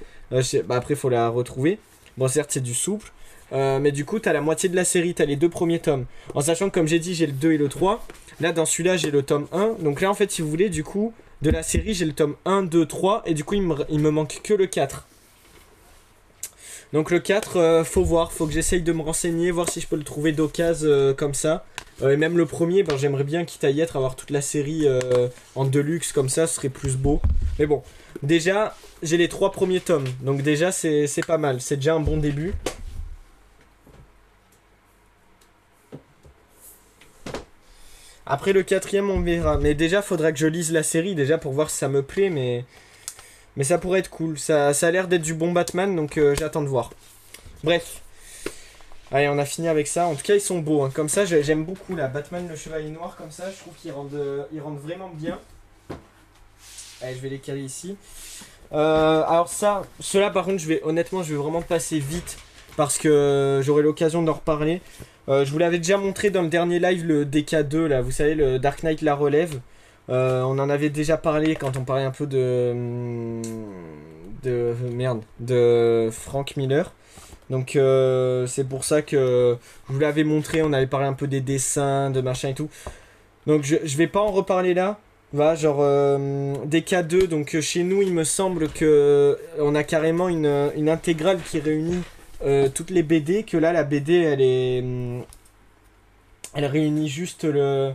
bah après faut la retrouver. Bon certes c'est du souple, mais du coup t'as la moitié de la série, t'as les 2 premiers tomes. En sachant que comme j'ai dit j'ai le 2 et le 3. Là dans celui-là j'ai le tome 1. Donc là en fait si vous voulez du coup de la série j'ai le tome 1, 2, 3. Et du coup il me manque que le 4. Donc le 4 faut voir, faut que j'essaye de me renseigner, voir si je peux le trouver d'occasion comme ça. Et même le premier, ben, j'aimerais bien quitte à y être, avoir toute la série en deluxe comme ça, ce serait plus beau. Mais bon, déjà j'ai les 3 premiers tomes, donc déjà c'est pas mal, c'est déjà un bon début. Après le 4ème on verra, mais déjà faudra que je lise la série déjà pour voir si ça me plaît, mais ça pourrait être cool, ça a l'air d'être du bon Batman, donc j'attends de voir. Bref. Allez, on a fini avec ça. En tout cas, ils sont beaux. Hein. Comme ça, j'aime beaucoup la Batman, le Chevalier Noir. Comme ça, je trouve qu'ils rendent vraiment bien. Allez, je vais les caler ici. Alors ça, ceux-là, par contre, honnêtement, je vais vraiment passer vite. Parce que j'aurai l'occasion d'en reparler. Je vous l'avais déjà montré dans le dernier live, le DK2, là. Vous savez, le Dark Knight la relève. On en avait déjà parlé quand on parlait un peu de Frank Miller. Donc c'est pour ça que je vous l'avais montré, on avait parlé un peu des dessins, de machin et tout. Donc je vais pas en reparler là. Voilà, genre DK2, donc chez nous il me semble que on a carrément une intégrale qui réunit toutes les BD. Que là la BD elle réunit juste le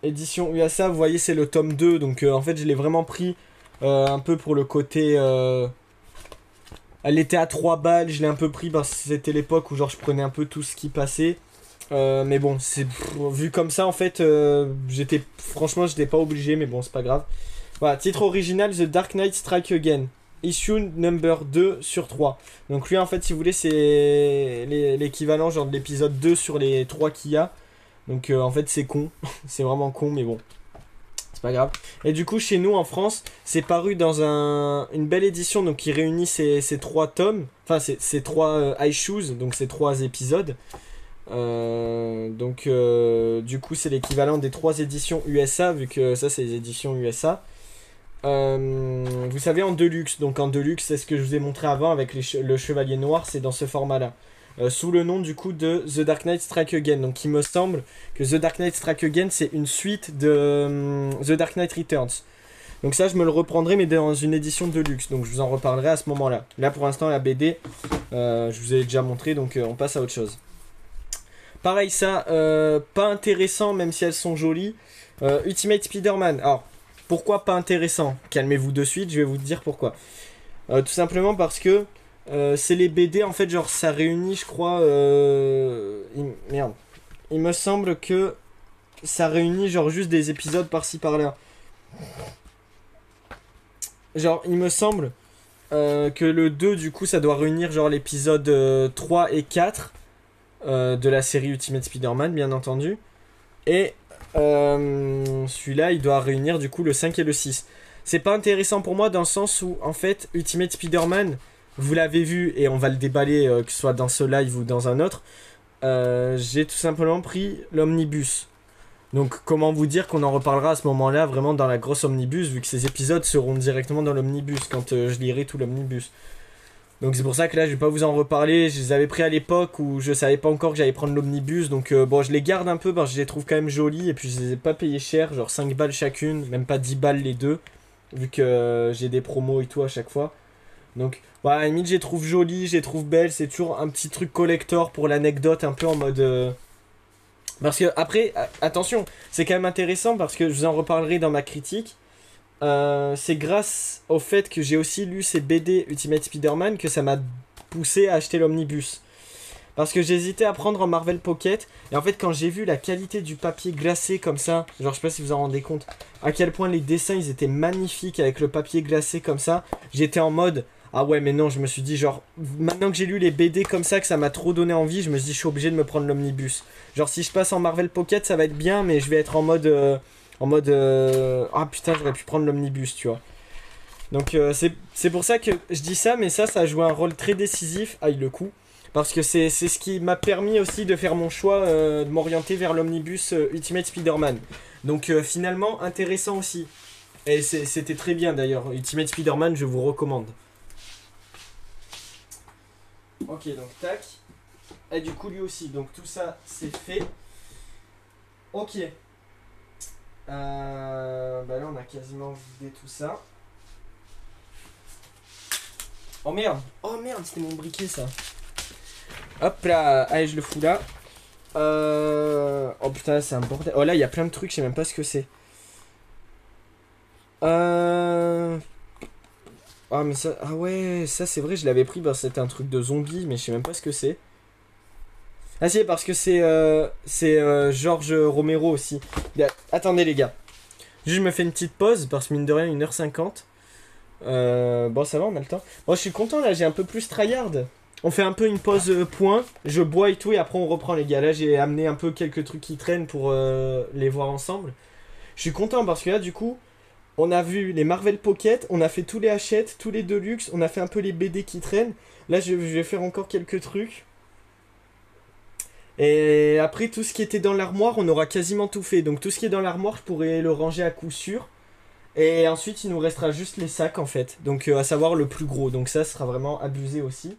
édition USA, vous voyez c'est le tome 2. Donc en fait je l'ai vraiment pris un peu pour le côté... Elle était à 3 balles, je l'ai un peu pris parce que c'était l'époque où genre je prenais un peu tout ce qui passait. Mais bon, vu comme ça en fait, franchement j'étais pas obligé, mais bon c'est pas grave. Voilà, titre original The Dark Knight Strike Again. Issue number 2 sur 3. Donc lui en fait si vous voulez c'est l'équivalent genre de l'épisode 2 sur les 3 qu'il y a. Donc en fait c'est con, c'est vraiment con mais bon. C'est pas grave. Et du coup, chez nous en France, c'est paru dans une belle édition donc qui réunit ces 3 tomes. Enfin, ces 3 issues, donc ces 3 épisodes. Du coup, c'est l'équivalent des 3 éditions USA, vu que ça, c'est les éditions USA. Vous savez, en Deluxe. Donc en Deluxe, c'est ce que je vous ai montré avant avec le Chevalier Noir, c'est dans ce format-là. Sous le nom du coup de The Dark Knight Strike Again. Donc il me semble que The Dark Knight Strike Again c'est une suite de The Dark Knight Returns. Donc ça je me le reprendrai mais dans une édition de luxe. Donc je vous en reparlerai à ce moment là. Là pour l'instant la BD Je vous ai déjà montré, donc on passe à autre chose. Pareil, ça, pas intéressant, même si elles sont jolies. Ultimate Spider-Man. Alors, pourquoi pas intéressant? Calmez-vous de suite, je vais vous dire pourquoi. Tout simplement parce que c'est les BD, en fait, genre, ça réunit, je crois... Merde. Il me semble que ça réunit, genre, juste des épisodes par-ci, par-là. Genre, il me semble que le 2, du coup, ça doit réunir, genre, l'épisode 3 et 4 de la série Ultimate Spider-Man, bien entendu. Et celui-là, il doit réunir, du coup, le 5 et le 6. C'est pas intéressant pour moi dans le sens où, en fait, Ultimate Spider-Man, vous l'avez vu, et on va le déballer, que ce soit dans ce live ou dans un autre, j'ai tout simplement pris l'omnibus. Donc comment vous dire qu'on en reparlera à ce moment-là, vraiment dans la grosse omnibus, vu que ces épisodes seront directement dans l'omnibus, quand je lirai tout l'omnibus. Donc c'est pour ça que là je vais pas vous en reparler, je les avais pris à l'époque où je savais pas encore que j'allais prendre l'omnibus, donc bon je les garde un peu parce que je les trouve quand même jolis, et puis je les ai pas payés cher, genre 5 balles chacune, même pas 10 balles les deux, vu que j'ai des promos et tout à chaque fois. Donc voilà, à la limite je les trouve jolies, je les trouve belles, c'est toujours un petit truc collector pour l'anecdote, un peu en mode... Parce que après, attention, c'est quand même intéressant parce que je vous en reparlerai dans ma critique. C'est grâce au fait que j'ai aussi lu ces BD Ultimate Spider-Man que ça m'a poussé à acheter l'omnibus. Parce que j'hésitais à prendre en Marvel Pocket. Et en fait, quand j'ai vu la qualité du papier glacé comme ça, genre je sais pas si vous en rendez compte, à quel point les dessins ils étaient magnifiques avec le papier glacé comme ça, j'étais en mode... Ah ouais, mais non, je me suis dit, genre, maintenant que j'ai lu les BD comme ça, que ça m'a trop donné envie, je me suis dit, je suis obligé de me prendre l'omnibus. Genre, si je passe en Marvel Pocket, ça va être bien, mais je vais être en mode... Ah putain, j'aurais pu prendre l'omnibus, tu vois. Donc, c'est pour ça que je dis ça, mais ça a joué un rôle très décisif. Aïe, le coup. Parce que c'est ce qui m'a permis aussi de faire mon choix, de m'orienter vers l'omnibus Ultimate Spider-Man. Donc, finalement, intéressant aussi. Et c'était très bien, d'ailleurs. Ultimate Spider-Man, je vous recommande. Ok, donc tac. Et du coup, lui aussi. Donc tout ça, c'est fait. Ok. Bah là, on a quasiment vidé tout ça. Oh merde. Oh merde, c'était mon briquet, ça. Hop là. Allez, je le fous là. Oh putain, c'est un bordel. Oh là, il y a plein de trucs, je sais même pas ce que c'est. Ah mais ça... Ah ouais, ça c'est vrai, je l'avais pris, bah c'était un truc de zombie, mais je sais même pas ce que c'est. Ah si, parce que c'est George Romero aussi. Attendez les gars. Juste je me fais une petite pause, parce que mine de rien, 1h50. Bon ça va, on a le temps. Bon, je suis content là, j'ai un peu plus tryhard. On fait un peu une pause point, je bois et tout, et après on reprend les gars. Là j'ai amené un peu quelques trucs qui traînent pour les voir ensemble. Je suis content parce que là du coup... On a vu les Marvel Pocket, on a fait tous les Hachette, tous les Deluxe, on a fait un peu les BD qui traînent. Là, je vais faire encore quelques trucs. Et après, tout ce qui était dans l'armoire, on aura quasiment tout fait. Donc tout ce qui est dans l'armoire, je pourrais le ranger à coup sûr. Et ensuite, il nous restera juste les sacs, en fait. Donc à savoir le plus gros. Donc ça sera vraiment abusé aussi.